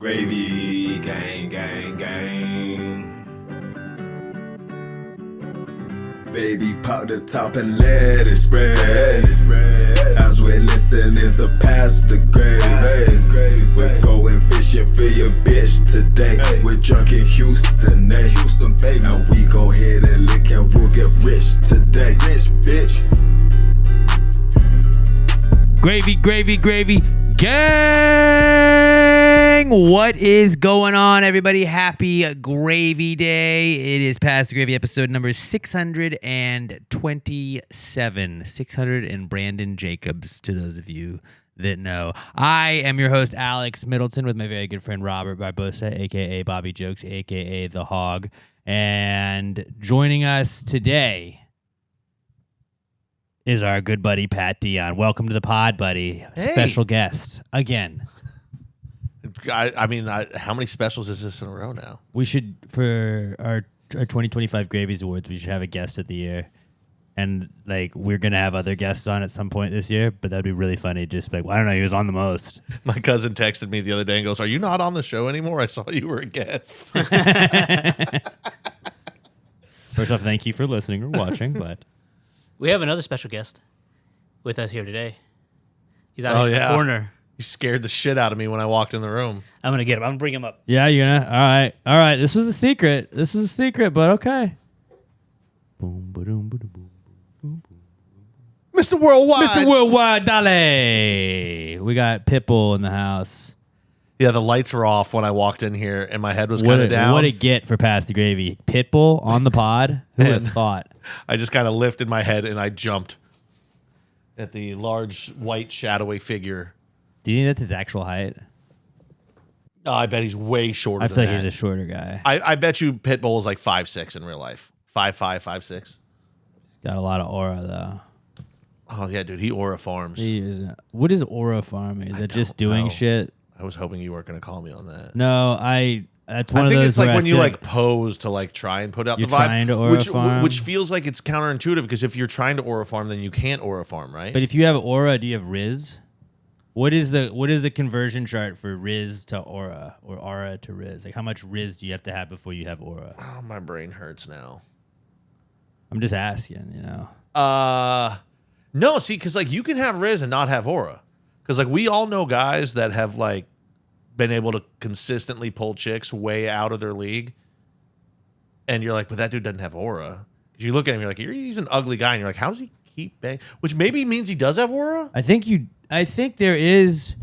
Gravy, gang, gang, gang. Baby, pop the top and let it spread. As we're listening to Pass the Gravy. We're going fishing for your bitch today. We're drunk in Houston, Houston, baby. And we go ahead and lick and we'll get rich today. Rich, bitch. Gravy, gravy, gravy, gang! What is going on, everybody? Happy Gravy Day. It is Past the Gravy episode number 627. 600 and Brandon Jacobs, to those of you that know. I am your host, Alex Middleton, with my very good friend Robert Barbosa, a.k.a. Bobby Jokes, a.k.a. The Hog. And joining us today is our good buddy Pat Dion. Welcome to the pod, buddy. Hey. Special guest again. I mean, how many specials is this in a row now? We should, for our 2025 Gravies Awards, we should have a guest of the year. And like, we're gonna have other guests on at some point this year, but that'd be really funny. Just like, well, I don't know, he was on the most. My cousin texted me the other day and goes, "Are you not on the show anymore? I saw you were a guest." First off, thank you for listening or watching, but We have another special guest with us here today. He's out in the yeah. corner. He scared the shit out of me when I walked in the room. I'm going to get him. I'm going to bring him up. yeah, you're gonna. All right. This was a secret. But okay. Boom, ba-doom, ba-doom, boom. Mr. Worldwide. Mr. Worldwide, dale. We got Pitbull in the house. Yeah, the lights were off when I walked in here, and my head was kind of down. What a get for Pass the Gravy. Pitbull on the pod. Who would have thought? I just kind of lifted my head and I jumped at the large, white, shadowy figure. Do you think that's his actual height? Oh, I bet he's way shorter I than feel like that. he's a shorter guy. I bet you Pitbull is like 5'6" in real life. 5'5", 5'6". Got a lot of aura, though. Oh, yeah, dude. He aura farms. He is. What is aura farming? Is I that just don't doing know. shit? I was hoping you weren't going to call me on that. No, that's one I of think those it's like where when I you feel like pose to like try and put out You're the vibe, trying to aura farm? which feels like it's counterintuitive because if you're trying to aura farm, then you can't aura farm, right? But if you have aura, do you have Riz? What is the conversion chart for Riz to aura or aura to Riz? Like, how much Riz do you have to have before you have aura? Oh, my brain hurts now. I'm just asking, you know. No, see, because like you can have Riz and not have aura, because like we all know guys that have like been able to consistently pull chicks way out of their league, and you're like, but that dude doesn't have aura. You look at him, you're like, he's an ugly guy, and you're like, how does he keep bang? Which maybe means he does have aura. I think there is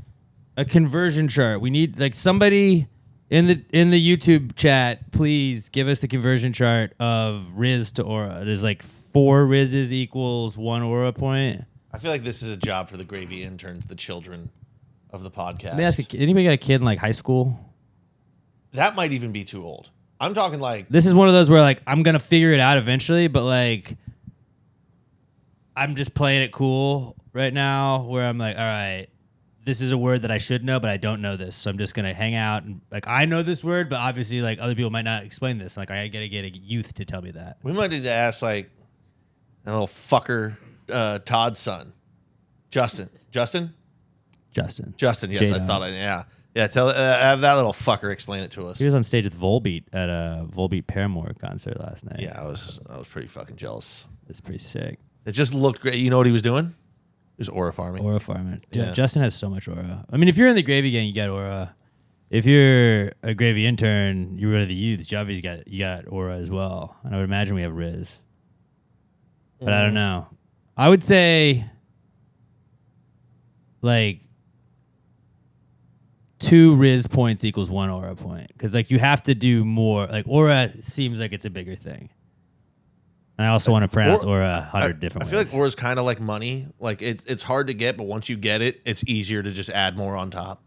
a conversion chart. We need like somebody in the YouTube chat, please give us the conversion chart of Riz to aura. There's like 4 Rizes equals 1 aura point. I feel like this is a job for the gravy interns, the children of the podcast. Let me ask anybody got a kid in like high school? That might even be too old. I'm talking like This is one of those where like I'm gonna figure it out eventually, but like I'm just playing it cool right now where I'm like, all right, this is a word that I should know, but I don't know this. So I'm just gonna hang out and like I know this word, but obviously like other people might not explain this. Like I gotta get a youth to tell me that. we might need to ask like a little fucker, Todd's son, Justin. Justin. Yes, J-Dog. I thought yeah. Tell have that little fucker explain it to us. He was on stage with Volbeat at a Volbeat Paramore concert last night. Yeah, I was pretty fucking jealous. It's pretty sick. It just looked great. You know what he was doing? He was aura farming. Aura farming. Yeah. Justin has so much aura. I mean, if you're in the Gravy Gang, you got aura. If you're a Gravy intern, you're one of the youths. Javi's you got aura as well. And I would imagine we have Riz. But I don't know. I would say like 2 Riz points equals 1 aura point. Because like you have to do more. Like aura seems like it's a bigger thing. And I also want to pronounce aura 100 different ways. I feel like aura is kind of like money. Like it's hard to get, but once you get it, it's easier to just add more on top.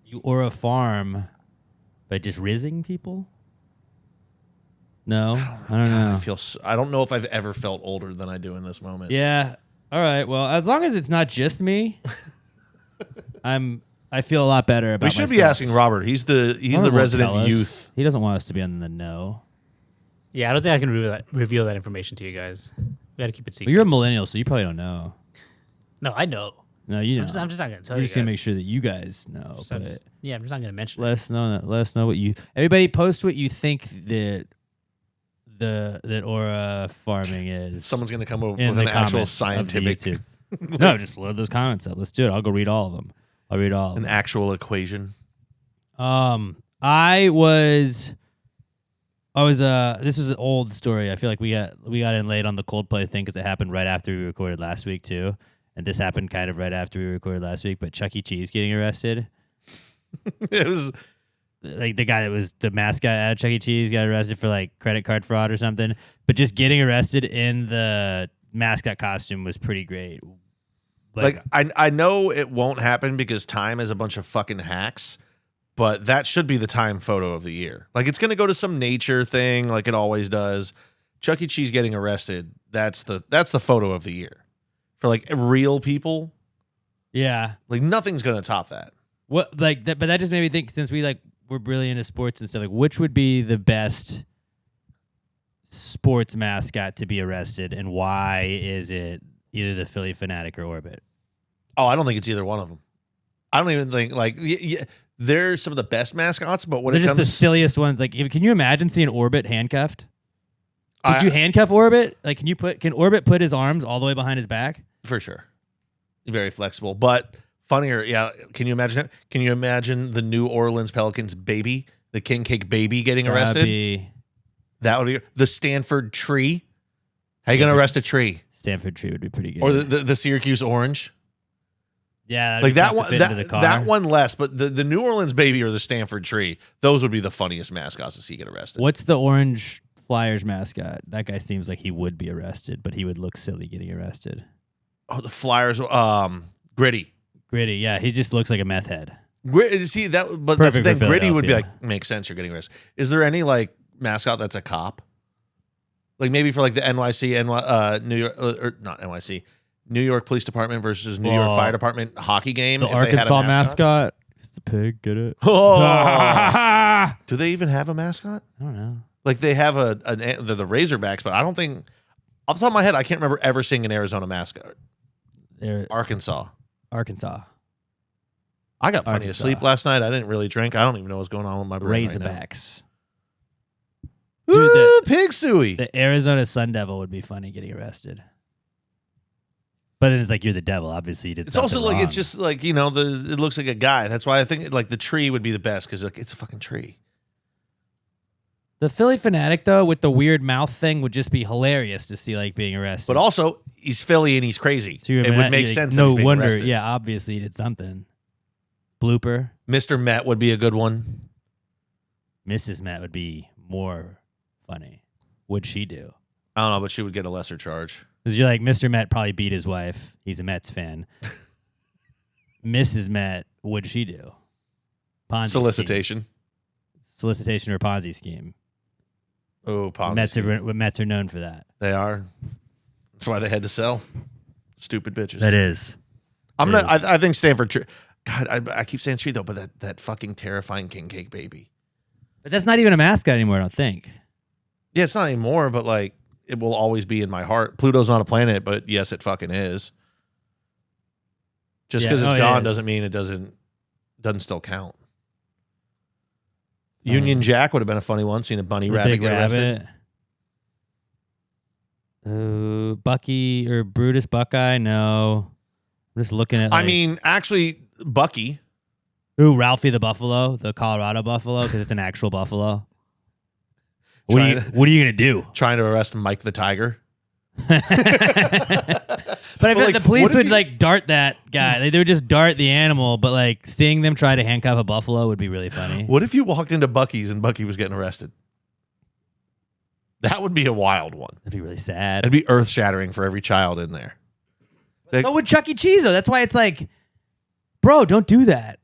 You aura farm by just rizzing people? No, I don't know. I don't know if I've ever felt older than I do in this moment. Yeah. All right. Well, as long as it's not just me, I feel a lot better about We should be myself. asking Robert. He's the Robert won't resident tell us. youth. He doesn't want us to be on the know. Yeah, I don't think I can reveal that information to you guys. We got to keep it secret. But you're a millennial, so you probably don't know. No, I know. No, you know. I'm just not gonna tell We're you. just gonna guys. make sure that you guys know. Just- I'm But just- yeah, I'm just not gonna mention it. let us know that. Let us know what you. Everybody, post what you think that that aura farming is. Someone's gonna come up in with the an actual comments of the scientific, YouTube. No, just load those comments up. Let's do it. I'll go read all of them. I'll read all of an them. actual equation. I was this was an old story. I feel like we got in late on the Coldplay thing because it happened right after we recorded last week too. And this happened kind of right after we recorded last week, but Chuck E. Cheese getting arrested. It was Like the guy that was the mascot at Chuck E. Cheese got arrested for like credit card fraud or something. But just getting arrested in the mascot costume was pretty great. like I know it won't happen because Time is a bunch of fucking hacks, but that should be the Time photo of the year. Like it's gonna go to some nature thing like it always does. Chuck E. Cheese getting arrested, that's the photo of the year. For like real people, Yeah. like nothing's gonna top that. What like that? But that just made me think. Since we're really into sports and stuff, like which would be the best sports mascot to be arrested, and why is it either the Philly Fanatic or Orbit? Oh, I don't think it's either one of them. I don't even think like they're some of the best mascots, but when They're it just comes the silliest ones. Like, can you imagine seeing Orbit handcuffed? Could I- you handcuff Orbit? Like, can Orbit put his arms all the way behind his back? for sure, very flexible, but funnier. Yeah, can you imagine it? Can you imagine the New Orleans Pelicans baby, the King Cake baby, getting arrested? That would be the Stanford tree. How you gonna arrest a tree? Stanford tree would be pretty good. Or the Syracuse orange? yeah, Like that one. Fit into the car. That one less, but the New Orleans baby or the Stanford tree, those would be the funniest mascots to see get arrested. What's the orange Flyers mascot? That guy seems like he would be arrested, but he would look silly getting arrested. Oh, the Flyers. Gritty. Gritty, yeah, he just looks like a meth head. See that, but that's the Perfect for thing. Gritty would be Philadelphia. like makes sense. You're getting arrested. Is there any like mascot that's a cop? Like maybe for like the New York or not NYC, New York Police Department versus New York Well, Fire Department hockey game. The if they had a Arkansas mascot. It's the pig. Get it? Oh, I do they even have a mascot? don't know. Like they have they're the Razorbacks, but I don't think off the top of my head I can't remember ever seeing an Arizona mascot. They're Arkansas. I got plenty of Arkansas. sleep last night. I didn't really drink. I don't even know what's going on with my brain right now. Razorbacks. Ooh, the- pig suey. The Arizona Sun Devil would be funny getting arrested. But then it's like you're the devil. Obviously, you did. It's also something like wrong. it's just like it looks like a guy. That's why I think like the tree would be the best because like it's a fucking tree. The Philly Fanatic though, with the weird mouth thing, would just be hilarious to see like being arrested. But also he's Philly and he's crazy. So you're It would mad- make like, sense. that No he's being wonder. arrested. Yeah, obviously he did something. Blooper. Mr. Met would be a good one. Mrs. Met would be more funny. Would she do? I don't know, but she would get a lesser charge. Because you're like, Mr. Met probably beat his wife. He's a Mets fan. Mrs. Met, what'd she do? Ponzi Solicitation. scheme. Solicitation or Ponzi scheme. Oh, Ponzi. Mets are known for that. They are. That's why they had to sell. Stupid bitches. That is. I'm It not. is. I think Stanford tree. God, I keep saying tree though, but that fucking terrifying king cake baby. But that's not even a mascot anymore, I don't think. Yeah, it's not anymore, but like it will always be in my heart. Pluto's not a planet, but yes, it fucking is. Just Yeah, because it's it gone is. doesn't mean it doesn't still count. Union Jack would have been a funny one, seeing a bunny The rabbit big get arrested. rabbit. Bucky or Brutus Buckeye? No. I'm just looking at. I like- mean, actually, Bucky. Ooh, Ralphie the Buffalo, the Colorado Buffalo, because it's an actual buffalo. What are you gonna do? Trying to arrest Mike the Tiger. But I feel like like, the police what if would you- like dart that guy. Like, they would just dart the animal, but like seeing them try to handcuff a buffalo would be really funny. What if you walked into Bucky's and Bucky was getting arrested? That would be a wild one. That'd be really sad. It'd be earth shattering for every child in there. Like, So would Chuck E. Cheese though. That's why it's like, bro, don't do that.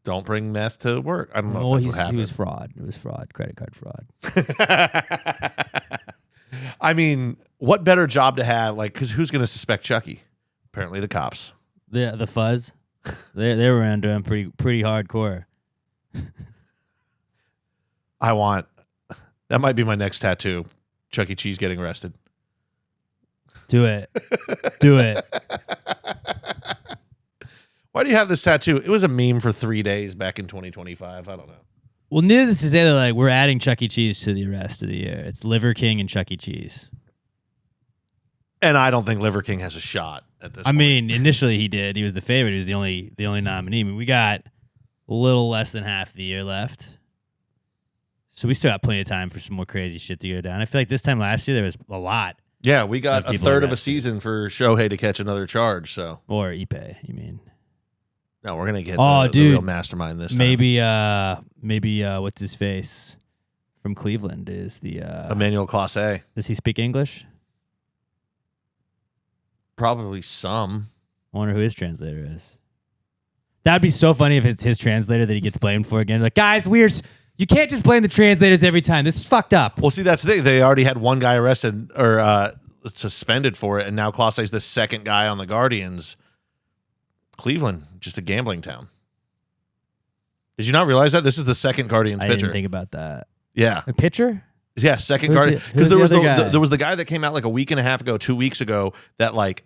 don't bring meth to work. I don't know Well, if that's what he happened. was fraud. It was fraud. Credit card fraud. I mean, what better job to have? Like, because who's going to suspect Chucky? Apparently, the cops. The fuzz. they were into him pretty hardcore. That might be my next tattoo. Chuck E. Cheese getting arrested. Do it. Do it. Why do you have this tattoo? It was a meme for 3 days back in 2025. I don't know. Well, needless to say that like we're adding Chuck E. Cheese to the rest of the year. It's Liver King and Chuck E. Cheese. And I don't think Liver King has a shot at this point. I mean, initially he did. He was the favorite. He was the only nominee. I mean, we got a little less than half the year left. So we still got plenty of time for some more crazy shit to go down. I feel like this time last year there was a lot. Yeah, we got a third of a arrested. season for Shohei to catch another charge. So Or Ipe, you mean. no, we're gonna get Oh, the dude. real mastermind this time. Maybe what's his face from Cleveland is the Emmanuel Clase. does he speak English? Probably some. I wonder who his translator is. That'd be so funny if it's his translator that he gets blamed for again. Like, guys, you can't just blame the translators every time. This is fucked up. Well, see, that's the thing. They already had one guy arrested or suspended for it, and now Clase's the second guy on the Guardians. Cleveland, just a gambling town. Did you not realize that? This is the second Guardians I pitcher. didn't think about that. Yeah. A pitcher? Yeah, second Who's Guardian. the- Because who's there the was other guy? there was the guy that came out like a week and a half ago, 2 weeks ago, that like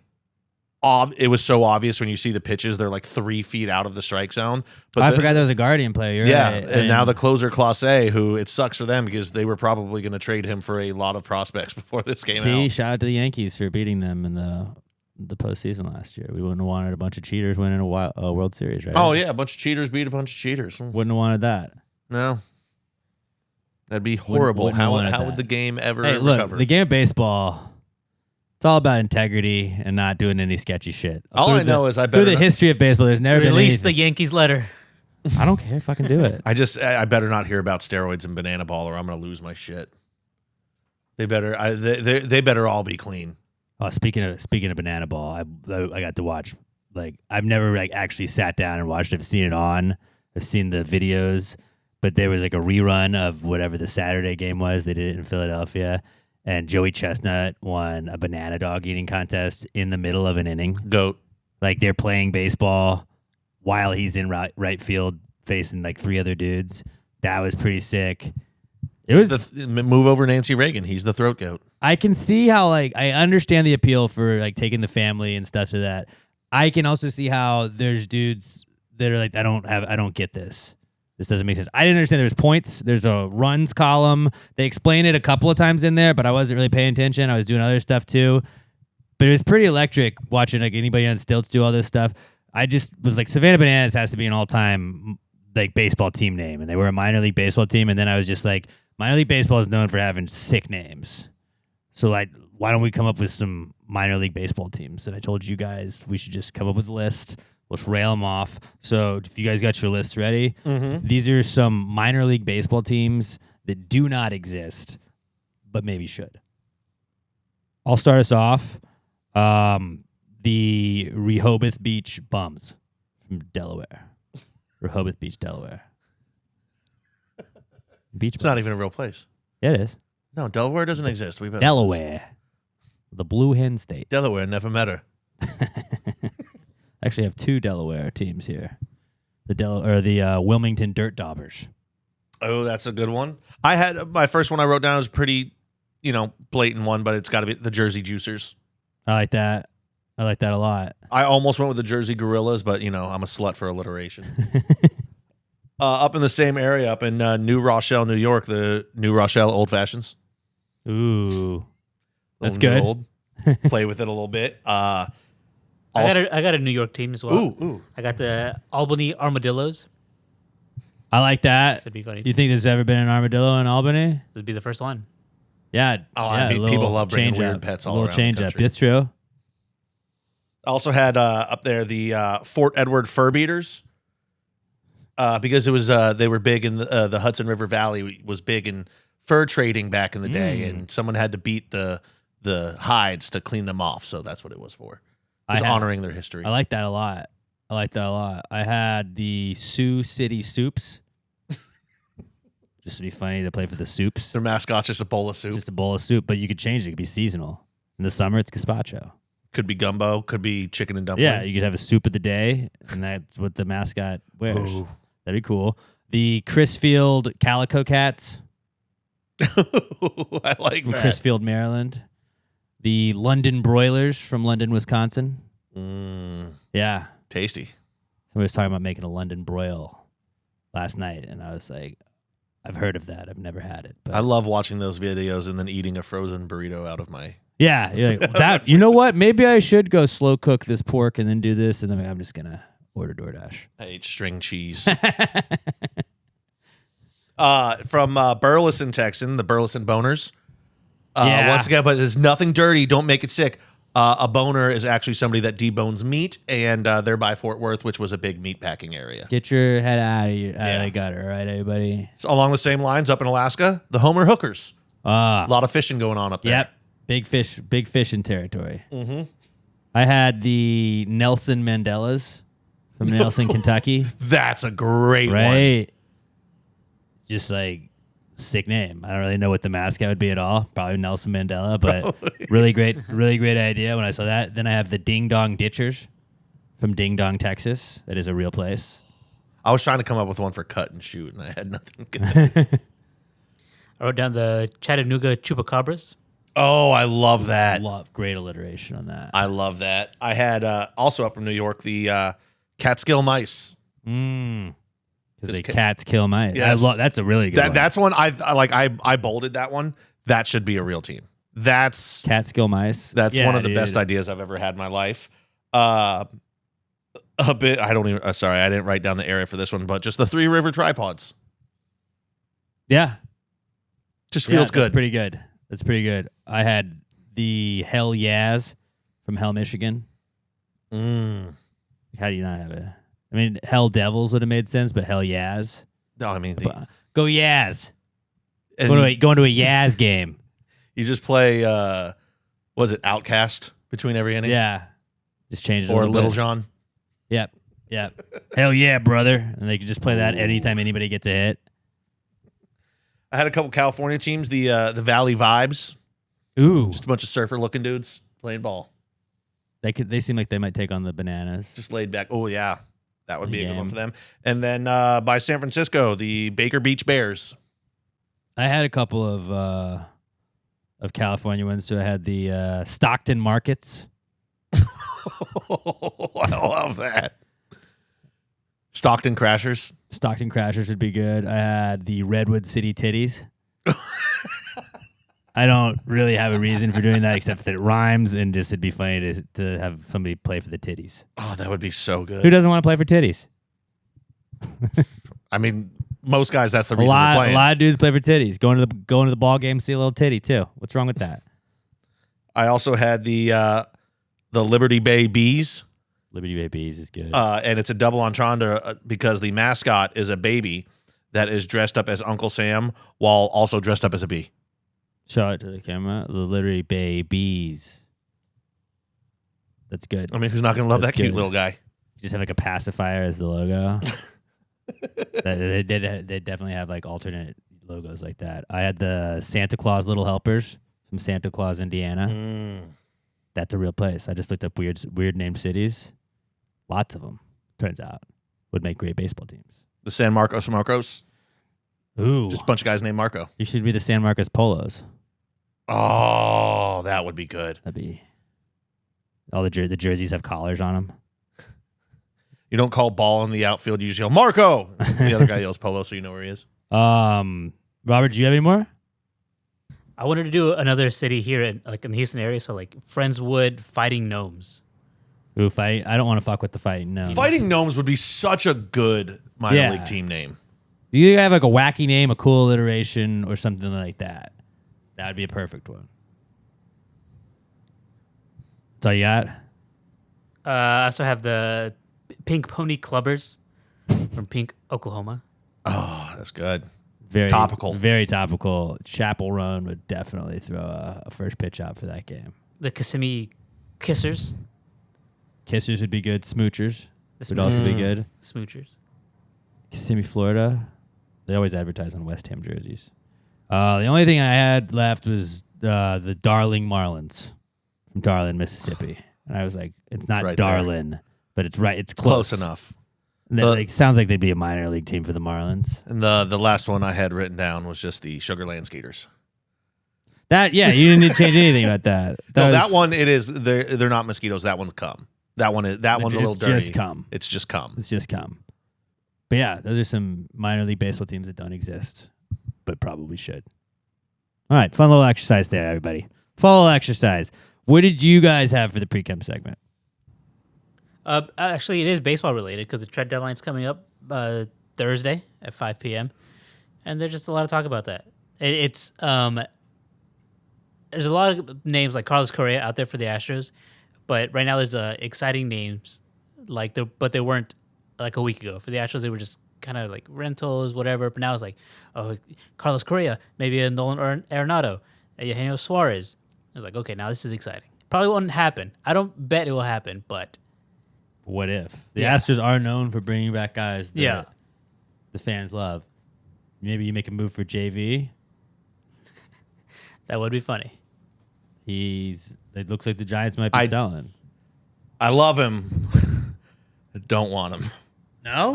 it was so obvious when you see the pitches, they're like 3 feet out of the strike zone. But I forgot there was a Guardian player. You're yeah, right. and now the closer Clase, who it sucks for them because they were probably going to trade him for a lot of prospects before this came out. shout out to the Yankees for beating them in the postseason last year. We wouldn't have wanted a bunch of cheaters winning a World Series, right? Oh yeah, a bunch of cheaters beat a bunch of cheaters. Wouldn't have wanted that. No, that'd be horrible. wouldn't have wanted How would that. the game ever Hey, look, recover? the game of baseball, it's all about integrity and not doing any sketchy shit. All I know is I through better the not- history of baseball, there's never been Release the anything. Yankees letter. I don't care. Fucking do it. I better not hear about steroids and banana ball, or I'm gonna lose my shit. They better all be clean. Oh, speaking of banana ball, I got to watch. Like, I've never like actually sat down and watched it. I've seen it on. I've seen the videos, but there was like a rerun of whatever the Saturday game was. They did it in Philadelphia, and Joey Chestnut won a banana dog eating contest in the middle of an inning. Goat. Like, they're playing baseball while he's in right field facing like 3 other dudes. That was pretty sick. It was. Move over Nancy Reagan. He's the throat goat. I can see how, like, I understand the appeal for like taking the family and stuff to that. I can also see how there's dudes that are like, I don't get this. This doesn't make sense. I didn't understand there's points. There's a runs column. They explain it a couple of times in there, but I wasn't really paying attention. I was doing other stuff too. But it was pretty electric watching like anybody on stilts do all this stuff. I just was like, Savannah Bananas has to be an all-time like baseball team name, and they were a minor league baseball team. And then I was just like, minor league baseball is known for having sick names. So like, why don't we come up with some minor league baseball teams? And I told you guys we should just come up with a list. Let's rail them off. So if you guys got your lists ready, these are some minor league baseball teams that do not exist, but maybe should. I'll start us off. The Rehoboth Beach Bums from Delaware. Rehoboth Beach, Delaware. Beach It's not even a real place. Yeah, it is. No, Delaware doesn't exist. We Delaware. The Blue Hen State. Delaware never met her. Actually, I have 2 Delaware teams here. The Wilmington Dirt Daubers. Oh, that's a good one. I had my first one I wrote down was pretty, blatant one, but it's got to be the Jersey Juicers. I like that. I like that a lot. I almost went with the Jersey Gorillas, but I'm a slut for alliteration. Up in the same area, up in New Rochelle, New York, the New Rochelle Old Fashions. Ooh, that's Little new good. Old. Play with it a little bit. I got a New York team as well. Ooh. I got the Albany Armadillos. I like that. That'd be funny. You think there's ever been an armadillo in Albany? That'd be the first one. Yeah. Oh, yeah, people a little love bringing change weird up. pets A all little around the change up. country. That's true. I also had up there the Fort Edward Fur Beaters because it was they were big in the Hudson River Valley was big in fur trading back in the day, and someone had to beat the hides to clean them off, so that's what it was for. It was honoring their history. I like that a lot. I had the Sioux City Soups. Just to be funny to play for the Soups. Their mascot's just a bowl of soup. It's just a bowl of soup, but you could change it. It could be seasonal. In the summer, it's gazpacho. Could be gumbo, could be chicken and dumpling. Yeah, you could have a soup of the day, and that's what the mascot wears. Ooh. That'd be cool. The Chrisfield Calico Cats I like from that. Chrisfield, Maryland. The London Broilers from London, Wisconsin. Yeah. Tasty. Somebody was talking about making a London broil last night, and I was like, I've heard of that. I've never had it. But I love watching those videos and then eating a frozen burrito out of my... yeah. You're like, that, you know what? Maybe I should go slow cook this pork and then do this, and then I'm just going to order DoorDash. I ate string cheese. From Burleson, Texan, the Burleson Boners. Once again, but there's nothing dirty. Don't make it sick. A boner is actually somebody that debones meat, and they're by Fort Worth, which was a big meat packing area. Get your head out of the gutter, all right, everybody? So along the same lines, up in Alaska, the Homer Hookers. Ah. A lot of fishing going on up there. Yep. Big fishing territory. Mm-hmm. I had the Nelson Mandelas from Nelson, Kentucky. That's a great one. Right? Just like sick name. I don't really know what the mascot would be at all. Probably Nelson Mandela, but really great idea when I saw that. Then I have the Ding Dong Ditchers from Ding Dong, Texas. That is a real place. I was trying to come up with one for cut and shoot, and I had nothing good. I wrote down the Chattanooga Chupacabras. Oh, I love that. Great alliteration on that. I love that. I had also up from New York the Catskill Mice. Because the cats kill mice. Yes. That's a really good one. That's one I bolded that one. That should be a real team. Catskill mice. That's one of the best ideas I've ever had in my life. A bit. I don't even. Sorry, I didn't write down the area for this one, but just the Three River Tripods. Yeah, just feels good. That's pretty good. I had the Hell Yaz from Hell, Michigan. How do you not have it? I mean, Hell Devils would have made sense, but Hell Yaz. No, I mean go Yaz. Go into a Yaz game. You just play. Was it Outcast between every inning? Yeah, just change it. Or Little bit. John. Yep. Hell yeah, brother! And they could just play that anytime anybody gets a hit. I had a couple California teams. The Valley Vibes. Ooh, Just a bunch of surfer looking dudes playing ball. They seem like they might take on the Bananas. Just laid back. Oh yeah. That would be a good one for them. And then by San Francisco, the Baker Beach Bears. I had a couple of California ones too. I had the Stockton Markets. I love that. Stockton Crashers. Stockton Crashers would be good. I had the Redwood City Titties. I don't really have a reason for doing that except that it rhymes and just it'd be funny to have somebody play for the titties. Oh, that would be so good. Who doesn't want to play for titties? I mean, most guys, that's the reason they're playing. A lot of dudes play for titties. Going to the ball game, see a little titty too. What's wrong with that? I also had the Liberty Bay Bees. Liberty Bay Bees is good. And it's a double entendre because the mascot is a baby that is dressed up as Uncle Sam while also dressed up as a bee. Show it to the camera. The Liberty Bay Bees. That's good. I mean, who's not going to love That's that cute good. little guy? You just have like a pacifier as the logo. they definitely have like alternate logos like that. I had the Santa Claus Little Helpers from Santa Claus, Indiana. That's a real place. I just looked up weird named cities. Lots of them, turns out, would make great baseball teams. The San Marcos. Ooh. Just a bunch of guys named Marco. You should be the San Marcos Polos. Oh, that would be good. That'd be... All the jerseys have collars on them. You don't call ball in the outfield. You just yell, Marco! The other guy yells Polo, so you know where he is. Robert, do you have any more? I wanted to do another city here in the Houston area, so like Friendswood Fighting Gnomes. Ooh, I don't want to fuck with the fighting gnomes. Fighting Gnomes would be such a good minor league team name. You have like a wacky name, a cool alliteration, or something like that. That would be a perfect one. That's all you got? I also have the Pink Pony Clubbers from Pink, Oklahoma. Oh, that's good. Very topical. Very topical. Chapel Roan would definitely throw a first pitch out for that game. The Kissimmee Kissers. Kissers would be good. Smoochers would also be good. Smoochers. Kissimmee, Florida. They always advertise on West Ham jerseys. The only thing I had left was the Darling Marlins from Darling, Mississippi. And I was like, it's not right Darlin, but it's right. It's close enough. It sounds like they'd be a minor league team for the Marlins. And the last one I had written down was just the Sugarland Skaters. That you didn't need to change anything about that. That one it is. They're not mosquitoes. That one's cum. One's a little dirty. It's just cum. It's just cum. It's just cum. But yeah, those are some minor league baseball teams that don't exist, but probably should. All right, fun little exercise there, everybody. Fun little exercise. What did you guys have for the Precome segment? Actually, it is baseball related because the trade deadline's coming up Thursday at 5 p.m. And there's just a lot of talk about that. It's there's a lot of names like Carlos Correa out there for the Astros, but right now there's exciting names but they weren't like a week ago. For the Astros, they were just kind of like rentals, whatever. But now it's like, oh, Carlos Correa, maybe a Nolan Arenado, a Eugenio Suarez. I was like, okay, now this is exciting. Probably won't happen. I don't bet it will happen, but what if? The Astros are known for bringing back guys that the fans love. Maybe you make a move for JV. That would be funny. It looks like the Giants might be selling. I love him. I don't want him. No?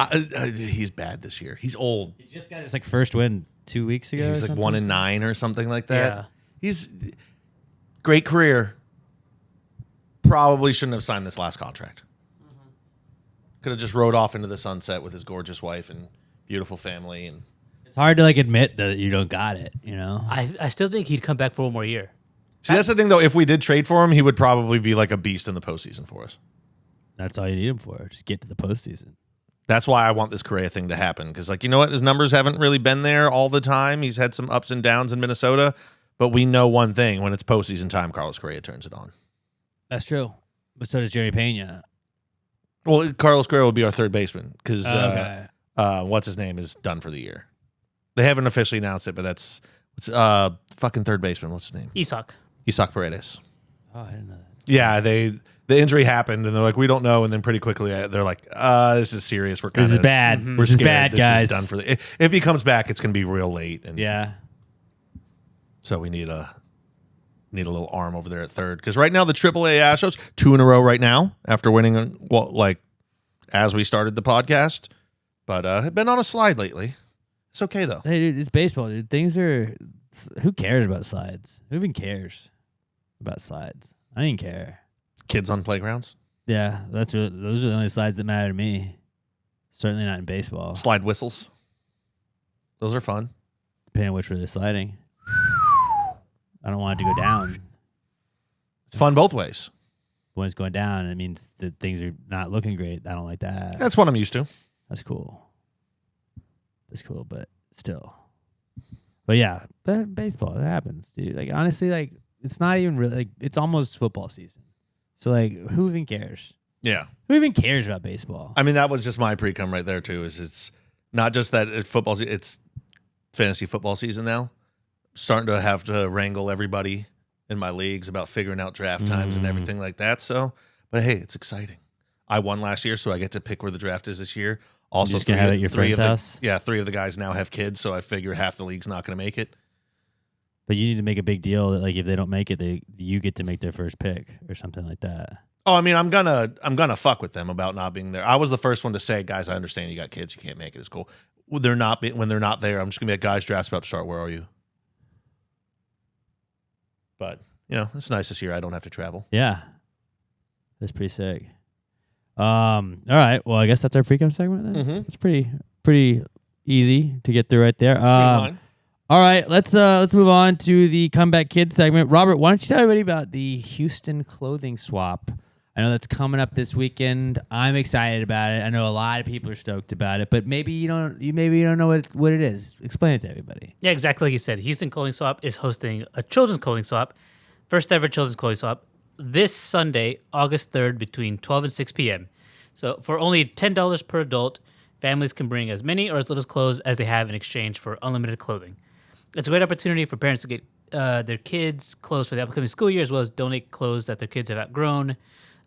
He's bad this year. He's old. He just got his first win 2 weeks ago. He was like 1-9 or something like that. Yeah. He's great career. Probably shouldn't have signed this last contract. Could have just rode off into the sunset with his gorgeous wife and beautiful family. And it's hard to admit that you don't got it, you know? I still think he'd come back for one more year. See, that's the thing, though. If we did trade for him, he would probably be like a beast in the postseason for us. That's all you need him for. Just get to the postseason. That's why I want this Correa thing to happen. Because, you know what? His numbers haven't really been there all the time. He's had some ups and downs in Minnesota. But we know one thing. When it's postseason time, Carlos Correa turns it on. That's true. But so does Jerry Pena. Well, Carlos Correa will be our third baseman. Because what's his name is done for the year. They haven't officially announced it, but that's fucking third baseman. What's his name? Isaac Paredes. Oh, I didn't know that. Yeah, the injury happened, and they're like, we don't know, and then pretty quickly they're like, this is serious. This is bad. We're This is scared. bad, guys. This is done for if he comes back, it's going to be real late. And yeah. So we need a little arm over there at third because right now the AAA Astros 2 in a row right now after winning as we started the podcast, but have been on a slide lately. It's okay though. Hey, dude, it's baseball, dude. Who cares about slides? Who even cares about slides? I didn't care. Kids on playgrounds. Yeah, those are the only slides that matter to me. Certainly not in baseball. Slide whistles. Those are fun. Depending on which way they're sliding. I don't want it to go down. It's fun both ways. When it's going down, it means that things are not looking great. I don't like that. That's what I'm used to. That's cool. That's cool, but still. But yeah, baseball, it happens, dude. Honestly, it's not even really, it's almost football season. So, who even cares? Yeah. Who even cares about baseball? I mean, that was just my pre-com right there, too, is it's not just that it's fantasy football season now. Starting to have to wrangle everybody in my leagues about figuring out draft times and everything like that. So, but hey, it's exciting. I won last year, so I get to pick where the draft is this year. Also, just gonna have it at your friend's house? Yeah, 3 of the guys now have kids, so I figure half the league's not going to make it. But you need to make a big deal that if they don't make it, you get to make their first pick or something like that. Oh, I mean, I'm gonna fuck with them about not being there. I was the first one to say, guys, I understand you got kids, you can't make it. It's cool. When they're not there, I'm just gonna be like, guys, draft's about to start. Where are you? But it's nice this year. I don't have to travel. Yeah, that's pretty sick. All right. Well, I guess that's our pre-com segment then. Mm-hmm. It's pretty easy to get through right there. Streamline. All right, let's move on to the Comeback Kids segment. Robert, why don't you tell everybody about the Houston clothing swap? I know that's coming up this weekend. I'm excited about it. I know a lot of people are stoked about it, but maybe you don't know what it is. Explain it to everybody. Yeah, exactly like you said. Houston Clothing Swap is hosting a children's clothing swap, first ever children's clothing swap, this Sunday, August 3rd, between 12 and 6 p.m. So for only $10 per adult, families can bring as many or as little clothes as they have in exchange for unlimited clothing. It's a great opportunity for parents to get their kids clothes for the upcoming school year, as well as donate clothes that their kids have outgrown.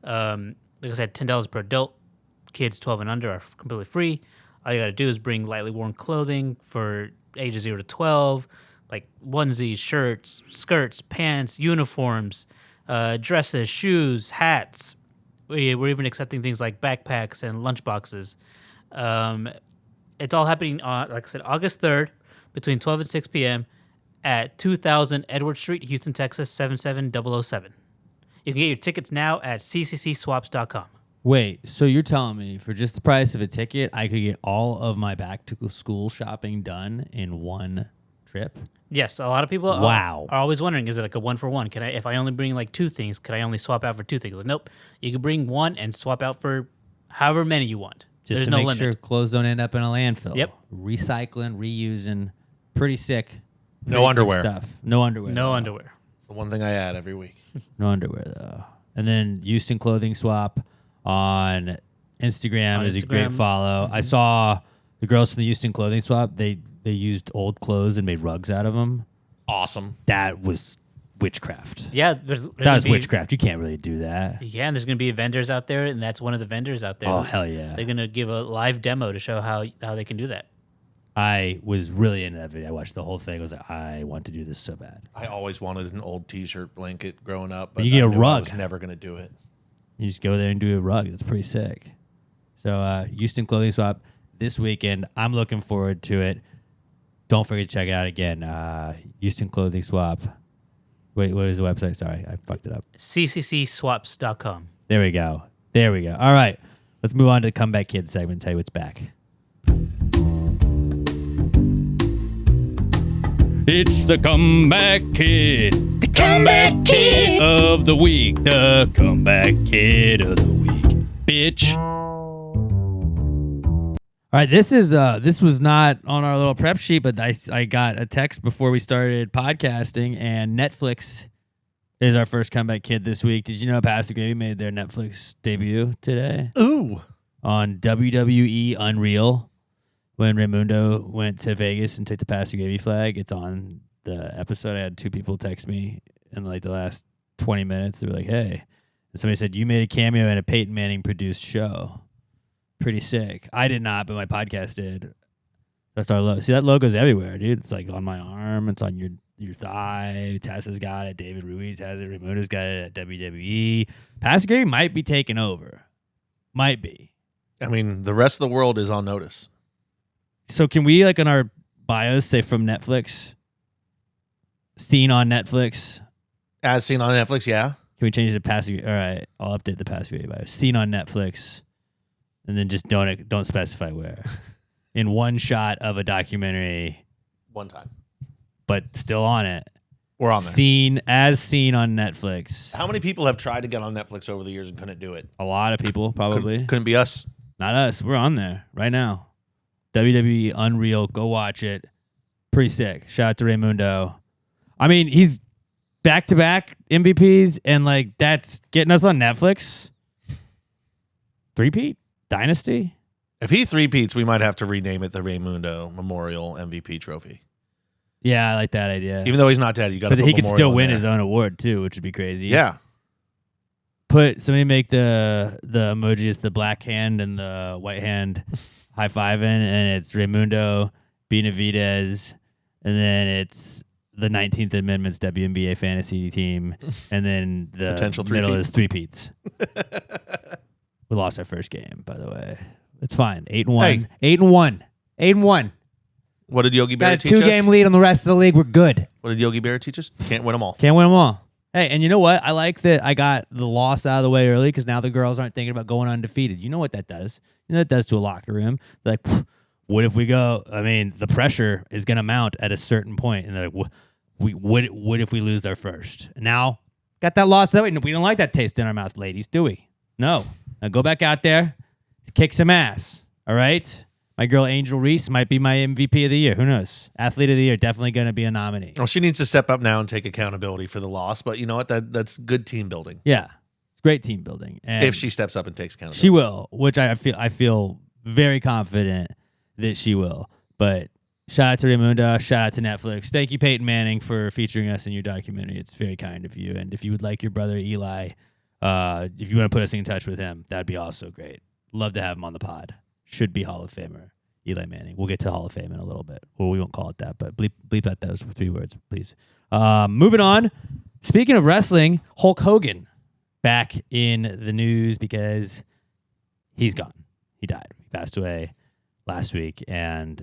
Like I said, $10 per adult. Kids 12 and under are completely free. All you got to do is bring lightly worn clothing for ages 0 to 12, like onesies, shirts, skirts, pants, uniforms, dresses, shoes, hats. We're even accepting things like backpacks and lunch boxes. It's all happening on, like I said, August 3rd between 12 and 6 p.m. at 2000 Edward Street, Houston, Texas 77007. You can get your tickets now at cccswaps.com. Wait, so you're telling me for just the price of a ticket, I could get all of my back-to-school shopping done in one trip? Yes, a lot of people are always wondering, is it like a 1-for-1? Can I, if I only bring like 2 things, could I only swap out for 2 things? Like, nope, you can bring 1 and swap out for however many you want. Just There's to no make limit. sure clothes don't end up in a landfill. Yep. Recycling, reusing, pretty sick. No underwear. Stuff. No underwear. No though. underwear. It's the one thing I add every week. No underwear though. And then Houston Clothing Swap on Instagram is a great follow. I saw the girls from the Houston Clothing Swap. They used old clothes and made rugs out of them. Awesome. That was witchcraft. Yeah, That was witchcraft. You can't really do that. Yeah, and there's going to be vendors out there, and that's one of the vendors out there. Oh, hell yeah. They're going to give a live demo to show how they can do that. I was really into that video. I watched the whole thing. I was like, I want to do this so bad. I always wanted an old T-shirt blanket growing up, but You get a I knew I rug. was never going to do it. You just go there and do a rug. That's pretty sick. So Houston Clothing Swap this weekend. I'm looking forward to it. Don't forget to check it out again. Houston Clothing Swap. Wait, what is the website? Sorry, I fucked it up. cccswaps.com. There we go. All right. Let's move on to the Comeback Kids segment. Tell you what's back. It's the Comeback Kid. The Comeback Kid of the week. The Comeback Kid of the week. Bitch. All right, this was not on our little prep sheet, but I got a text before we started podcasting, and Netflix is our first Comeback Kid this week. Did you know Pastor Gravy made their Netflix debut today? Ooh. On WWE Unreal. When Raymundo went to Vegas and took the Pastor Gravy flag, it's on the episode. I had 2 people text me in like the last 20 minutes. They were like, hey. And somebody said, you made a cameo in a Peyton Manning produced show. Pretty sick. I did not, but my podcast did. That's our logo. See, that logo's everywhere, dude. It's like on my arm. It's on your thigh. Tessa's got it. David Ruiz has it. Raymundo's got it at WWE. Pastor Gravy might be taking over. Might be. I mean, the rest of the world is on notice. So can we, like, on our bios say from Netflix? Seen on Netflix? As seen on Netflix, yeah. Can we change it to Pastor? All right, I'll update the Pastor Gravy bio. Seen on Netflix, and then just don't specify where. In one shot of a documentary. One time. But still on it. We're on there. Seen on Netflix. How many people have tried to get on Netflix over the years and couldn't do it? A lot of people, probably. Couldn't be us. Not us. We're on there right now. WWE Unreal. Go watch it. Pretty sick. Shout out to Raymundo. I mean, he's back-to-back MVPs, and, like, that's getting us on Netflix. Three-peat? Dynasty? If he three-peats, we might have to rename it the Raymundo Memorial MVP Trophy. Yeah, I like that idea. Even though he's not dead, you got to. But he could still win his own award too, which would be crazy. Yeah. Somebody make the emoji. It's the black hand and the white hand high fiving, and it's Raymundo, Benavidez, and then it's the 19th Amendment's WNBA fantasy team, and then the Potential middle three-peat. is three-peats. We lost our first game, by the way. It's fine. 8-1. Hey. 8-1. 8-1. What did Yogi Bear Got a teach us? 2-game lead on the rest of the league. We're good. What did Yogi Bear teach us? Can't win them all. Can't win them all. Hey, and you know what? I like that I got the loss out of the way early because now the girls aren't thinking about going undefeated. You know what that does? You know what that does to a locker room? They're like, what if we go? I mean, the pressure is going to mount at a certain point. And they're like, what if we lose our first? Now, got that loss that way. We don't like that taste in our mouth, ladies, do we? No. Now go back out there, kick some ass. All right? My girl Angel Reese might be my MVP of the year. Who knows? Athlete of the year, definitely going to be a nominee. Well, she needs to step up now and take accountability for the loss. But you know what? That's good team building. Yeah, it's great team building. And If she steps up and takes accountability, she will, which I feel very confident that she will. But shout out to Raymundo, shout out to Netflix. Thank you, Peyton Manning, for featuring us in your documentary. It's very kind of you. And if you would like your brother Eli, if you want to put us in touch with him, that'd be also great. Love to have him on the pod. Should be Hall of Famer, Eli Manning. We'll get to Hall of Fame in a little bit. Well, we won't call it that, but bleep out those 3 words, please. Moving on. Speaking of wrestling, Hulk Hogan back in the news because he's gone. He died. He passed away last week, and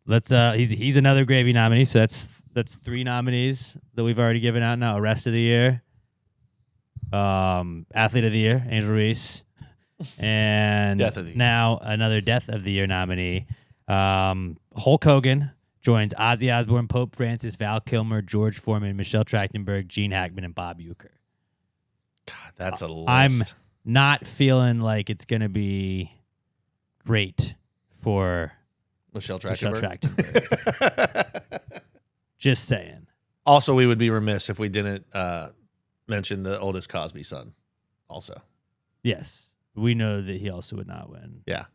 he's another Gravy nominee. So that's That's 3 nominees that we've already given out now. Arrest of the Year, Athlete of the Year, Angel Reese, and Death of the Year. Now another Death of the Year nominee. Hulk Hogan joins Ozzy Osbourne, Pope Francis, Val Kilmer, George Foreman, Michelle Trachtenberg, Gene Hackman, and Bob Euchre. God, that's a list. I'm not feeling like it's going to be great for Michelle Michelle Trachtenberg. Trachtenberg. Just saying. Also, we would be remiss if we didn't mention the oldest Cosby son. Also, Yes. We know that he also would not win yeah.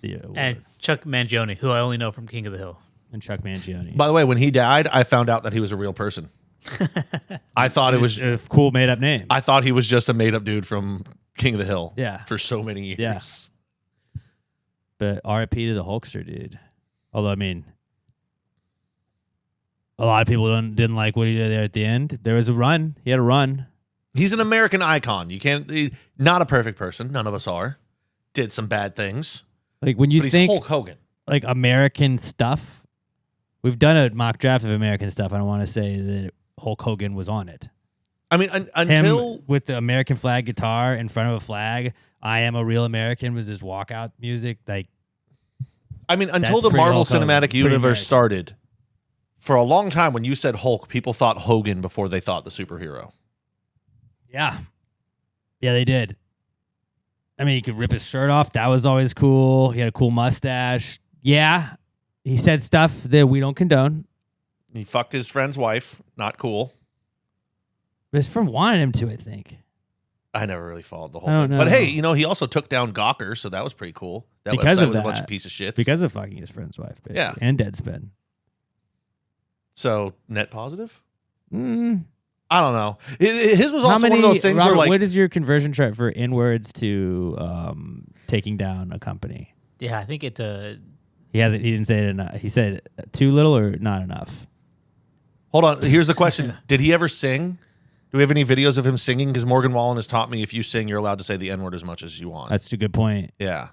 the award. And Chuck Mangione, who I only know from King of the Hill. And Chuck Mangione. By the way, when he died, I found out that he was a real person. I thought it was. a cool made up name. I thought he was just a made up dude from King of the Hill. Yeah. For so many years. Yeah. But RIP to the Hulkster, dude. Although, I mean, a lot of people didn't like what he did there at the end. There was a run. He had a run. He's an American icon. You can't. Not a perfect person. None of us are. Did some bad things. Like when you But he's think Hulk Hogan. like American stuff, we've done a mock draft of American stuff. I don't want to say that Hulk Hogan was on it. I mean, until Him with the American flag guitar in front of a flag, "I Am a Real American" was his walkout music. Like, until That's the pretty Marvel Hulk Hogan. Cinematic Pretty Universe American. started, for a long time, when you said Hulk, people thought Hogan before they thought the superhero. yeah, they did. I mean, he could rip his shirt off. That was always cool. He had a cool mustache. Yeah, he said stuff that we don't condone. He fucked his friend's wife. Not cool. But his friend wanted him to, I think. I never really followed the whole I thing. don't know. But hey, he also took down Gawker, so that was pretty cool. That Because website of was a that. bunch of piece of shits. Because of fucking his friend's wife, basically. Yeah. And Deadspin. So net positive? Mm. I don't know. His was also one of those things Robert, where like what is your conversion chart for inwards to taking down a company? Yeah, I think it. He didn't say it enough. He said too little or not enough. hold on. Here's the question: did he ever sing? Do we have any videos of him singing? Because Morgan Wallen has taught me if you sing, you're allowed to say the N word as much as you want. That's a good point. Yeah.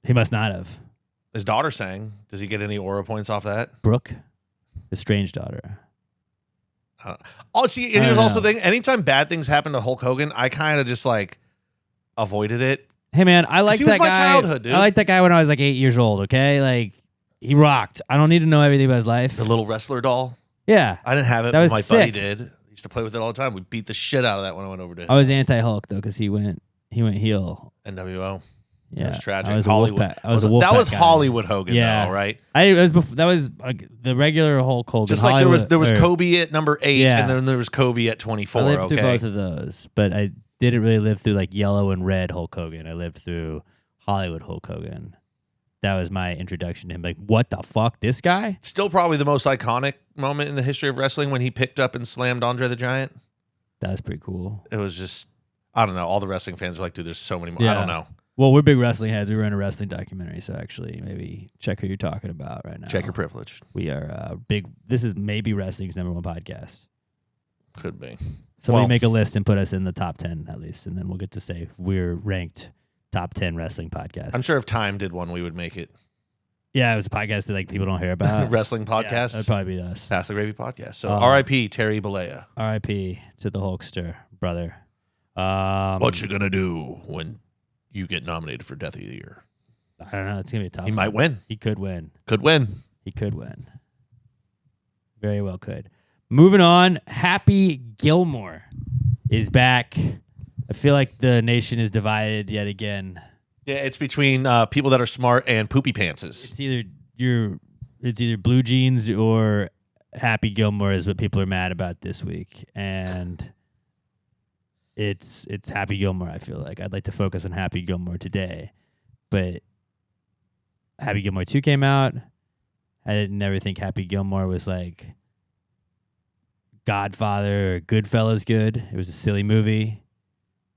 He must not have. His daughter sang. Does he get any aura points off that? Brooke, his strange daughter. Oh, see, and I here's don't also know. the thing. Anytime bad things happen to Hulk Hogan, I kind of just like avoided it. Hey man, I like he that was my guy. childhood, dude. I like that guy when I was like 8 years old. Okay, like he rocked. I don't need to know everything about his life. The little wrestler doll. Yeah, I didn't have it, That but was my buddy sick. did. I used to play with it all the time. We beat the shit out of that when I went over to his I was anti Hulk though because he went heel. NWO. Yeah, That's tragic. I was a Hollywood. Wolfpack. I was a Wolfpack That was guy. Hollywood Hogan, Yeah. though, right? That was like the regular Hulk Hogan. Just like Hollywood, there was or- Kobe at number 8, Yeah. and then there was Kobe at 24. I lived Okay, through both of those, but I didn't really live through like yellow and red Hulk Hogan. I lived through Hollywood Hulk Hogan. That was my introduction to him. Like, what the fuck, this guy? still probably the most iconic moment in the history of wrestling when he picked up and slammed Andre the Giant. That was pretty cool. It was just, I don't know. All the wrestling fans are like, dude, there's so many more. I Yeah. don't know. Well, we're big wrestling heads. We were in a wrestling documentary, so actually, maybe check who you're talking about right now. Check your privilege. We are big. This is maybe wrestling's #1 podcast. Could be. Somebody Well- make a list and put us in the top 10 at least, and then we'll get to say we're ranked top 10 wrestling podcast. I'm sure if Time did one, we would make it. Yeah, it was a podcast that like people don't hear about. Wrestling Yeah, podcast. that'd probably be us. Pass the Gravy podcast. So Um, R.I.P. Terry Bollea. R.I.P. to the Hulkster, brother. What you gonna do when you get nominated for Death of the Year? I don't know. It's gonna be a tough. He one. might win. He could win. Could win. He could win. Very well could. Moving on. Happy Gilmore is back. I feel like the nation is divided yet again. Yeah, it's between people that are smart and poopy pantses. It's either Blue Jeans or Happy Gilmore is what people are mad about this week, and it's Happy Gilmore. I feel like I'd like to focus on Happy Gilmore today, but Happy Gilmore 2 came out. I didn't never think Happy Gilmore was like Godfather or Goodfellas good. It was a silly movie.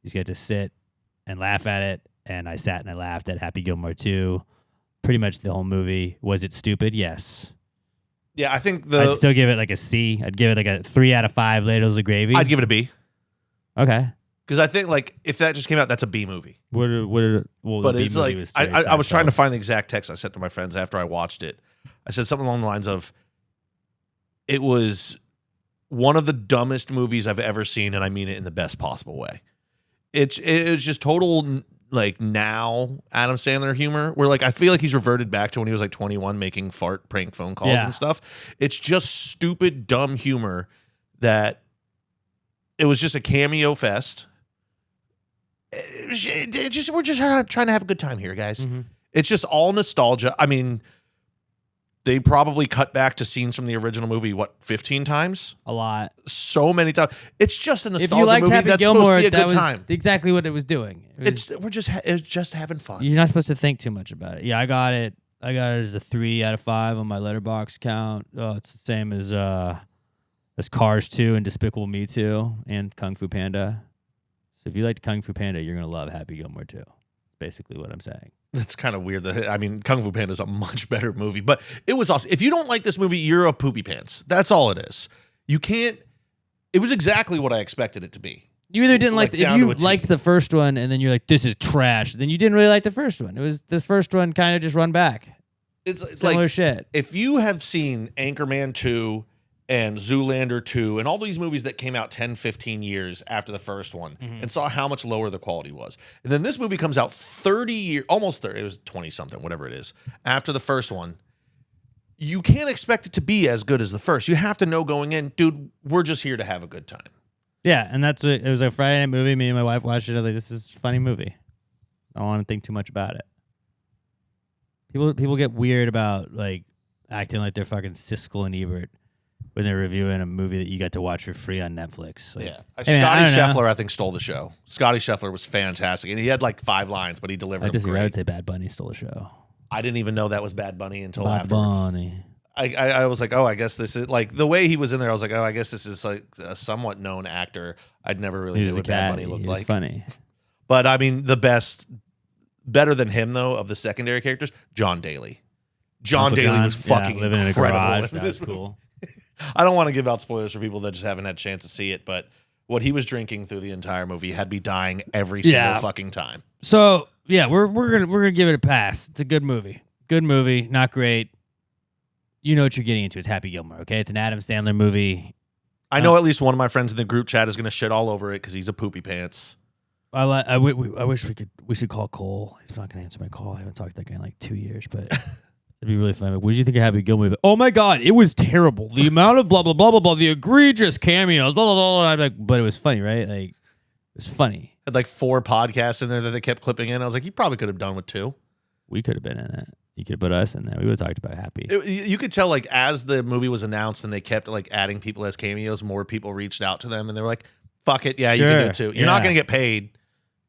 You just get to sit and laugh at it, and I sat and I laughed at Happy Gilmore 2. Pretty much the whole movie. Was it stupid? Yes. Yeah, I think I'd still give it like a C. I'd give it like a 3 out of 5 ladles of gravy. I'd give it a B. Okay. Because I think like if that just came out, that's a B movie. Well, But the B it's movie like was Jerry I was trying to Seinfeld. find the exact text I sent to my friends after I watched it. I said something along the lines of, it was one of the dumbest movies I've ever seen, and I mean it in the best possible way. It was just total like now Adam Sandler humor, where like I feel like he's reverted back to when he was like 21 making fart prank phone calls and stuff. It's just stupid, dumb humor that it was just a cameo fest. We're just trying to have a good time here, guys. Mm-hmm. It's just all nostalgia. I mean, they probably cut back to scenes from the original movie, 15 times? A lot. So many times. It's just a If nostalgia you liked movie Happy that's Gilmore, supposed to be a that good was time. exactly what it was doing. It's just having fun. You're not supposed to think too much about it. Yeah, I got it. I got it as a 3 out of 5 on my Letterboxd count. Oh, it's the same as Cars 2 and Despicable Me 2 and Kung Fu Panda. So if you liked Kung Fu Panda, you're gonna love Happy Gilmore 2. Basically what I'm saying. It's kind of weird. I mean, Kung Fu Panda is a much better movie, but it was awesome. If you don't like this movie, you're a poopy pants. That's all it is. You can't. It was exactly what I expected it to be. You either didn't like Like, if down you to a T. liked the first one and then you're like, this is trash, then you didn't really like the first one. It was this first one kind of just run back. It's Similar like shit. if you have seen Anchorman 2 and Zoolander 2 and all these movies that came out 10, 15 years after the first one and saw how much lower the quality was. And then this movie comes out 30 years, almost 30, it was 20 something, whatever it is, after the first one. You can't expect it to be as good as the first. You have to know going in, dude, we're just here to have a good time. Yeah, and that's what it was, a Friday night movie. Me and my wife watched it. I was like, this is a funny movie. I don't want to think too much about it. People get weird about like acting like they're fucking Siskel and Ebert when they're reviewing a movie that you got to watch for free on Netflix. Like, Yeah. hey, man, I Scotty don't know. Scheffler, I think, stole the show. Scotty Scheffler was fantastic. And he had like 5 lines, but he delivered I them disagree. I would great. say Bad Bunny stole the show. I didn't even know that was Bad Bunny until Bad afterwards. Bunny. I was like, oh, I guess this is like the way he was in there. I was like, oh, I guess this is like a somewhat known actor. I'd never really He knew was a what Bad cat. Bunny looked He was like. funny. But I mean, better than him though, of the secondary characters, John Daly. John Uncle Daly John, was fucking living in a incredible. garage. in That was this movie. cool. I don't want to give out spoilers for people that just haven't had a chance to see it, but what he was drinking through the entire movie had me dying every single fucking time. So yeah, we're gonna give it a pass. It's a good movie. Good movie. Not great. You know what you're getting into. It's Happy Gilmore. Okay, it's an Adam Sandler movie. I know at least one of my friends in the group chat is going to shit all over it because he's a poopy pants. I wish we should call Cole. He's not gonna answer my call. I haven't talked to that guy in like 2 years, but it'd be really fun. What did you think of Happy Gilmore? Oh my god, it was terrible. The amount of blah blah blah blah blah, the egregious cameos, blah blah blah. I'm like, but it was funny, right? Like, it was funny. Had like 4 podcasts in there that they kept clipping in. I was like, you probably could have done with 2. We could have been in it. You could have put us in there. We would have talked about Happy. You could tell, like, as the movie was announced and they kept like adding people as cameos, more people reached out to them and they were like, fuck it, yeah, you can do it too. You're not going to get paid.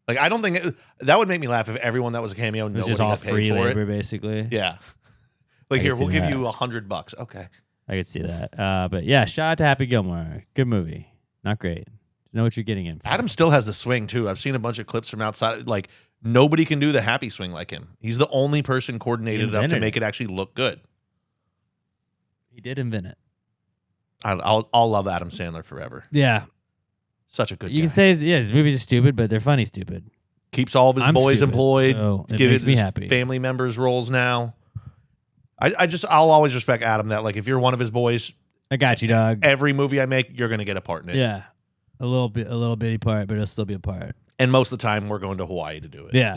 Like, I don't think that would make me laugh if everyone that was a cameo It was nobody just all got paid free for labor, it. basically. Yeah. I Like, can here, we'll see give that. you $100. Okay. I could see that. But yeah, shout out to Happy Gilmore. Good movie. Not great. Know what you're getting in for. Adam still has the swing too. I've seen a bunch of clips from outside. Like, nobody can do the happy swing like him. He's the only person coordinated enough to invented make it actually look good. He did invent it. I'll love Adam Sandler forever. Yeah. Such a good You guy. can say, yeah, his movies are stupid, but they're funny stupid. Keeps all of his I'm boys stupid, employed. so it Give makes his me happy. family members roles now. I'll always respect Adam that, like, if you're one of his boys, I got you, dog. every movie I make, you're gonna get a part in it. Yeah. A little bitty part, but it'll still be a part. And most of the time we're going to Hawaii to do it. Yeah.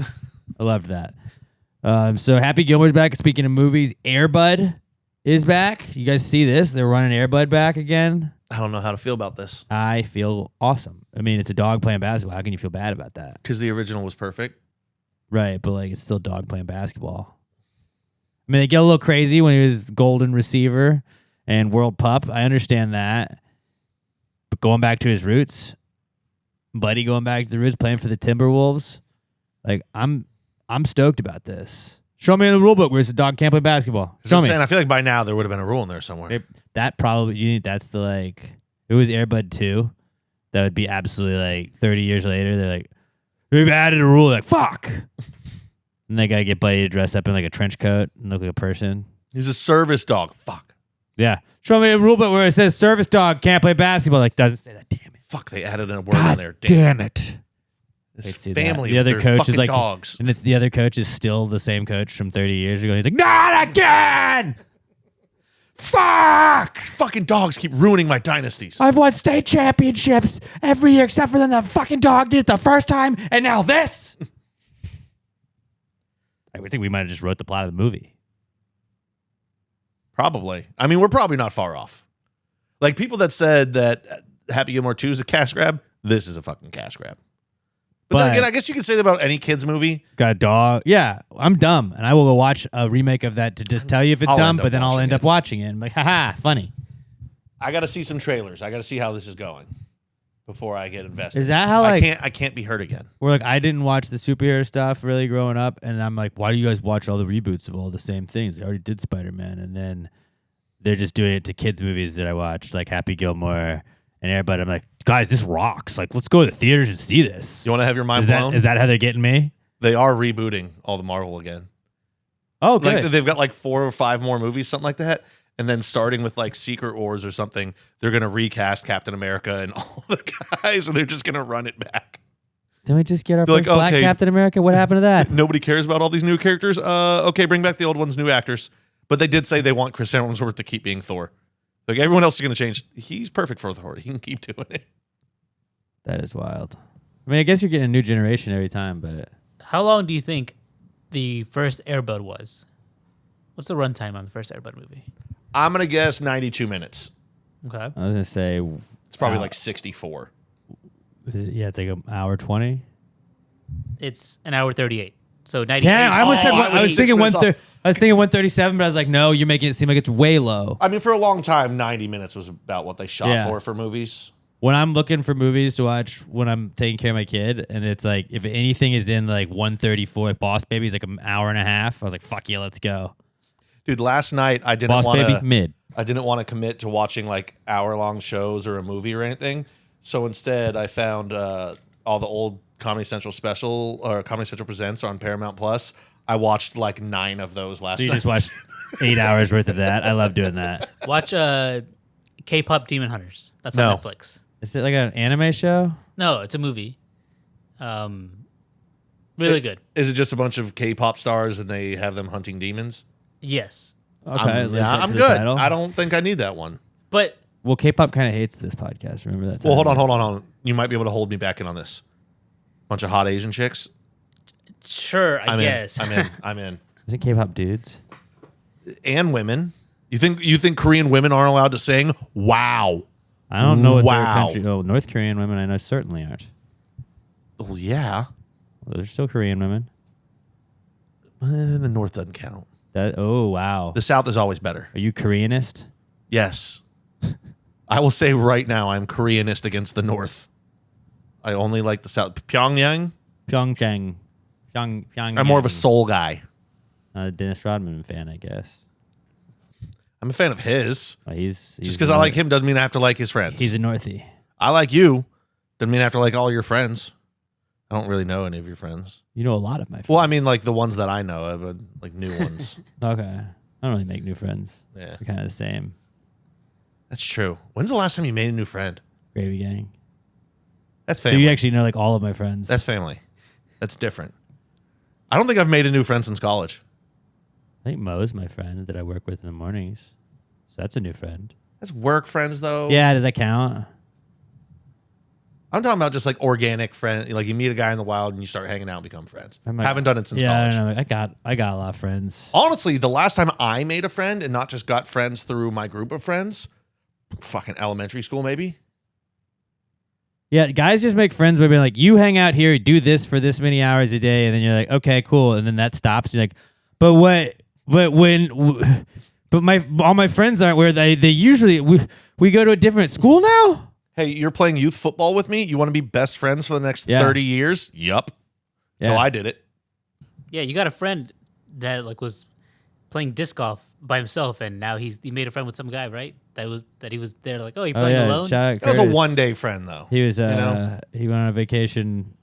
I loved that. So Happy Gilmore's back. Speaking of movies, Air Bud is back. You guys see this? They're running Air Bud back again. I don't know how to feel about this. I feel awesome. I mean, it's a dog playing basketball. How can you feel bad about that? Because the original was perfect. Right, but like it's still dog playing basketball. I mean, they get a little crazy when he was golden receiver and world pup. I understand that. But going back to his roots, Buddy going back to the roots, playing for the Timberwolves, like I'm stoked about this. Show me in the rule book where it's a dog can't play basketball. Show me. I feel like by now there would have been a rule in there somewhere. That probably, you think that's the like, if it was Air Bud 2, that would be absolutely like 30 years later. They're like, we've added a rule. Like, fuck. And they got to get Buddy to dress up in like a trench coat and look like a person. He's a service dog. Fuck. Yeah. Show me a rule book where it says service dog can't play basketball. Like, doesn't say that. Damn it. Fuck, they added in a word God in there. damn it. This They'd see family that. The with other their coach is fucking like, dogs. and it's the other coach is still the same coach from 30 years ago. He's like, not again. Fuck! Fucking dogs keep ruining my dynasties. I've won state championships every year except for then the fucking dog did it the first time, and now this. I think we might have just wrote the plot of the movie. Probably. I mean, we're probably not far off. Like, people that said that Happy Gilmore 2 is a cash grab, this is a fucking cash grab. But then again, I guess you can say that about any kid's movie. Got a dog. Yeah, I'm dumb, and I will go watch a remake of that to just tell you if it's dumb, but then I'll end up watching it. I'm like, haha, funny. I got to see some trailers. I got to see how this is going before I get invested. Is that how, I can't be hurt again. Where like I didn't watch the superhero stuff really growing up, and I'm like, why do you guys watch all the reboots of all the same things? They already did Spider-Man, and then they're just doing it to kids' movies that I watched, like Happy Gilmore and everybody. I'm like, guys, this rocks. Like, let's go to the theaters and see this. You want to have your mind blown? Is that how they're getting me? They are rebooting all the Marvel again. Oh, good. Like, they've got like 4 or 5 more movies, something like that. And then starting with like Secret Wars or something, they're going to recast Captain America and all the guys, and they're just going to run it back. Didn't we just get our first black Captain America? What happened to that? Nobody cares about all these new characters. Okay, bring back the old ones, new actors. But they did say they want Chris Hemsworth to keep being Thor. Like, everyone else is going to change. He's perfect for Thor. He can keep doing it. That is wild. I mean, I guess you're getting a new generation every time, but... How long do you think the first Air Bud was? What's the runtime on the first Air Bud movie? I'm going to guess 92 minutes. Okay. I was going to say... It's probably like 64. Yeah, it's like an hour 20. It's an hour 38. So 98. Damn, I almost said I was 6 thinking minutes off. I was thinking 137, but I was like, no, you're making it seem like it's way low. I mean, for a long time, 90 minutes was about what they shot Yeah. for movies. When I'm looking for movies to watch when I'm taking care of my kid, and it's like, if anything is in like 134, like Boss Baby is like an hour and a half, I was like, fuck yeah, let's go. Dude, last night I didn't Boss want Baby, to mid. I didn't want to commit to watching like hour-long shows or a movie or anything. So instead, I found all the old Comedy Central special or Comedy Central Presents on Paramount Plus. I watched like 9 of those last So you night. just watched 8 hours worth of that. I love doing that. Watch K-pop Demon Hunters. That's No. on Netflix. Is it like an anime show? No, it's a movie. Really good. Is it just a bunch of K-pop stars and they have them hunting demons? Yes. Okay, I'm good. I don't think I need that one. But Well, K-pop kind of hates this podcast. Remember that? Well, hold on. You might be able to hold me back in on this. Bunch of hot Asian chicks. sure, I guess. I'm in. Isn't K-pop dudes? And women. You think Korean women aren't allowed to sing? Wow. I don't know what their Wow. country. Oh, North Korean women, I know certainly aren't. Oh yeah. Well, those are still Korean women. The North doesn't count. Oh wow. The South is always better. Are you Koreanist? Yes. I will say right now I'm Koreanist against the North. I only like the South. Pyongyang? Pyeongchang. Pyongyang. I'm more of a Seoul guy. Not a Dennis Rodman fan, I guess. I'm a fan of his. He's Just because I like him doesn't mean I have to like his friends. He's a Northie. I like you. Doesn't mean I have to like all your friends. I don't really know any of your friends. You know a lot of my friends. Well, I mean, like the ones that I know, but like new ones. Okay. I don't really make new friends. Yeah. We're kind of the same. That's true. When's the last time you made a new friend? Gravy gang. That's So family. you actually know like all of my friends. That's family. That's different. I don't think I've made a new friend since college. I think Mo's my friend that I work with in the mornings. So that's a new friend. That's work friends, though. Yeah, does that count? I'm talking about just like organic friend. Like you meet a guy in the wild and you start hanging out and become friends. Haven't done it since yeah, college. I don't know. I got a lot of friends. Honestly, the last time I made a friend and not just got friends through my group of friends, fucking elementary school maybe. Yeah, guys just make friends by being like, you hang out here, do this for this many hours a day, and then you're like, okay, cool, and then that stops. You're like, but all my friends aren't where they usually we go to a different school now. Hey, you're playing youth football with me? You want to be best friends for the next 30 years? Yup. So Yeah. I did it. Yeah, you got a friend that like was playing disc golf by himself, and now he made a friend with some guy, right? That he was there like, oh, you playing alone? Shout out That was a Curtis. one-day friend, though. He was know? he went on a vacation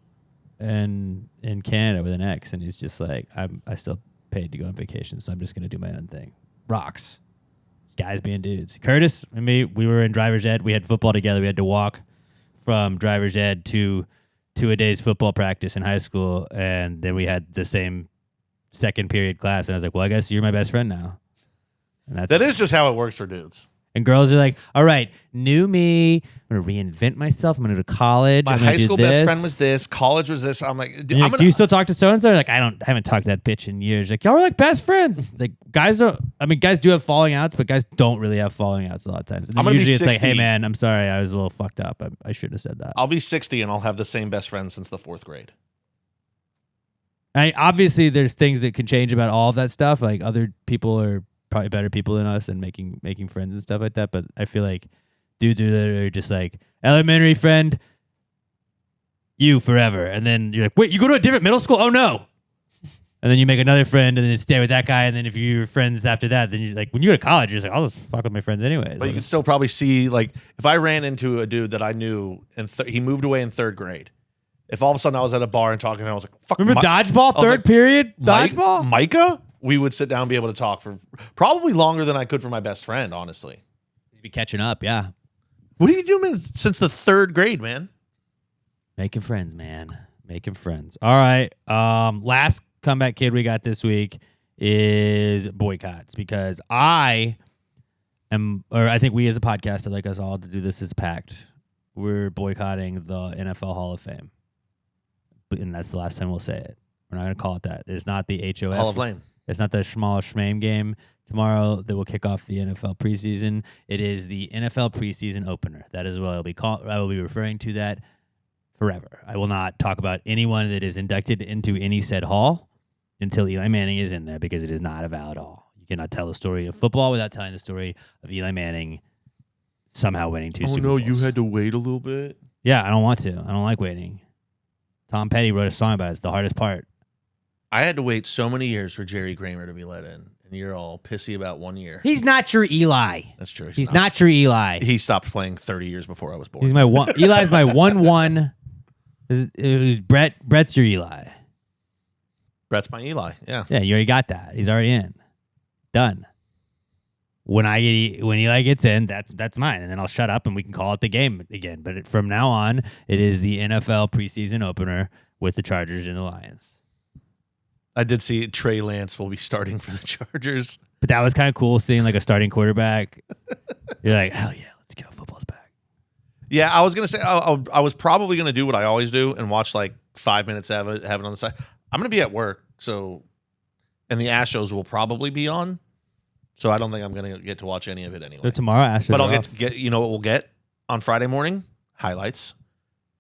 in Canada with an ex, and he's just like, I still paid to go on vacation, so I'm just gonna do my own thing. Rocks. Guys being dudes. Curtis and me, we were in driver's ed. We had football together. We had to walk from driver's ed to a day's football practice in high school, and then we had the same second period class. And I was like, well, I guess you're my best friend now. And That is just how it works for dudes. And girls are like, all right, new me. I'm going to reinvent myself. I'm going to go to college. My I'm gonna high do school this. best friend was this. College was this. I'm like, And you're like, do you still talk to so-and-so? Like, I haven't talked to that bitch in years. Like, y'all were like best friends. Like, guys do have falling outs, but guys don't really have falling outs a lot of times. And I'm gonna be usually it's like, 60. hey, man, I'm sorry. I was a little fucked up. I shouldn't have said that. I'll be 60 and I'll have the same best friend since the 4th grade. Obviously, there's things that can change about all of that stuff. Like, other people are probably better people than us and making friends and stuff like that. But I feel like dudes are just like, elementary friend, you forever. And then you're like, wait, you go to a different middle school? Oh, no. And then you make another friend and then stay with that guy. And then if you're friends after that, then you're like, when you go to college, you're just like, I'll just fuck with my friends anyway. But you can still probably see, like, if I ran into a dude that I knew and he moved away in 3rd grade, if all of a sudden I was at a bar and talking, and I was like, fuck. Remember dodgeball, third period? Dodgeball? Micah? We would sit down and be able to talk for probably longer than I could for my best friend, honestly. You'd be catching up, yeah. What have you doing since the 3rd grade, man? Making friends, man. Making friends. All right. Last comeback kid we got this week is boycotts because I think we as a podcast, I'd like us all to do this as a pact. We're boycotting the NFL Hall of Fame. And that's the last time we'll say it. We're not going to call it that. It's not the HOF. Hall of Fame. It's not the Schmall Schmame game tomorrow that will kick off the NFL preseason. It is the NFL preseason opener. That is what I'll be called. I will be referring to that forever. I will not talk about anyone that is inducted into any said hall until Eli Manning is in there because it is not a valid hall. You cannot tell the story of football without telling the story of Eli Manning somehow winning 2 Super Bowls. You had to wait a little bit. Yeah, I don't want to. I don't like waiting. Tom Petty wrote a song about it. It's the hardest part. I had to wait so many years for Jerry Kramer to be let in, and you're all pissy about 1 year. He's not your Eli. That's true. He's not your Eli. He stopped playing 30 years before I was born. He's my one. Eli's my 1-1. It was Brett. Brett's your Eli. Brett's my Eli. Yeah. Yeah, you already got that. He's already in. Done. When Eli gets in, that's mine, and then I'll shut up and we can call it the game again. But from now on, it is the NFL preseason opener with the Chargers and the Lions. I did see Trey Lance will be starting for the Chargers. But that was kind of cool seeing like a starting quarterback. You're like, hell yeah, let's go. Football's back. Yeah, I was going to say, I was probably going to do what I always do and watch like 5 minutes of it, have it on the side. I'm going to be at work, and the Astros will probably be on. So I don't think I'm going to get to watch any of it anyway. So tomorrow, Astros. But I'll get to get, you know what we'll get on Friday morning? Highlights.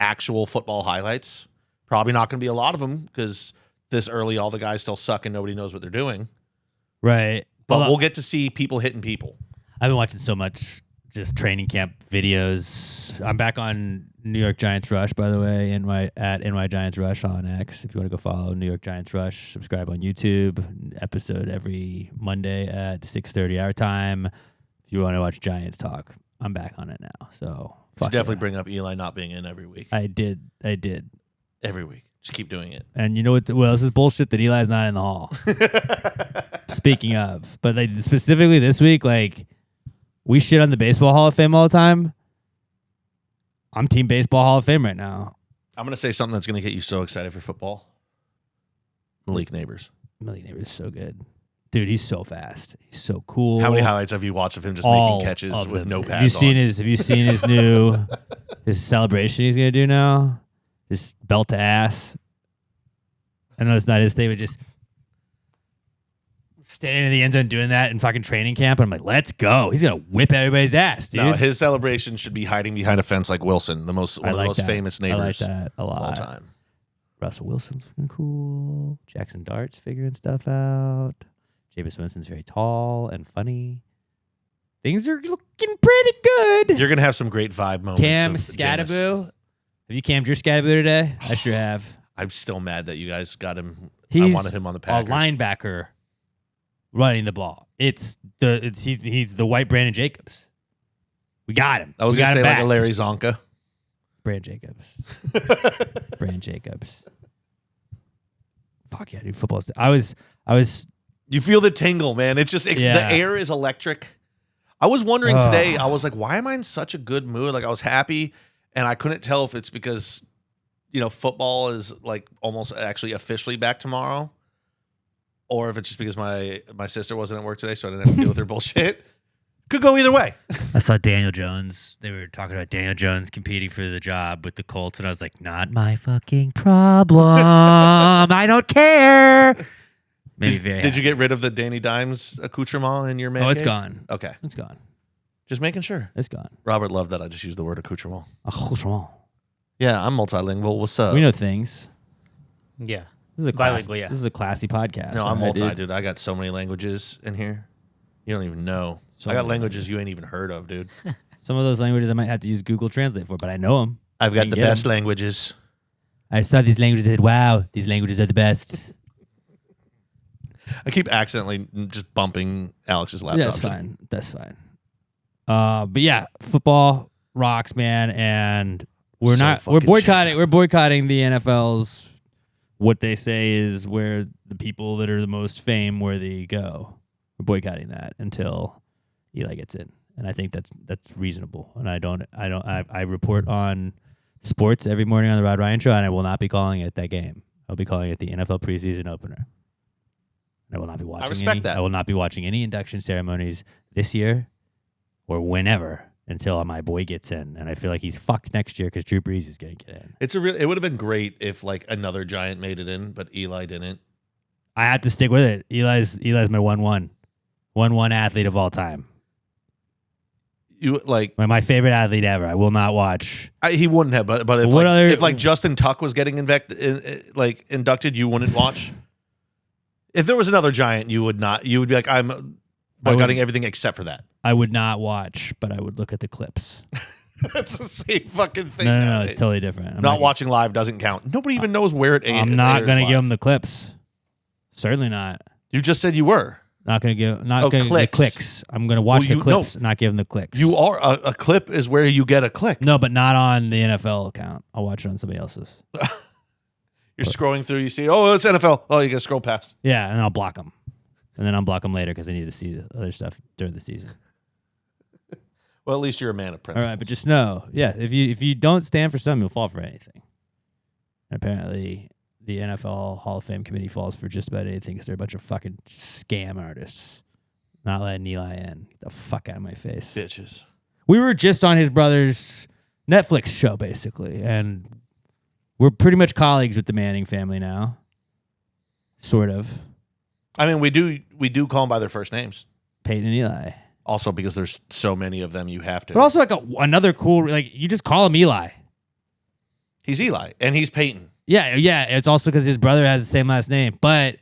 Actual football highlights. Probably not going to be a lot of them because this early, all the guys still suck and nobody knows what they're doing. Right. But we'll get to see people hitting people. I've been watching so much just training camp videos. I'm back on New York Giants Rush, by the way, at NY Giants Rush on X. If you want to go follow New York Giants Rush, subscribe on YouTube. Episode every Monday at 6:30 our time. If you want to watch Giants talk, I'm back on it now. So Should definitely bring up Eli not being in every week. I did. Every week. Just keep doing it. And you know what? Well, this is bullshit that Eli's not in the hall. Speaking of, but like specifically this week, like we shit on the Baseball Hall of Fame all the time. I'm Team Baseball Hall of Fame right now. I'm going to say something that's going to get you so excited for football. Malik Neighbors. Malik Neighbors is so good. Dude, he's so fast. He's so cool. How many highlights have you watched of him just All making catches of with them. no pads Have you seen his new his celebration he's gonna do now? His belt to ass. I know it's not his thing, but just standing in the end zone doing that in fucking training camp. And I'm like, let's go. He's gonna whip everybody's ass, dude. No, his celebration should be hiding behind a fence like Wilson, one of the most famous neighbors I like that a lot. of all time. Russell Wilson's fucking cool. Jackson Dart's figuring stuff out. Jameis Winston's very tall and funny. Things are looking pretty good. You're gonna have some great vibe moments. Cam of Scattaboo. Jameis. Have you cammed your Scattaboo today? I sure have. I'm still mad that you guys got him. He's I wanted him on the Packers. a linebacker running the ball. He's the white Brandon Jacobs. We got him. I was We gonna got say him like back. a Larry Zonka. Brandon Jacobs. Brandon Jacobs. Fuck yeah, dude. Football. I was. You feel the tingle, man. It's just Yeah. the air is electric. I was wondering today. I was like, why am I in such a good mood? Like I was happy, and I couldn't tell if it's because football is like almost actually officially back tomorrow, or if it's just because my sister wasn't at work today, so I didn't have to deal with her bullshit. Could go either way. I saw Daniel Jones. They were talking about Daniel Jones competing for the job with the Colts, and I was like, not my fucking problem. I don't care. Did you get rid of the Danny Dimes accoutrement in your man? Oh, it's cave? gone. Okay. It's gone. Just making sure. It's gone. Robert loved that I just used the word accoutrement. Accoutrement. Yeah, I'm multilingual. What's up? We know things. Yeah. This is a Bilingual, yeah. This is a classy podcast. No, I'm right, multi, dude. I got so many languages in here. You don't even know. So I got many languages you ain't even heard of, dude. Some of those languages I might have to use Google Translate for, but I know them. I've got the best languages. I saw these languages and said, wow, these languages are the best. I keep accidentally just bumping Alex's laptop. Yeah, that's fine. That's fine. But yeah, football rocks, man, and we're boycotting the NFL's what they say is where the people that are the most fame worthy go. We're boycotting that until Eli gets in. And I think that's reasonable. And I report on sports every morning on the Rod Ryan Show, and I will not be calling it that game. I'll be calling it the NFL preseason opener. I will not be watching. I respect that. I will not be watching any induction ceremonies this year or whenever until my boy gets in. And I feel like he's fucked next year because Drew Brees is going to get in. It would have been great if like another giant made it in, but Eli didn't. I had to stick with it. Eli's my 1-1 athlete of all time. You like My favorite athlete ever. I will not watch. he wouldn't have, but if if Justin Tuck was getting inducted, you wouldn't watch. If there was another giant, you would not. You would be like, I'm boycotting everything except for that. I would not watch, but I would look at the clips. That's the same fucking thing. No, it's totally different. Not watching live doesn't count. Nobody even knows where it airs. I'm not going to give him the clips. Certainly not. You just said you were. Not going to give. Not going to give the clicks. I'm going to watch the clips, not give them the clicks. You are a clip is where you get a click. No, but not on the NFL account. I'll watch it on somebody else's. You're scrolling through, you see, oh, it's NFL. Oh, you got to scroll past. Yeah, and I'll block them. And then unblock them later because I need to see the other stuff during the season. Well, at least you're a man of principles. All right, but just know, yeah, if you don't stand for something, you'll fall for anything. And apparently, the NFL Hall of Fame committee falls for just about anything because they're a bunch of fucking scam artists. Not letting Eli in. Get the fuck out of my face. Bitches. We were just on his brother's Netflix show, basically, and we're pretty much colleagues with the Manning family now. Sort of. I mean, we do call them by their first names. Peyton and Eli. Also, because there's so many of them, you have to. But also, like another cool, like you just call him Eli. He's Eli, and he's Peyton. Yeah. It's also because his brother has the same last name. But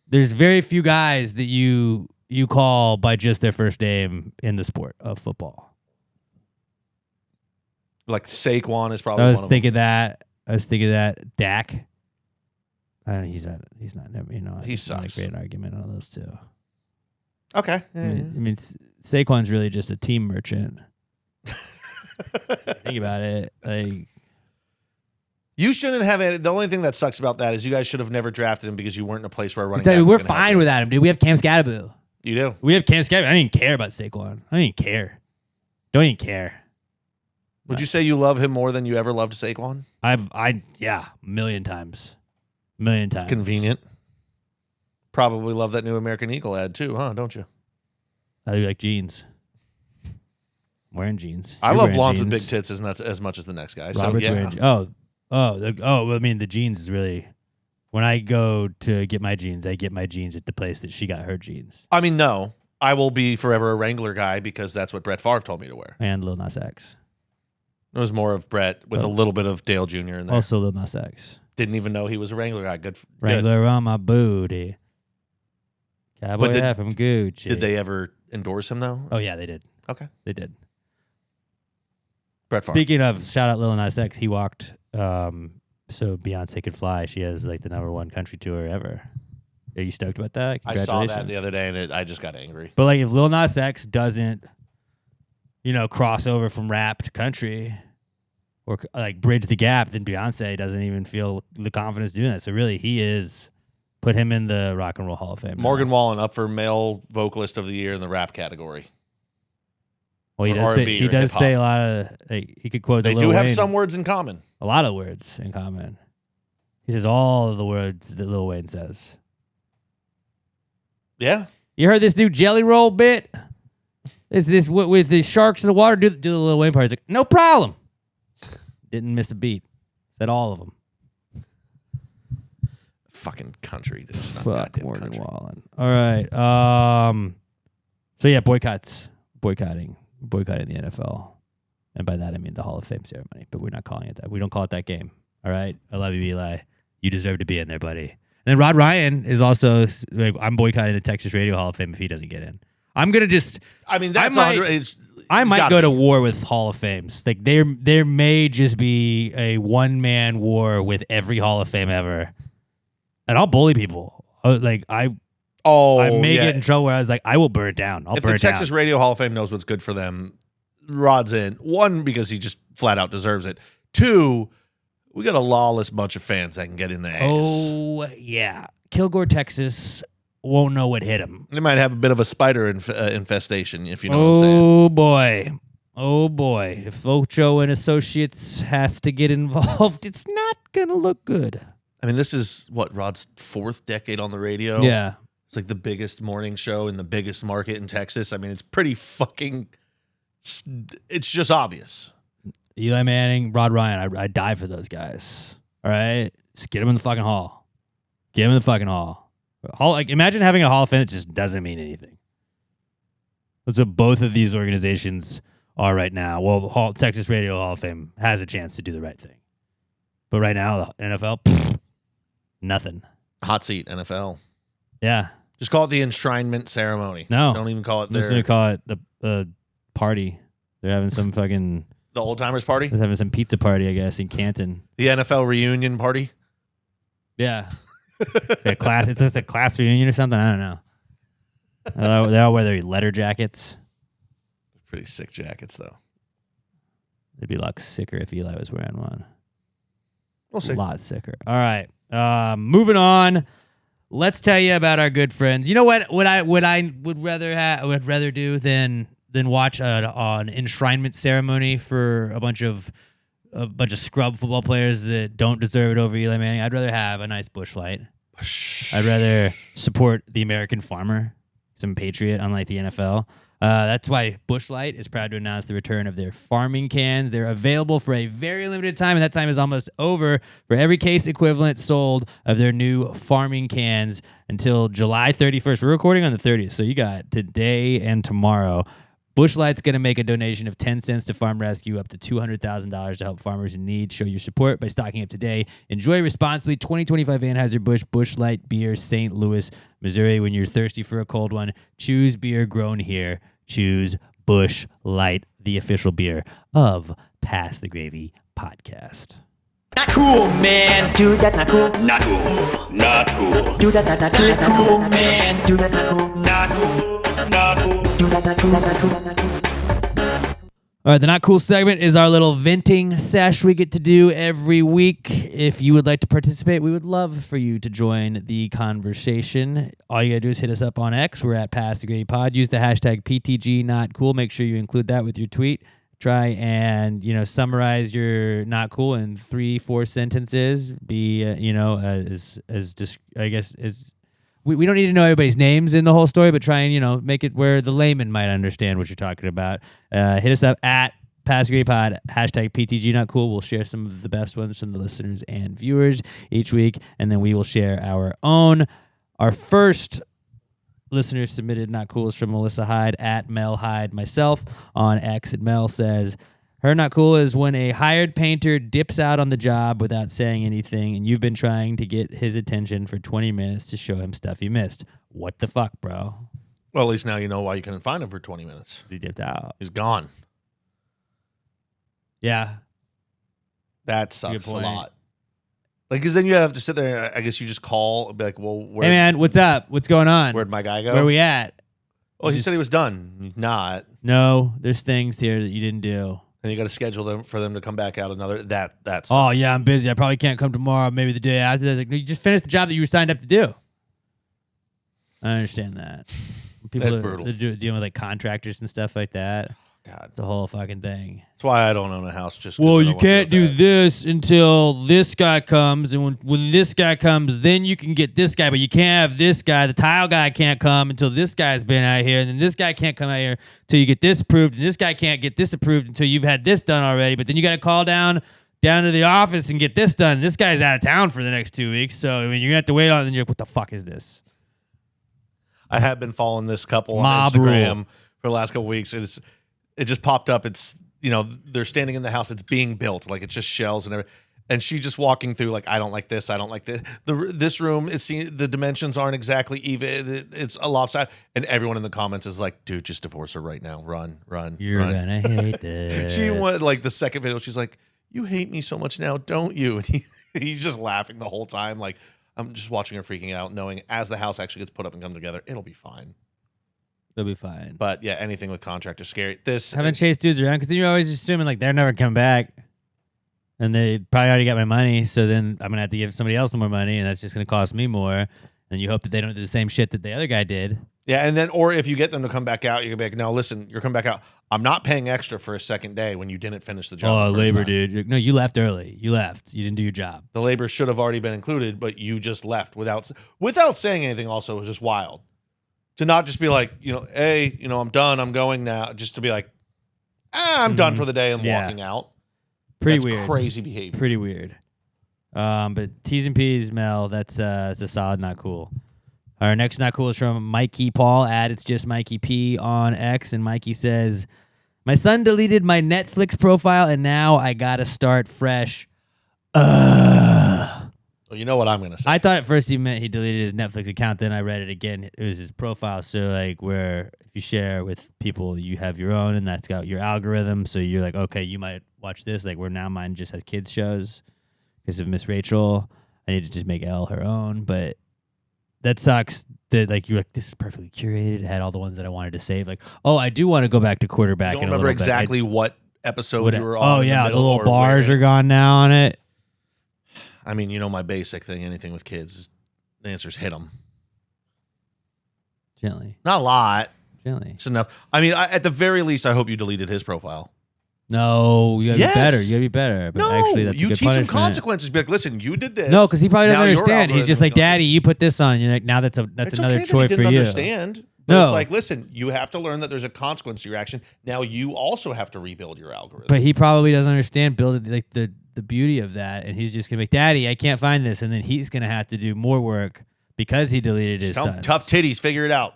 there's very few guys that you call by just their first name in the sport of football. Like Saquon is probably. I was one thinking of them. that. Dak. He's not. You know, He it's not sucks. a great argument on those two. Okay. I mean, Saquon's really just a team merchant. Think about it. Like, you shouldn't have it. The only thing that sucks about that is you guys should have never drafted him because you weren't in a place where running. we're fine without him, dude. We have Cam Scatterbu. You do. We have Cam Scatterbu. I didn't even care about Saquon. I didn't even care. Don't even care. Would you say you love him more than you ever loved Saquon? Yeah, a million times. It's convenient. Probably love that new American Eagle ad too, huh? Don't you? I like jeans. I'm wearing jeans. I You're love wearing blondes jeans. with big tits as much as the next guy. Robert's so yeah. wearing. I mean, the jeans is really. When I go to get my jeans, I get my jeans at the place that she got her jeans. I mean, no, I will be forever a Wrangler guy because that's what Brett Favre told me to wear. And Lil Nas X. It was more of Brett with a little bit of Dale Jr. in there. Also Lil Nas X. Didn't even know he was a Wrangler guy. Good. Wrangler on my booty. Cowboy hat from Gucci. Did they ever endorse him though? Oh yeah, they did. Okay. They did. Brett Favre. Speaking of, shout out Lil Nas X. He walked so Beyonce could fly. She has like the #1 country tour ever. Are you stoked about that? I saw that the other day and I just got angry. But like, if Lil Nas X doesn't, cross over from rap to country, or like bridge the gap, then Beyonce doesn't even feel the confidence doing that. So really, he is. Put him in the Rock and Roll Hall of Fame. Morgan Wallen up for male vocalist of the year in the rap category. Well, he or does. R&B He or does hip-hop. say a lot of. He could quote. They the do Lil have Wayne, some words in common. a lot of words in common. He says all of the words that Lil Wayne says. Yeah. You heard this new Jelly Roll bit? Is this with the sharks in the water? Do the Lil Wayne part. He's like, no problem. Didn't miss a beat. Said all of them. Fucking country. Fuck Morgan Wallen. All right. So yeah, boycotting the NFL, and by that I mean the Hall of Fame ceremony. But we're not calling it that. We don't call it that game. All right. I love you, Eli. You deserve to be in there, buddy. And then Rod Ryan is also like, I'm boycotting the Texas Radio Hall of Fame if he doesn't get in. I'm gonna just. I mean, that's I might go to war with Hall of Fames. Like there may just be a one-man war with every Hall of Fame ever, and I'll bully people. Like I may get in trouble where I was like, I will burn it down. I'll burn it down. If the Texas Radio Hall of Fame knows what's good for them, Rod's in. One, because he just flat out deserves it. Two, we got a lawless bunch of fans that can get in the ass. Oh yeah, Kilgore, Texas. Won't know what hit him. They might have a bit of a spider infestation, if you know what I'm saying. Oh boy. If Ocho and Associates has to get involved, it's not going to look good. I mean, this is Rod's 4th decade on the radio. Yeah. It's like the biggest morning show in the biggest market in Texas. I mean, it's pretty fucking, it's just obvious. Eli Manning, Rod Ryan, I die for those guys. All right? Just get them in the fucking hall. Get them in the fucking hall. Imagine having a Hall of Fame that just doesn't mean anything. That's what both of these organizations are right now. Well, Texas Radio Hall of Fame has a chance to do the right thing. But right now, the NFL, nothing. Hot seat, NFL. Yeah. Just call it the enshrinement ceremony. No. Don't even call it I'm just going to call it the party. They're having some fucking... The old timers party? They're having some pizza party, I guess, in Canton. The NFL reunion party? Yeah. It's just a class reunion or something. I don't know. They all wear their letter jackets. Pretty sick jackets, though. They'd be a lot sicker if Eli was wearing one. We'll see. A lot sicker. All right. Moving on. Let's tell you about our good friends. You know what? What I would rather do than watch an enshrinement ceremony for a bunch of scrub football players that don't deserve it over Eli Manning. I'd rather have a nice Busch Light. I'd rather support the American farmer, some patriot, unlike the NFL. That's why Busch Light is proud to announce the return of their farming cans. They're available for a very limited time, and that time is almost over. For every case equivalent sold of their new farming cans until July 31st. We're recording on the 30th, so you got today and tomorrow. Busch Light's going to make a donation of 10 cents to Farm Rescue up to $200,000 to help farmers in need. Show your support by stocking up today. Enjoy responsibly. 2025 Anheuser-Busch Busch Light Beer, St. Louis, Missouri. When you're thirsty for a cold one, choose beer grown here. Choose Busch Light, the official beer of Pass the Gravy podcast. Not cool, man. Dude, that's not cool. Not cool. Not cool. Dude, that's not cool, man. Dude, that's not cool. Not cool. Not cool. Dude, that's not cool. Not cool. Not cool. All right, the Not Cool segment is our little venting sesh we get to do every week. If you would like to participate, we would love for you to join the conversation. All you got to do is hit us up on X. We're at Pass the Gravy Pod. Use the hashtag PTGNotCool. Make sure you include that with your tweet. Try and, summarize your not cool in 3-4 sentences. Be, we don't need to know everybody's names in the whole story, but try and, make it where the layman might understand what you're talking about. Hit us up at Pass Gravy Pod, hashtag PTGNotCool. We'll share some of the best ones from the listeners and viewers each week, and then we will share our own. Our first listener submitted Not Cool is from Melissa Hyde at Mel Hyde. Myself on X, and Mel says, her not cool is when a hired painter dips out on the job without saying anything, and you've been trying to get his attention for 20 minutes to show him stuff you missed. What the fuck, bro? Well, at least now you know why you couldn't find him for 20 minutes. He dipped out. He's gone. Yeah. That sucks a lot. Because then you have to sit there, I guess you just call and be like, well, hey, man, what's up? What's going on? Where'd my guy go? Where we at? Oh, he said he was done. He's not. No, there's things here that you didn't do. And you got to schedule them for them to come back out another. That sucks. Oh, yeah, I'm busy. I probably can't come tomorrow, maybe the day after. I was like, no, you just finished the job that you were signed up to do. I understand that. People That's brutal. They're dealing with like contractors and stuff like that. God. It's a whole fucking thing. That's why I don't own a house. Just 'cause Well, I don't you wanna deal can't with do that. this until this guy comes, and when this guy comes, then you can get this guy, but you can't have this guy. The tile guy can't come until this guy's been out here, and then this guy can't come out here until you get this approved, and this guy can't get this approved until you've had this done already. But then you got to call down to the office and get this done. This guy's out of town for the next 2 weeks, so I mean you're gonna have to wait on. And you're like, what the fuck is this? I have been following this couple Mob on Instagram rule. for the last couple weeks. It just popped up. It's, they're standing in the house. It's being built. Like, it's just shells and everything. And she just walking through, like, I don't like this. I don't like this. This room, the dimensions aren't exactly even. It's a lopsided. And everyone in the comments is like, dude, just divorce her right now. Run. You're run. gonna hate this. She went, like, the second video, she's like, you hate me so much now, don't you? And he's just laughing the whole time. Like, I'm just watching her freaking out, knowing as the house actually gets put up and come together, it'll be fine. They'll be fine. But yeah, anything with contract is scary. Haven't chased dudes around because then you're always assuming like they're never coming back, and they probably already got my money. So then I'm gonna have to give somebody else more money, and that's just gonna cost me more. And you hope that they don't do the same shit that the other guy did. Yeah, and then or if you get them to come back out, you're gonna be like, no, listen, you're coming back out. I'm not paying extra for a second day when you didn't finish the job. Oh, the first labor, time. dude. No, you left early. You left. You didn't do your job. The labor should have already been included, but you just left without saying anything. Also, was just wild to not just be like, hey, I'm done. I'm going now. Just to be like, I'm done for the day. I'm walking out. Pretty That's weird. crazy behavior. Pretty weird. But T's and P's, Mel, that's a solid not cool. Our next not cool is from Mikey Paul at It's Just Mikey P on X. And Mikey says, my son deleted my Netflix profile and now I gotta start fresh. Well, you know what I'm gonna say. I thought at first he meant he deleted his Netflix account. Then I read it again. It was his profile. So like where if you share with people, you have your own and that's got your algorithm. So you're like, okay, you might watch this. Like where now mine just has kids shows because of Miss Rachel. I need to just make Elle her own. But that sucks that like you're like, this is perfectly curated. It had all the ones that I wanted to save. Like, oh, I do want to go back to quarterback. I don't in a remember little bit. exactly what episode you were on. Oh in yeah, the middle little or bars where. are gone now on it. I mean, my basic thing, anything with kids, the answer is hit them. Gently. Not a lot. Gently. It's enough. I mean, at the very least, I hope you deleted his profile. No, you gotta Yes. be better. You gotta be better. But No, actually, that's a you good teach him punishment. consequences. Be like, listen, you did this. No, because he probably doesn't Now your understand. He's just algorithm's like, going to- Daddy, you put this on. And you're like, now that's It's another okay that he choice for didn't you. understand. But No. it's like, listen, you have to learn that there's a consequence to your action. Now you also have to rebuild your algorithm. But he probably doesn't understand building like the beauty of that, and he's just gonna be like, Daddy, I can't find this, and then he's gonna have to do more work because he deleted his Tell him, son. tough titties, figure it out.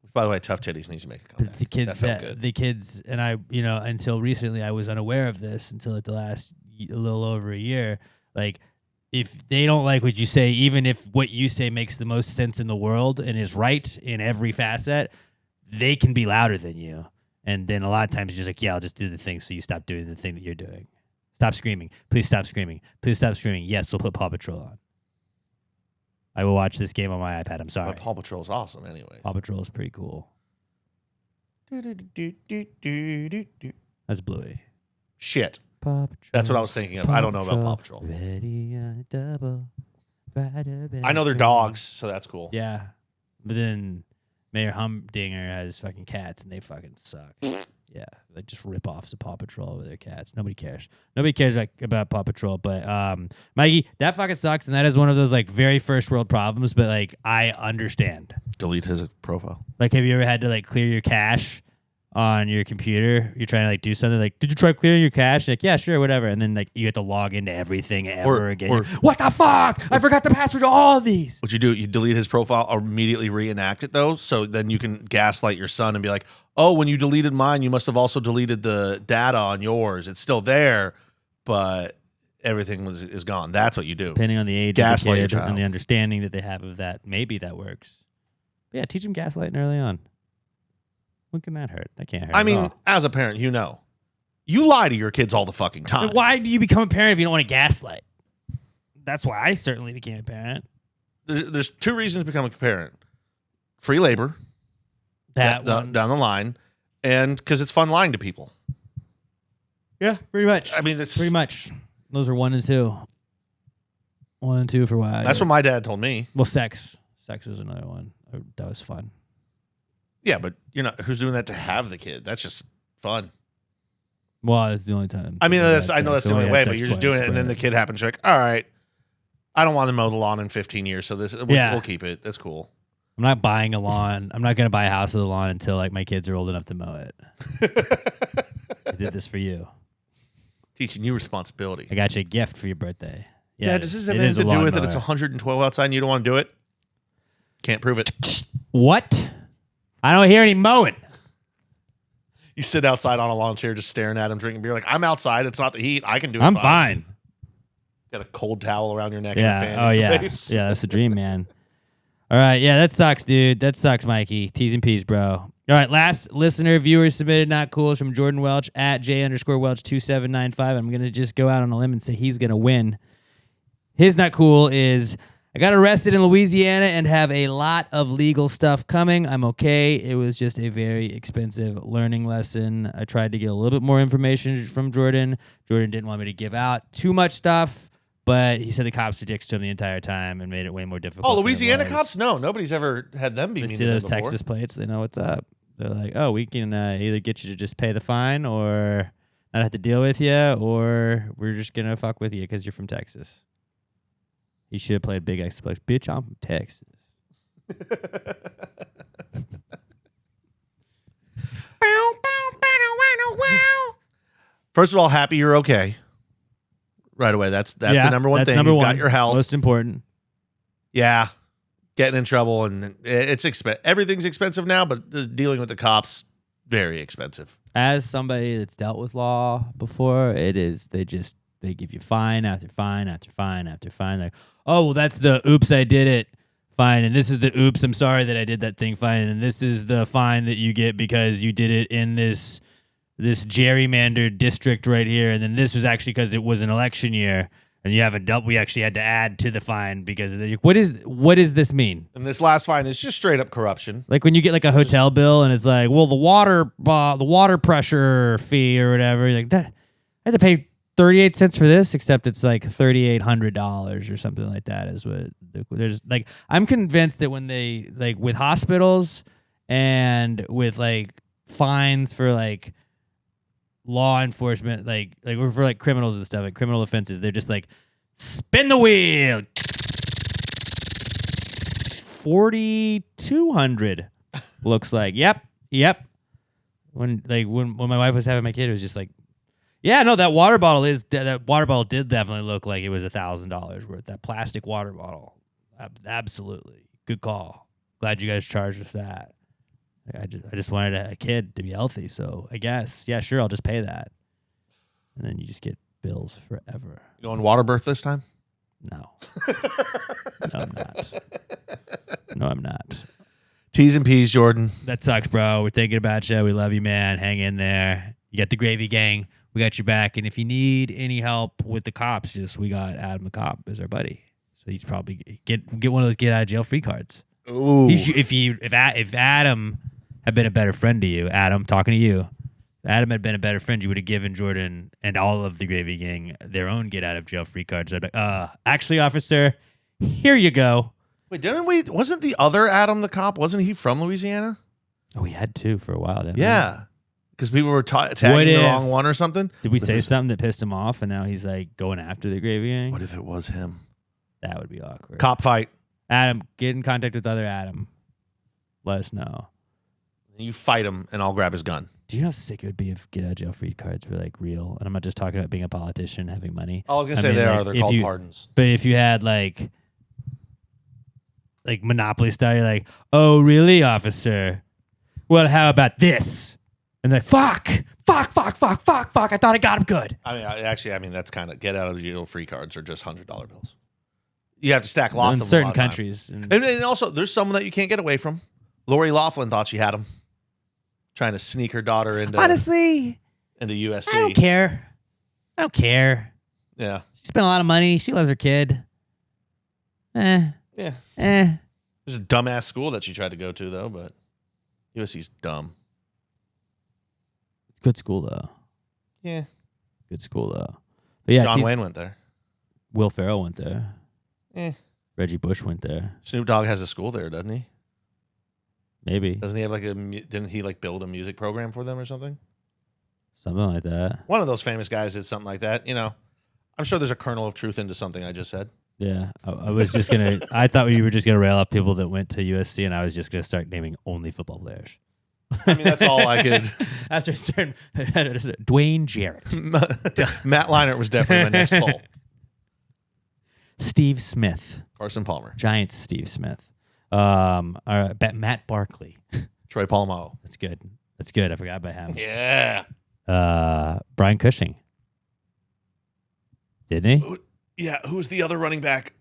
Which, by the way, tough titties needs to make a comeback. The kids, that felt good. the kids, and I, until recently, I was unaware of this until at the last a little over a year. Like, if they don't like what you say, even if what you say makes the most sense in the world and is right in every facet, they can be louder than you. And then a lot of times you're just like, yeah, I'll just do the thing so you stop doing the thing that you're doing. Stop screaming. Please stop screaming. Please stop screaming. Yes, we'll put Paw Patrol on. I will watch this game on my iPad. I'm sorry. But Paw Patrol is awesome anyway. Paw Patrol is pretty cool. That's Bluey. Shit. Paw Patrol. That's what I was thinking of. I don't know about Paw Patrol. Ready on a double. I know they're dogs, so that's cool. Yeah. But then Mayor Humdinger has fucking cats and they fucking suck. Yeah. They just rip offs of Paw Patrol with their cats. Nobody cares. Nobody cares about Paw Patrol. But Mikey, that fucking sucks, and that is one of those like very first world problems, but like I understand. Delete his profile. Like, have you ever had to like clear your cache on your computer? You're trying to like do something like, did you try clearing your cache? Like, yeah, sure, whatever. And then like you have to log into everything ever again. or- What the fuck? I forgot the password to all of these. What you do, you delete his profile or immediately reenact it, though, so then you can gaslight your son and be like, oh, when you deleted mine, you must have also deleted the data on yours. It's still there, but everything is gone. That's what you do. Depending on the age Gaslight of the your kid child. and the understanding that they have of that, maybe that works. But yeah, teach them gaslighting early on. When can that hurt? That can't hurt. I at mean, all. as a parent, you know. You lie to your kids all the fucking time. Then why do you become a parent if you don't want to gaslight? That's why I certainly became a parent. There's two reasons to become a parent. Free labor. That down one. the line. And because it's fun lying to people. Yeah, pretty much. I mean, that's Pretty much. Those are 1 and 2. 1 and 2 for why. I That's did what it. my dad told me. Well, sex. Sex was another one. That was fun. Yeah, but you're not. Who's doing that to have the kid? That's just fun. Well, it's the only time. I mean, I've that's, had I know sex. that's the only I've way, had but sex you're just twice, doing it, and then but- the kid happens. You're like, all right, I don't want to mow the lawn in 15 years, so Yeah. we'll keep it. That's cool. I'm not buying a lawn. I'm not going to buy a house with a lawn until like my kids are old enough to mow it. I did this for you. Teaching you responsibility. I got you a gift for your birthday. Yeah, Dad, does this have it is anything a to do with it? lawnmower. It's 112 outside and you don't want to do it? Can't prove it. What? I don't hear any mowing. You sit outside on a lawn chair just staring at him, drinking beer. Like, I'm outside. It's not the heat. I can do it I'm fine. Got a cold towel around your neck Yeah. and a fan Oh in your yeah. face. Yeah, that's a dream, man. All right. Yeah, that sucks, dude. That sucks, Mikey. T's and P's, bro. All right. Last listener viewer submitted not cool is from Jordan Welch at J_Welch2795. I'm gonna just go out on a limb and say he's gonna win. His not cool is I got arrested in Louisiana and have a lot of legal stuff coming. I'm okay. It was just a very expensive learning lesson. I tried to get a little bit more information from Jordan. Jordan didn't want me to give out too much stuff, but he said the cops were dicks to him the entire time and made it way more difficult. Oh, than it Louisiana was. cops? No, nobody's ever had them be They mean see to them those before. Texas plates, they know what's up. They're like, oh, we can either get you to just pay the fine or not have to deal with you, or we're just going to fuck with you because you're from Texas. He should have played Big X. Like, bitch, I'm from Texas. First of all, happy you're okay. Right away. That's Yeah, the number one that's thing. number You've one. got your health. Most important. Yeah. Getting in trouble, and it's expensive. Everything's expensive now, but dealing with the cops, very expensive. As somebody that's dealt with law before, it is, they give you fine after fine after fine after fine. Like, oh, well, that's the oops, I did it fine. And this is the oops, I'm sorry that I did that thing fine. And this is the fine that you get because you did it in this gerrymandered district right here. And then this was actually because it was an election year. And you haven't dealt. We actually had to add to the fine because of the, what does this mean? And this last fine is just straight up corruption. Like when you get like a hotel bill and it's like, well, the water pressure fee or whatever. You're like that, I had to pay 38 cents for this, except it's like $3,800 or something like that. Is what there's like. I'm convinced that when they like with hospitals and with like fines for like law enforcement, like for like criminals and stuff, like criminal offenses, they're just like spin the wheel. 4,200 looks like. Yep. When my wife was having my kid, it was just like, yeah, no, that water bottle did definitely look like it was $1,000 worth. That plastic water bottle, absolutely good call. Glad you guys charged us that. I just wanted a kid to be healthy, so I guess, yeah, sure, I'll just pay that. And then you just get bills forever. You going water birth this time? No. No, I'm not. No, I'm not. T's and P's, Jordan. That sucks, bro. We're thinking about you. We love you, man. Hang in there. You got the Gravy Gang. We got your back. And if you need any help with the cops, we got Adam the cop as our buddy. So he's probably get one of those get out of jail free cards. Ooh. If Adam had been a better friend to you, Adam, talking to you, if Adam had been a better friend, you would have given Jordan and all of the Gravy Gang their own get out of jail free cards. I'd be like, actually, officer, here you go. Wait, wasn't the other Adam the cop, wasn't he from Louisiana? Oh, we had two for a while, didn't we? Yeah. Because people were tagging the wrong one or something. Did we say something that pissed him off and now he's like going after the Gravy Gang? What if it was him? That would be awkward. Cop fight. Adam, get in contact with other Adam. Let us know. You fight him, and I'll grab his gun. Do you know how sick it would be if get out of jail free cards were like real? And I'm not just talking about being a politician, having money. I was going to say they're if called pardons. But if you had like Monopoly style, you're like, oh, really, officer? Well, how about this? And like, fuck. I thought I got him good. I mean, that's kind of get out of jail free cards are just $100 bills. You have to stack lots in of them certain a lot of time. countries. And also, there's someone that you can't get away from. Lori Loughlin thought she had him, trying to sneak her daughter into Honestly, USC. I don't care. Yeah. She spent a lot of money. She loves her kid. Yeah. It was a dumbass school that she tried to go to, though, but USC's dumb. It's good school, though. Yeah. Good school, though. But yeah, John Wayne went there. Will Ferrell went there. Eh. Reggie Bush went there. Snoop Dogg has a school there, doesn't he? Maybe Doesn't he have like didn't he like build a music program for them or something? something like that. One of those famous guys did something like that. You know, I'm sure there's a kernel of truth into something I just said. Yeah, I was just gonna. I thought you were just gonna rail off people that went to USC, and I was just gonna start naming only football players. I mean, that's all I could. After a certain Dwayne Jarrett, Matt Leinart was definitely my next poll. Steve Smith, Carson Palmer, Giants Steve Smith, Matt Barkley. Troy Polamalu. That's good. That's good. I forgot about him. Yeah. Brian Cushing. Didn't he? Yeah. Who was the other running back?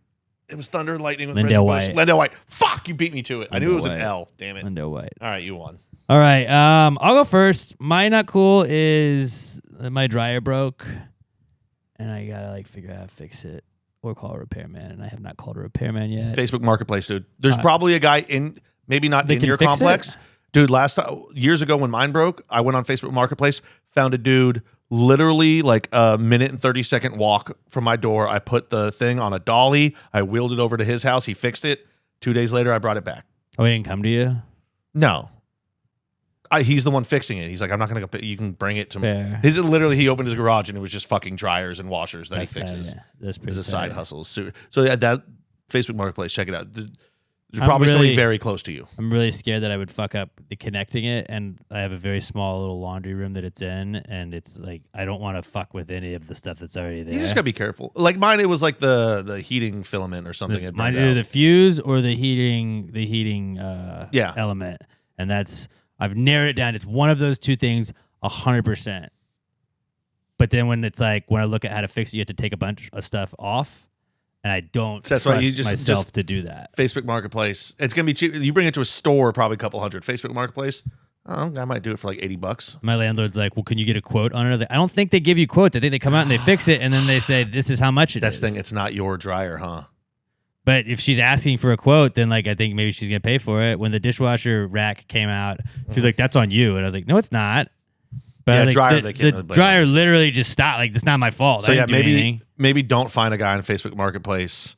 It was Thunder and Lightning with Lindell Reggie Bush. White. Lindell White. Fuck, you beat me to it. I knew it was an White. L. Damn it. Lindo White. All right, you won. All right. I'll go first. My not cool is my dryer broke, and I gotta like figure out how to fix it or call a repairman, and I have not called a repairman yet. Facebook Marketplace, dude. There's probably a guy maybe not in can your fix complex. it? Dude, years ago when mine broke, I went on Facebook Marketplace, found a dude literally like a minute and 30-second walk from my door. I put the thing on a dolly. I wheeled it over to his house. He fixed it. 2 days later, I brought it back. Oh, he didn't come to you? No. He's the one fixing it. He's like, I'm not going to go. You can bring it to me. Fair. He opened his garage and it was just fucking dryers and washers that That's he fixes. tight, yeah. That's pretty It's a side tight. hustle. So yeah, that Facebook Marketplace, check it out. There's probably somebody very close to you. I'm really scared that I would fuck up the connecting it, and I have a very small little laundry room that it's in, and it's like I don't want to fuck with any of the stuff that's already there. You just gotta be careful. Like mine, it was like the heating filament or something. It Mine's burned either out. the fuse or the heating Yeah. element, and I've narrowed it down. It's one of those two things, 100%. But then when it's like when I look at how to fix it, you have to take a bunch of stuff off. And I don't So that's trust why you just myself to do that. Facebook Marketplace. It's gonna be cheap. You bring it to a store, probably a couple hundred. Facebook Marketplace. Oh, I might do it for like $80. My landlord's like, well, can you get a quote on it? I was like, I don't think they give you quotes. I think they come out and they fix it, and then they say, this is how much it is. That's the thing. It's not your dryer, huh? But if she's asking for a quote, then like I think maybe she's going to pay for it. When the dishwasher rack came out, she was like, that's on you. And I was like, no, it's not. But Yeah, I was like, dryer, the they can't really blame dryer literally just stopped. Like, it's not my fault. So I yeah, didn't do anything. maybe don't find a guy on Facebook Marketplace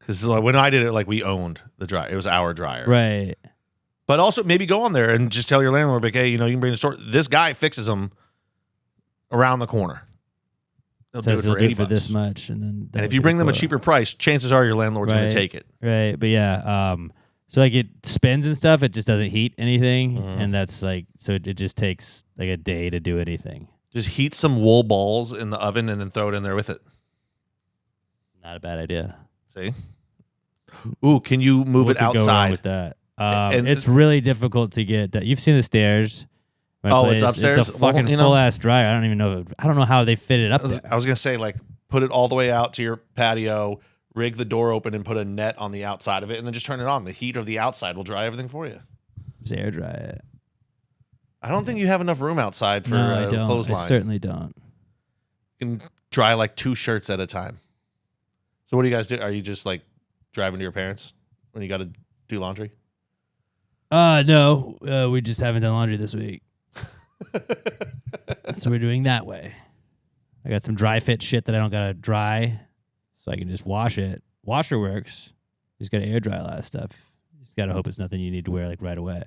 because like, when I did it, like we owned the dryer. It was our dryer, Right. But also maybe go on there and just tell your landlord, like, hey, you can bring the store. This guy fixes them around the corner. They'll Says do he'll it do for it for $80. this much. And then And if you bring them a cheaper price, chances are your landlord's going Right. to take it. Right. But yeah. So like it spins and stuff. It just doesn't heat anything. Mm-hmm. And that's like, so it just takes like a day to do anything. Just heat some wool balls in the oven and then throw it in there with it. Not a bad idea. See? Ooh, can you move What it could go wrong outside? with that? And- It's really difficult to get that. You've seen the stairs. My Oh, place. it's upstairs? It's a fucking Well, full ass dryer. I don't even know. I don't know how they fit it up there. I was going to say, like, put it all the way out to your patio, rig the door open, and put a net on the outside of it, and then just turn it on. The heat of the outside will dry everything for you. Just air dry it. I don't think you have enough room outside for No, I a don't. clothesline. I certainly don't. You can dry like 2 shirts at a time. So what do you guys do? Are you just like driving to your parents when you got to do laundry? No. We just haven't done laundry this week. So we're doing that way. I got some dry fit shit that I don't gotta dry, so I can just wash it. Washer works. You just gotta air dry a lot of stuff. You just gotta hope it's nothing you need to wear like right away.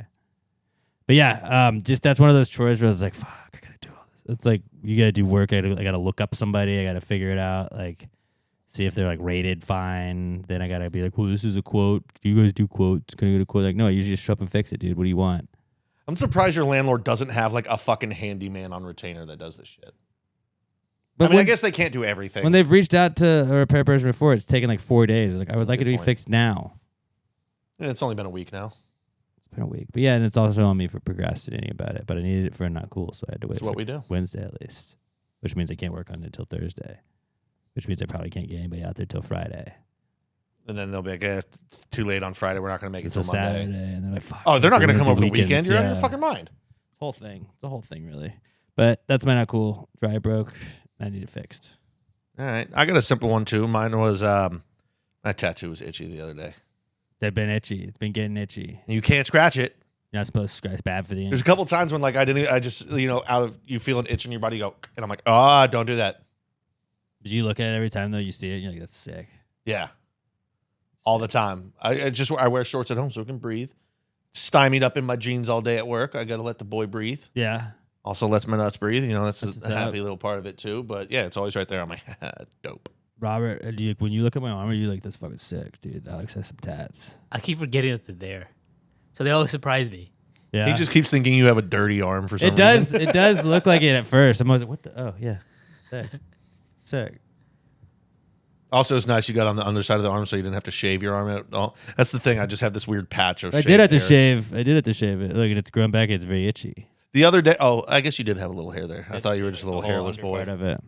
But yeah, just that's one of those chores where I was like, fuck, I gotta do all this. It's like you gotta do work. I gotta look up somebody. I gotta figure it out. Like see if they're like rated fine. Then I gotta be like, well, this is a quote. Do you guys do quotes? Can I get a quote? Like, no, I usually just show up and fix it, dude. What do you want? I'm surprised your landlord doesn't have like a fucking handyman on retainer that does this shit. But I guess they can't do everything. when they've reached out to a repair person before, it's taken like 4 days. Like, I would like it to be point. fixed now. It's only been a week now. It's been a week. But yeah, and it's also on me for procrastinating about it. But I needed it for a not cool, so I had to wait That's for what we do. Wednesday at least. Which means I can't work on it until Thursday. Which means I probably can't get anybody out there till Friday. And then they'll be like, it's too late on Friday. We're not going to make It's it a till Monday. Saturday. And then like, fuck. Oh, they're not going to ruined come over the weekend. weekends, You're out of yeah. your fucking mind. Whole thing. It's a whole thing, really. But that's my not cool. Dry broke. I need it fixed. All right. I got a simple one, too. Mine was my tattoo was itchy the other day. They've been itchy. It's been getting itchy. You can't scratch it. You're not supposed to scratch. Bad for the ink. There's a couple times when like I just, out of you feel an itch in your body, you go, and I'm like, don't do that. Did you look at it every time, though, you see it? You're like, that's sick. Yeah. All the time. I wear shorts at home so I can breathe. stymied up in my jeans all day at work. I got to let the boy breathe. Yeah. Also lets my nuts breathe. You know, that's That's a what's happy up. little part of it too. But yeah, it's always right there on my head. Dope. Robert, when you look at my arm, are you like, that's fucking sick, dude? Alex has some tats. I keep forgetting that they're there, so they always surprise me. Yeah. He just keeps thinking you have a dirty arm for some It does. It does look like it at first. I'm always like, what the? Oh, yeah. Sick. Sick. Also, it's nice you got on the underside of the arm so you didn't have to shave your arm at all. That's the thing. I just have this weird patch of I shaved did have to hair. shave. I did have to shave it. Look, it's grown back. It's very itchy. The other day, I guess you did have a little hair there. I thought you were just a little The whole hairless boy. underpart of it.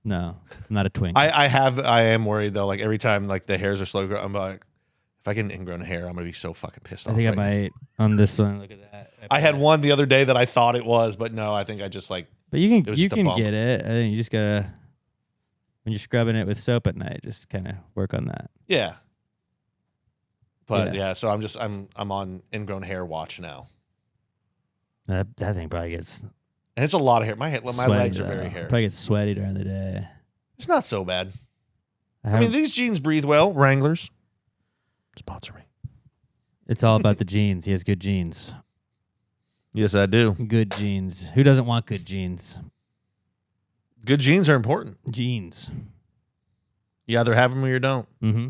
No, I'm not a twink. I am worried though. Like every time like the hairs are slow growing, I'm like, if I get an ingrown hair, I'm gonna be so fucking pissed off. I think I right now. might on this one. Look at that. I had one the other day that I thought it was, but no, I think I just like. But you It can was you just a can bump. get it. I think you just gotta when you're scrubbing it with soap at night, just kind of work on that. Yeah. But Yeah. yeah, so I'm on ingrown hair watch now, That thing probably gets and it's a lot of hair. My sweaty, legs are though. very hairy. Probably gets sweaty during the day. It's not so bad. I have- mean, these jeans breathe well. Wranglers, sponsor me. it's all about the jeans. He has good jeans. Yes, I do. Good jeans. Who doesn't want good jeans? Good jeans are important. Jeans. You either have them or you don't. Mm-hmm.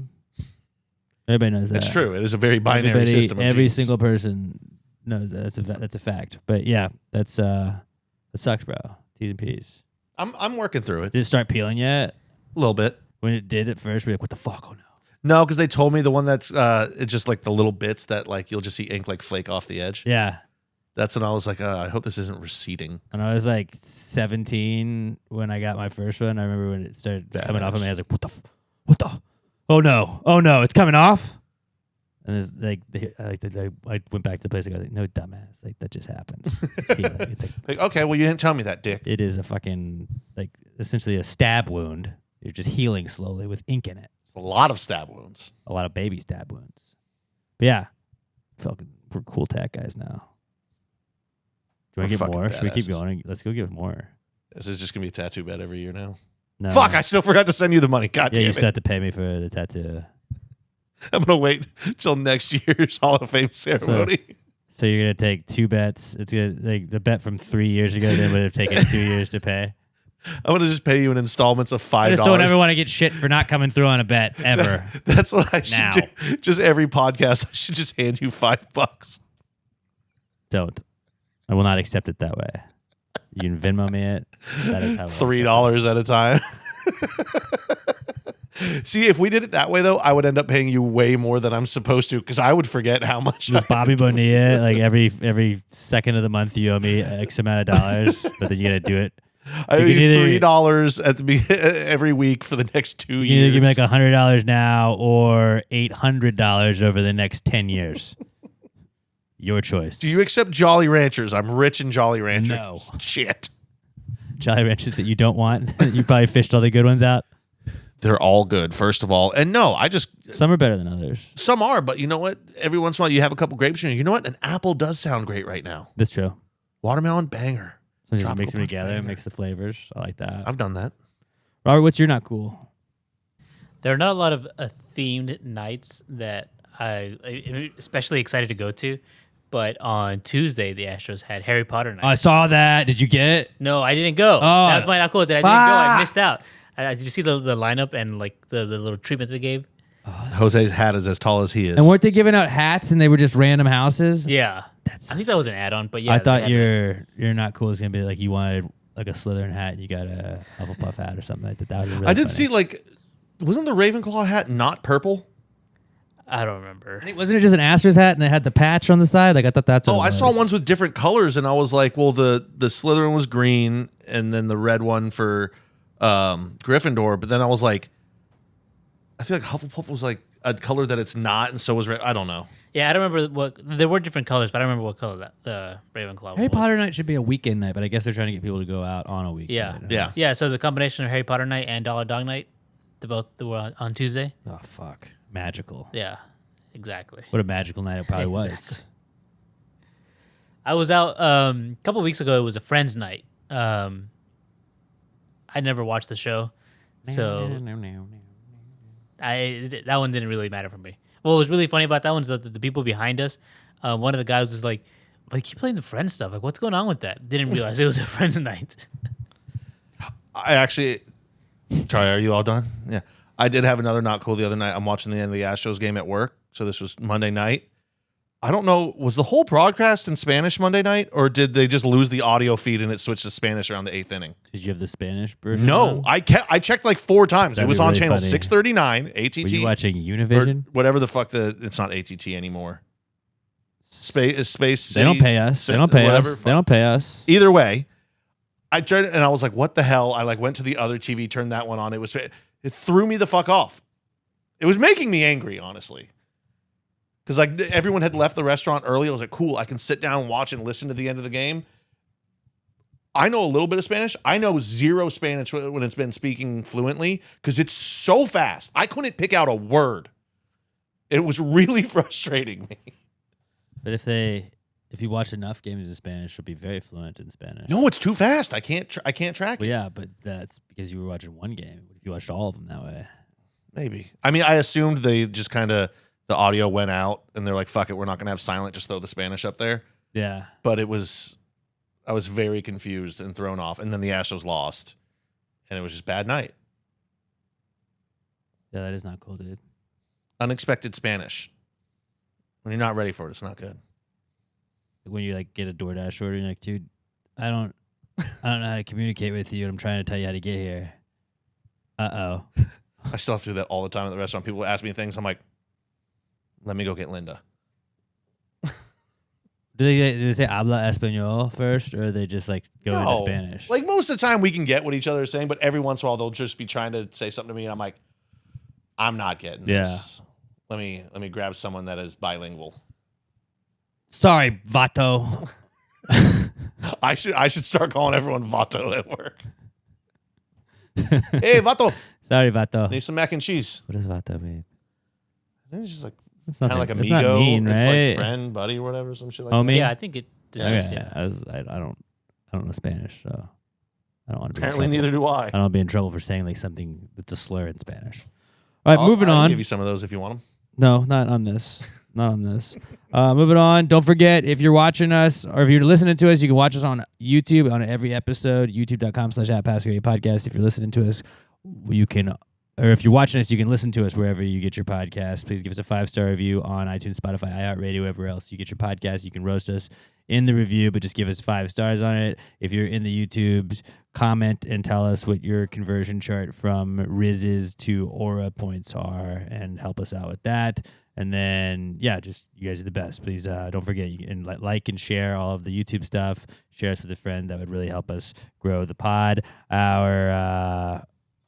Everybody knows that. It's true. It is a very binary Everybody- system. Of Every jeans. single person knows that. That's a fact. But yeah, that sucks, bro. T's and P's. I'm working through it Did it start peeling yet? a little bit. When it did at first, we were like, what the fuck? Oh no. No, because they told me the one that's it's just like the little bits that like you'll just see ink like flake off the edge. Yeah. That's when I was like, I hope this isn't receding. When I was like 17 when I got my first one, I remember when it started coming off of me, I was like, what the? Oh no, it's coming off. And it's like, I went back to the place. I was like, no, dumbass, like that just happens. It's healing. It's like, Like, okay, well, you didn't tell me that, dick. it is a fucking like essentially a stab wound. You're just healing slowly with ink in it. It's a lot of stab wounds. A lot of baby stab wounds. But yeah, fucking we're cool tech guys now. Do you want We're to get fucking more? Should we keep badasses. going? Let's go get more. This is just gonna be a tattoo bed every year now. No, Fuck! I still forgot to send you the money. God yeah, damn you it! still have to pay me for the tattoo. I'm gonna wait till next year's Hall of Fame ceremony. So you're gonna take two bets. It's gonna like the bet from 3 years ago. Then would have taken 2 years to pay. I'm gonna just pay you in installments of I $5. just don't ever want to get shit for not coming through on a bet ever. That's what I should Now. do. Just every podcast, I should just hand you $5. Don't. I will not accept it that way. You can Venmo me it. That is how. $3 at a time. See, if we did it that way, though, I would end up paying you way more than I'm supposed to because I would forget how much. Just Bobby Bonilla, like every second of the month, you owe me X amount of dollars, but then you gotta do it. I owe you can you either- $3 at the every week for the next 2 You years. either give me like $100 now or $800 over the next 10 years. Your choice. Do you accept Jolly Ranchers? I'm rich in Jolly Ranchers. No. Shit. Jolly Ranchers that you don't want? You probably fished all the good ones out. They're all good, first of all. And no, Some are better than others. some are, but you know what? Every once in a while you have a couple grapes and you know what? An apple does sound great right now. That's true. Watermelon banger. So just Tropical mix them punch together, banger. mix the flavors. I like that. I've done that. Robert, what's your not cool? There are not a lot of themed nights that I'm especially excited to go to. But on Tuesday, the Astros had Harry Potter night. I saw that. Did you get it? No, I didn't go. Oh. That was my not cool. That I didn't go. I Fuck. missed out. Did you see the lineup and like the little treatment they gave? Jose's hat is as tall as he is. And weren't they giving out hats and they were just random houses? Yeah, That's I think that was an add-on. But yeah, I they thought had you're not cool. It's gonna be like you wanted like a Slytherin hat and you got a Hufflepuff hat or something like that. That would be really I did funny. see like, wasn't the Ravenclaw hat not purple? I don't remember. Wasn't it just an Astros hat and it had the patch on the side? Like I thought that's what Oh, it I saw was. ones with different colors, and I was like, well, the Slytherin was green, and then the red one for Gryffindor. But then I was like, I feel like Hufflepuff was like a color that it's not, and so was red. I don't know. Yeah, I don't remember what there were different colors, but I don't remember what color that the Ravenclaw Harry was. Potter night should be a weekend night, but I guess they're trying to get people to go out on a weekend. Yeah, Yeah. yeah. So the combination of Harry Potter night and Dollar Dog night, they were on Tuesday. Oh fuck, magical. Yeah, exactly. What a magical night it probably was. Exactly. I was out a couple weeks ago. It was a friends' night. I never watched the show, so that one didn't really matter for me. What was really funny about that one's the people behind us. one of the guys was like keep playing the Friends stuff. Like, what's going on with that? Didn't realize it was a Friends night. I actually, Charlie, are you all done? Yeah. I did have another not cool the other night. I'm watching the end of the Astros game at work. So this was Monday night. I don't know, was the whole broadcast in Spanish Monday night, or did they just lose the audio feed and it switched to Spanish around the 8th inning? Did you have the Spanish version? No, I checked like 4 times. That'd it was be on really channel funny. 639, ATT. Were you watching or Univision? whatever the fuck it's not ATT anymore. Space. They don't pay us. They don't pay whatever, us. They don't pay us. Either way, I tried and I was like, what the hell? I like went to the other TV, turned that one on. It threw me the fuck off. It was making me angry, honestly. Because like everyone had left the restaurant early. I was like, cool, I can sit down and watch and listen to the end of the game. I know a little bit of Spanish. I know zero Spanish when it's been speaking fluently because it's so fast. I couldn't pick out a word. It was really frustrating me. But if you watch enough games in Spanish, you'll be very fluent in Spanish. No, it's too fast. I can't track Well, it. yeah, but that's because you were watching one game. If you watched all of them that way. Maybe. I mean, I assumed they just kind of the audio went out and they're like, fuck it, we're not going to have silent, just throw the Spanish up there. Yeah. But I was very confused and thrown off. And then the Astros lost. And it was just bad night. Yeah, that is not cool, dude. Unexpected Spanish. When you're not ready for it, it's not good. When you like get a DoorDash order and you're like, dude, I don't know how to communicate with you and I'm trying to tell you how to get here. Uh-oh. I still have to do that all the time at the restaurant. People ask me things. I'm like, let me go get Linda. Do they say habla español first, or they just like go into Spanish? Like most of the time we can get what each other is saying, but every once in a while they'll just be trying to say something to me and I'm like, I'm not getting this. Let me grab someone that is bilingual. Sorry, vato. I should start calling everyone Vato at work. Hey, Vato. Sorry, vato. Need some mac and cheese. What does vato mean? I think it's just like It's kind of like It's amigo. not mean, right? It's like friend, buddy, or whatever, some shit like Homie? that. Yeah, I think it. It's Okay, just, yeah. I don't know Spanish, so I don't want to be Apparently, in trouble. neither do I. I don't want to be in trouble for saying like something that's a slur in Spanish. All right, moving I'll on. give you some of those if you want them. No, not on this. Not on this. Moving on. Don't forget, if you're watching us or if you're listening to us, you can watch us on YouTube on every episode, youtube.com/@PassGreatPodcast. If you're listening to us, you can, or if you're watching us, you can listen to us wherever you get your podcast. Please give us a 5-star review on iTunes, Spotify, iHeartRadio, wherever else you get your podcast. You can roast us in the review, but just give us 5 stars on it. If you're in the YouTube, comment and tell us what your conversion chart from Riz's to Aura points are and help us out with that. And then, yeah, just you guys are the best. Please don't forget, you can like and share all of the YouTube stuff. Share us with a friend. That would really help us grow the pod. Our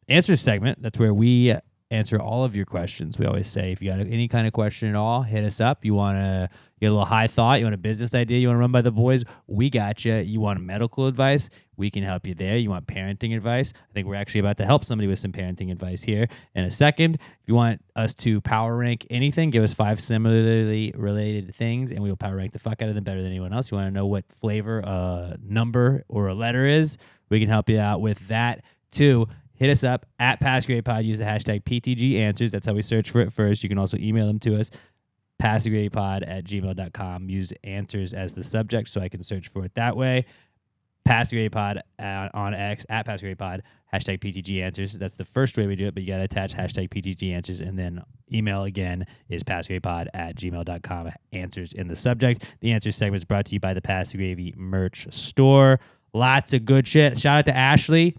answer segment, that's where we answer all of your questions. We always say, if you got any kind of question at all, hit us up. You want to get a little high thought, you want a business idea, you want to run by the boys, we got you. You want medical advice, we can help you there. You want parenting advice, I think we're actually about to help somebody with some parenting advice here in a second. If you want us to power rank anything, give us 5 similarly related things, and we will power rank the fuck out of them better than anyone else. You want to know what flavor a number or a letter is, we can help you out with that too. Hit us up at PassGreatPod. Use the hashtag PTG Answers. That's how we search for it first. You can also email them to us, PassGreatPod@gmail.com. Use answers as the subject so I can search for it that way. PassGreatPod on X, at PassGreatPod, hashtag PTG Answers. That's the first way we do it, but you got to attach hashtag PTG Answers, and then email again is PassGreatPod@gmail.com. Answers in the subject. The answers segment is brought to you by the Pass Gravy merch store. Lots of good shit. Shout out to Ashley.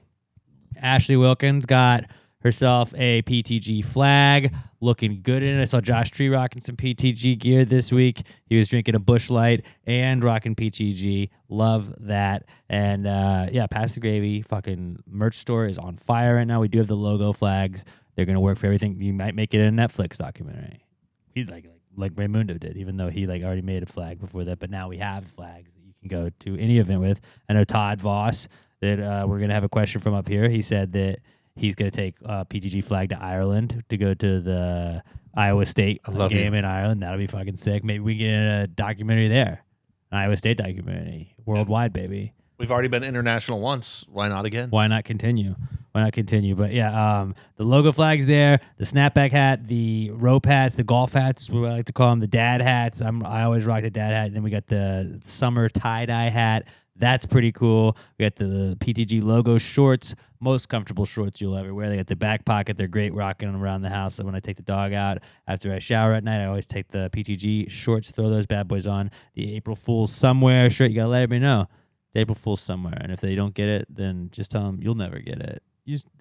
Ashley Wilkins got herself a PTG flag, looking good in it. I saw Josh Tree rocking some PTG gear this week. He was drinking a Busch Light and rocking PTG. Love that. And yeah, Pass the Gravy fucking merch store is on fire right now. We do have the logo flags. They're gonna work for everything. You might make it a Netflix documentary. We like Raymundo did, even though he already made a flag before that. But now we have flags that you can go to any event with. I know Todd Voss, that we're going to have a question from up here. He said that he's going to take PTG flag to Ireland to go to the Iowa State game in Ireland. That'll be fucking sick. Maybe we get a documentary there. An Iowa State documentary. Worldwide, baby. We've already been international once. Why not again? Why not continue? why not continue? But yeah, the logo flag's there, the snapback hat, the rope hats, the golf hats, what I like to call them, the dad hats. I always rock the dad hat. And then we got the summer tie-dye hat. That's pretty cool. We got the PTG logo shorts, most comfortable shorts you'll ever wear. They got the back pocket. They're great rocking them around the house. So when I take the dog out after I shower at night, I always take the PTG shorts, throw those bad boys on. The April Fool's Somewhere shirt, you got to let me know. It's April Fool's Somewhere. And if they don't get it, then just tell them you'll never get it.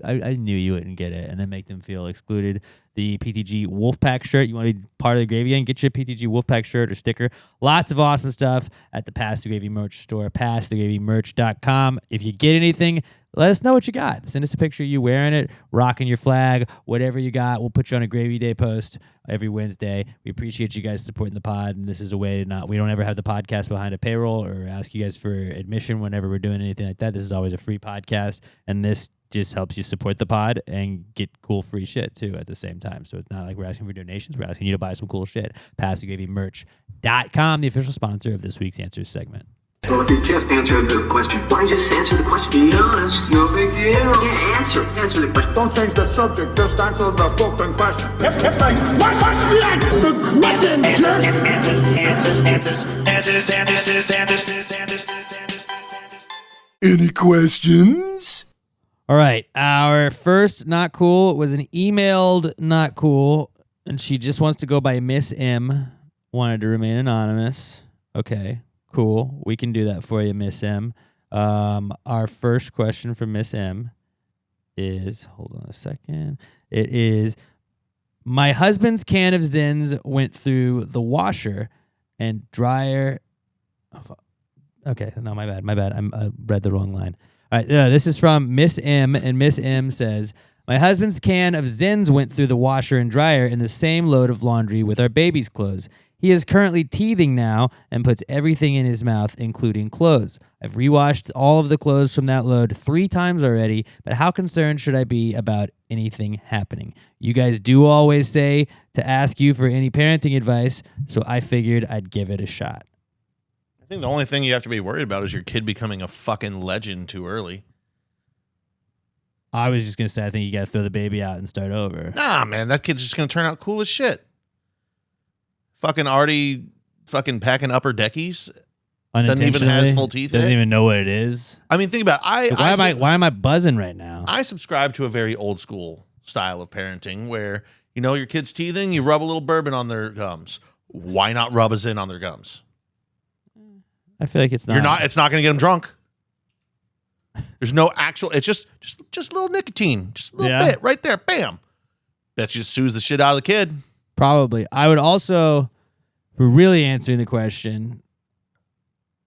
I knew you wouldn't get it, and then make them feel excluded. The PTG Wolfpack shirt, you want to be part of the Gravy Gang, get your PTG Wolfpack shirt or sticker. Lots of awesome stuff at the Pass the Gravy merch store, passthegravymerch.com. If you get anything, let us know what you got. Send us a picture of you wearing it, rocking your flag, whatever you got. We'll put you on a Gravy Day post every Wednesday. We appreciate you guys supporting the pod, and this is a way to we don't ever have the podcast behind a payroll or ask you guys for admission whenever we're doing anything like that. This is always a free podcast, and this just helps you support the pod and get cool free shit too at the same time. So it's not like we're asking for donations. We're asking you to buy some cool shit. PassTheGravyMerch.com, the official sponsor of this week's Answers segment. Well, if you just answered the question, why don't you just answer the question? Be honest, no big deal. Yeah, answer the question. Don't change the subject, just answer the fucking question. Any questions? All right. Our first not cool was an emailed not cool, and she just wants to go by Miss M. Wanted to remain anonymous. Okay, cool. We can do that for you, Miss M. Our first question from Miss M is, hold on a second. It is, my husband's can of Zins went through the washer and dryer. Okay, no, my bad. I read the wrong line. All right, this is from Miss M, and Miss M says, my husband's can of Zins went through the washer and dryer in the same load of laundry with our baby's clothes. He is currently teething now and puts everything in his mouth, including clothes. I've rewashed all of the clothes from that load 3 times already, but how concerned should I be about anything happening? You guys do always say to ask you for any parenting advice, so I figured I'd give it a shot. I think the only thing you have to be worried about is your kid becoming a fucking legend too early. I was just going to say, I think you got to throw the baby out and start over. Nah, man, that kid's just going to turn out cool as shit. Fucking already fucking packing upper deckies. Doesn't even has full teeth. Doesn't even know what it is. I mean, think about it. Why am I buzzing right now? I subscribe to a very old school style of parenting where, your kid's teething, you rub a little bourbon on their gums. Why not rub a Zin on their gums? I feel like it's not. It's not going to get them drunk. There's no actual. It's just a little nicotine, just a little bit right there. Bam. That just soothes the shit out of the kid. Probably. I would also, for really answering the question,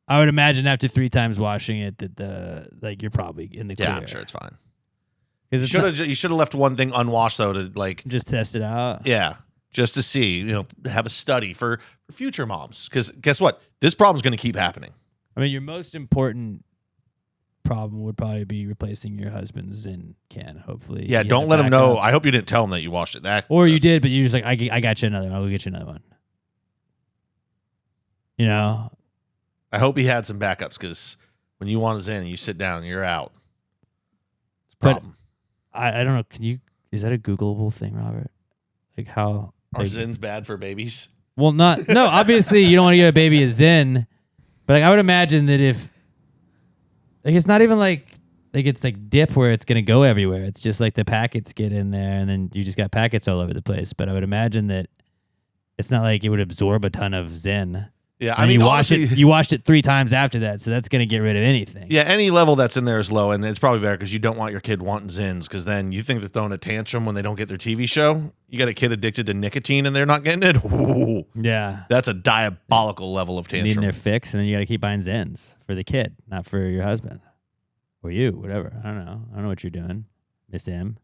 I would imagine after 3 times washing it that you're probably in the clear. Yeah, I'm sure it's fine. Because you should have left one thing unwashed though to just test it out. Yeah, just to see, have a study for future moms. Because guess what, this problem's going to keep happening. I mean, your most important problem would probably be replacing your husband's Zin can. Hopefully, yeah. Don't let him know. I hope you didn't tell him that you washed it. You did, but you just like, I got you another one. I'll go get you another one. I hope he had some backups because when you want a Zin and you sit down, you're out. It's a problem. But I don't know. Is that a Googleable thing, Robert? Like how are Zins bad for babies? Well, no. Obviously, you don't want to give a baby a Zin, but I would imagine that if it's not even like it's like dip where it's gonna go everywhere. It's just like the packets get in there, and then you just got packets all over the place. But I would imagine that it's not like it would absorb a ton of Zin. Yeah, I mean, you washed it 3 times after that, so that's going to get rid of anything. Yeah, any level that's in there is low, and it's probably better because you don't want your kid wanting Zins, because then you think they're throwing a tantrum when they don't get their TV show. You got a kid addicted to nicotine, and they're not getting it. Ooh, yeah, that's a diabolical level of tantrum. Needing their fix, and then you got to keep buying Zins for the kid, not for your husband or you, whatever. I don't know what you're doing, Miss M.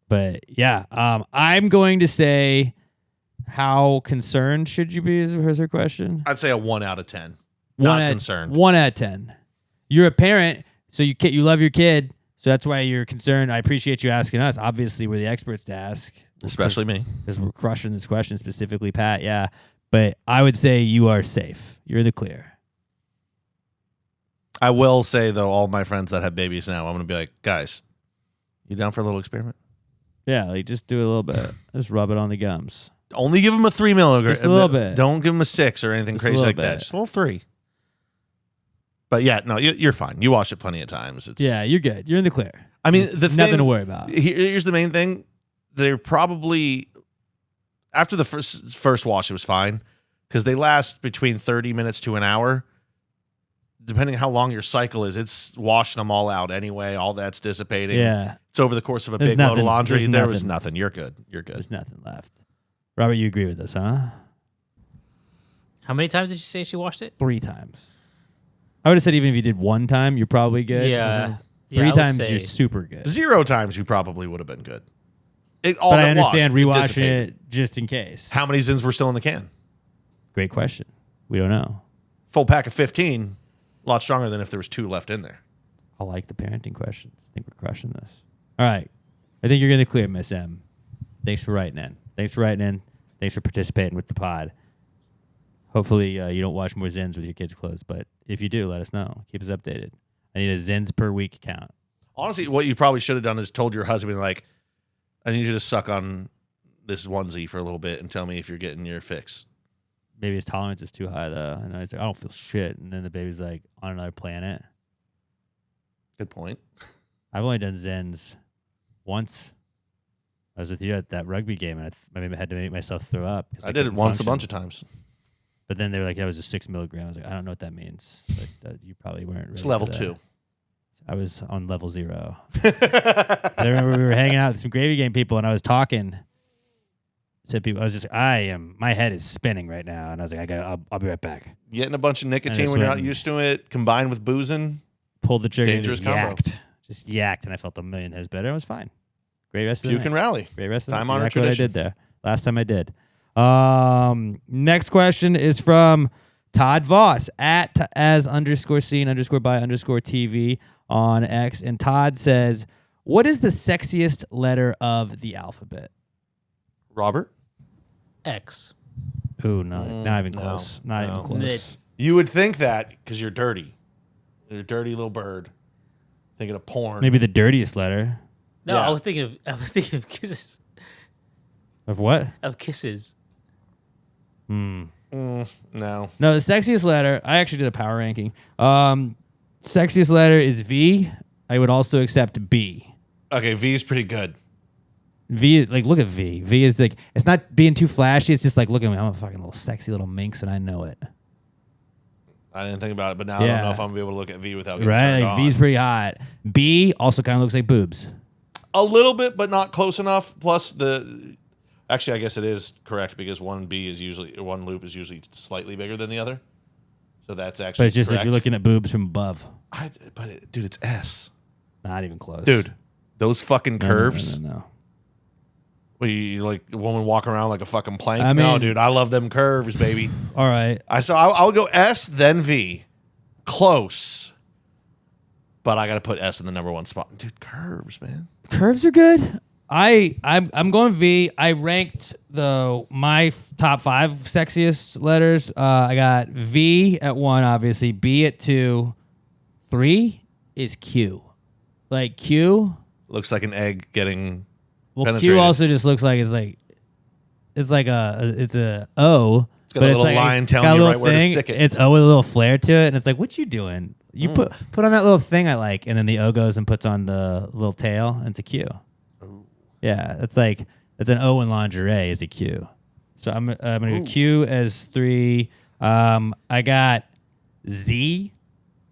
But yeah, I'm going to say, how concerned should you be? Is her question? I'd say a 1 out of 10. Not concerned. 1 out of 10. You're a parent, so you love your kid, so that's why you're concerned. I appreciate you asking us. Obviously, we're the experts to ask, especially me, because we're crushing this question specifically, Pat. Yeah, but I would say you are safe. You're the clear. I will say, though, all my friends that have babies now, I'm going to be like, guys, you down for a little experiment? Yeah, like just do a little bit. Just rub it on the gums. Only give them a 3 milligram. Just a little bit. Don't give them a 6 or anything Just a crazy little like that. bit. Just a little 3. But yeah, no, you're fine. You watched it plenty of times. Yeah, you're good. You're in the clear. I mean, Nothing to worry about. Here's the main thing. They're probably, after the first watch, it was fine because they last between 30 minutes to an hour. Depending on how long your cycle is, it's washing them all out anyway. All that's dissipating. Yeah. It's over the course of a There's big load nothing. of laundry. There's There was nothing. nothing. You're good. You're good. There's nothing left. Robert, you agree with this, huh? How many times did she say she watched it? 3 times. I would have said even if you did 1 time, you're probably good. Yeah. 3 I would times, say- you're super good. 0 times, you probably would have been good. But But I understand rewatching it just in case. How many Zins were still in the can? Great question. We don't know. Full pack of 15, a lot stronger than if there was 2 left in there. I like the parenting questions. I think we're crushing this. All right. I think you're going to clear, Miss M. Thanks for writing in. Thanks for participating with the pod. Hopefully you don't watch more Zins with your kids close, but if you do, let us know. Keep us updated. I need a Zins per week count. Honestly, what you probably should have done is told your husband, like, I need you to suck on this onesie for a little bit and tell me if you're getting your fix. Maybe his tolerance is too high, though. And he's like, I don't feel shit. And then the baby's like on another planet. Good point. I've only done Zins once. I was with you at that rugby game, and I maybe had to make myself throw up. I did it once a bunch of times. But then they were like, that was a 6 milligram. I was like, I don't know what that means. But you probably weren't. It's ready level for that. 2. I was on level 0. I remember we were hanging out with some gravy game people, and I was talking. Said people, I was just, my head is spinning right now, and I was like, I'll be right back. Getting a bunch of nicotine just when you're not went- used to it, combined with boozing. Pulled the trigger, and Dangerous just yacked, and I felt a million times better. It was fine. Great rest of the You night. can rally. Great rest of the night. Time-honored Exactly what I tradition. did there. Last time I did. Next question is from Todd Voss at as_seen_by_TV on X. And Todd says, what is the sexiest letter of the alphabet? Robert? X. Ooh, not even no, close. Not even no. close. You would think that because you're dirty. You're a dirty little bird. Thinking of porn. Maybe the dirtiest letter. No, Yeah. I was thinking of kisses. Of what? Of kisses. No. No, the sexiest letter, I actually did a power ranking. Sexiest letter is V. I would also accept B. Okay, V is pretty good. V, like, look at V. V is like, it's not being too flashy. It's just like, look at me. I'm a fucking little sexy little minx, and I know it. I didn't think about it, but now I Yeah. don't know if I'm going to be able to look at V without getting Right? turned Like, on. V's pretty hot. B also kind of looks like boobs. A little bit, but not close enough. Plus, actually, I guess it is correct because one loop is usually slightly bigger than the other. So that's actually But it's just correct. if you're looking at boobs from above. Dude, it's S. Not even close. Dude, those fucking No, no, no, curves. no. Where you like a woman walking around like a fucking plank. I No, mean- dude, I love them curves, baby. All right. I would go S then V, close, but I got to put S in the number 1 spot. Dude, curves, man. Curves are good. I'm going V. I ranked my top 5 sexiest letters. I got V at 1, obviously. B at 2. 3 is Q. Like Q. Looks like an egg getting. Well, penetrated. Q also just looks like it's a O. It's got a little line telling you right where to stick it. It's O with a little flair to it, and it's like, what you doing? You put on that little thing I like, and then the O goes and puts on the little tail, and it's a Q. Yeah, it's like it's an O in lingerie is a Q. So I'm gonna go Q as 3. I got Z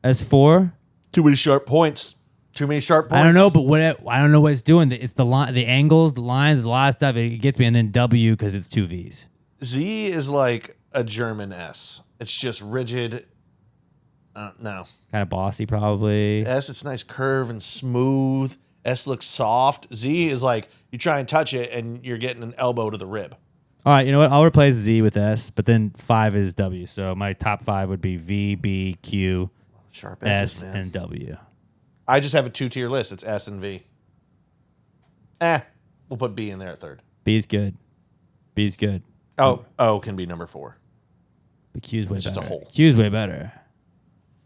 as 4. Too many sharp points. Too many sharp points. I don't know, but I don't know what it's doing. It's the line, the angles, the lines, a lot of stuff. It gets me, and then W because it's 2 V's. Z is like a German S. It's just rigid. No. Kind of bossy, probably. S, it's nice curve and smooth. S looks soft. Z is like you try and touch it and you're getting an elbow to the rib. All right, you know what? I'll replace Z with S, but then 5 is W. So my top 5 would be V, B, Q, Sharp edges, S, man. and W. I just have a 2-tier list. It's S and V. We'll put B in there at 3rd. B's good. B's good. O can be number 4. But Q's way It's better. just a hole. Q's way better.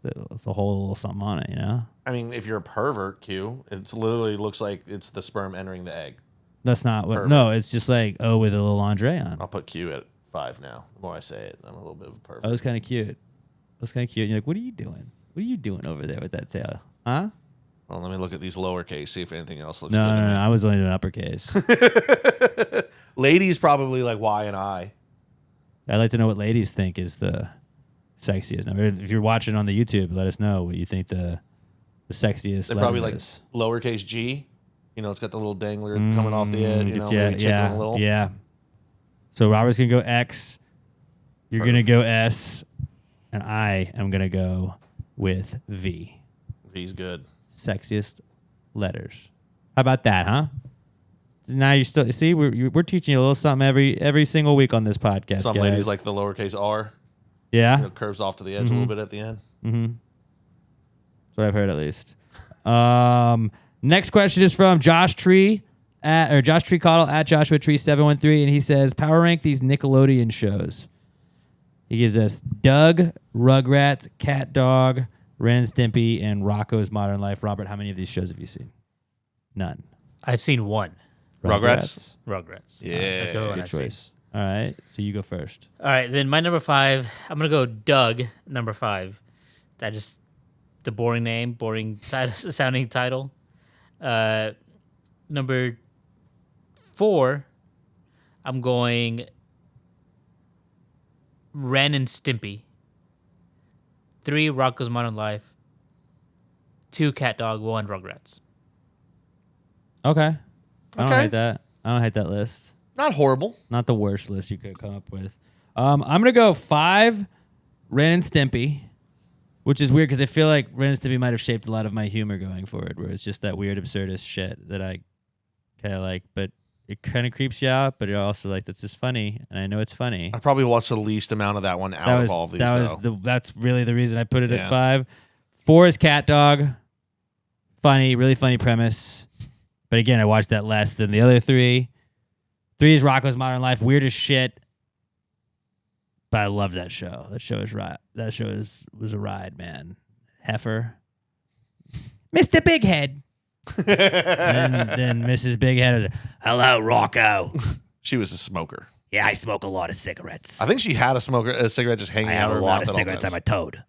It's a whole little something on it, you know. I mean, if you're a pervert, Q, it's literally looks like it's the sperm entering the egg. That's not what. Pervert. No, it's just like with a little lingerie on. I'll put Q at 5 now. The more I say it, I'm a little bit of a pervert. That was kind of cute. That was kind of cute. And you're like, what are you doing? What are you doing over there with that tail? Huh? Well, let me look at these lowercase, see if anything else looks No, good. no, to no. me. I was only doing uppercase. Ladies probably like Y and I. I'd like to know what ladies think is the sexiest. Now, if you're watching on the YouTube, let us know what you think the sexiest. They're probably letter like is. lowercase G. You know, it's got the little dangler coming off the edge. You know, yeah, maybe tickling a little. yeah. So Robert's gonna go X. You're gonna go S, and I am gonna go with V. V's good. Sexiest letters. How about that, huh? Now you still see we're teaching you a little something every single week on this podcast. Some guys. ladies like the lowercase R. Yeah, You know, curves off to the edge a little bit at the end. that's what I've heard at least. Next question is from Josh Tree Josh Tree Cottle at Joshua Tree 713, and he says, "Power rank these Nickelodeon shows." He gives us Doug, Rugrats, Cat Dog, Ren and Stimpy, and Rocco's Modern Life. Robert, how many of these shows have you seen? None. I've seen one. Rugrats? Rugrats. Yeah. That's the only one Good I've seen. choice. All right, so you go first. All right, then my number 5, I'm going to go Doug, number 5. That just, the boring name, boring sounding title. Number 4, I'm going Ren and Stimpy. 3, Rocco's Modern Life. 2, Cat Dog. 1, Rugrats. Okay. I don't Okay. hate that. I don't hate that list. Not horrible. Not the worst list you could come up with. I'm gonna go 5, Ren and Stimpy, which is weird because I feel like Ren and Stimpy might have shaped a lot of my humor going forward, where it's just that weird absurdist shit that I kind of like, but it kind of creeps you out, but you're also like, that's just funny, and I know it's funny. I probably watched the least amount of that one out of all of these. That's really the reason I put it Yeah. at 5. 4 is Cat Dog. Funny, really funny premise. But again, I watched that less than the other 3. 3 is Rocco's Modern Life. Weird as shit. But I love that show. That show is was a ride, man. Heifer. Mr. Big Head. then Mrs. Big Head is, hello, Rocco. She was a smoker. Yeah, I smoke a lot of cigarettes. I think she had a cigarette just hanging I out have of a her lot mouth of at all cigarettes. times. I'm a toad.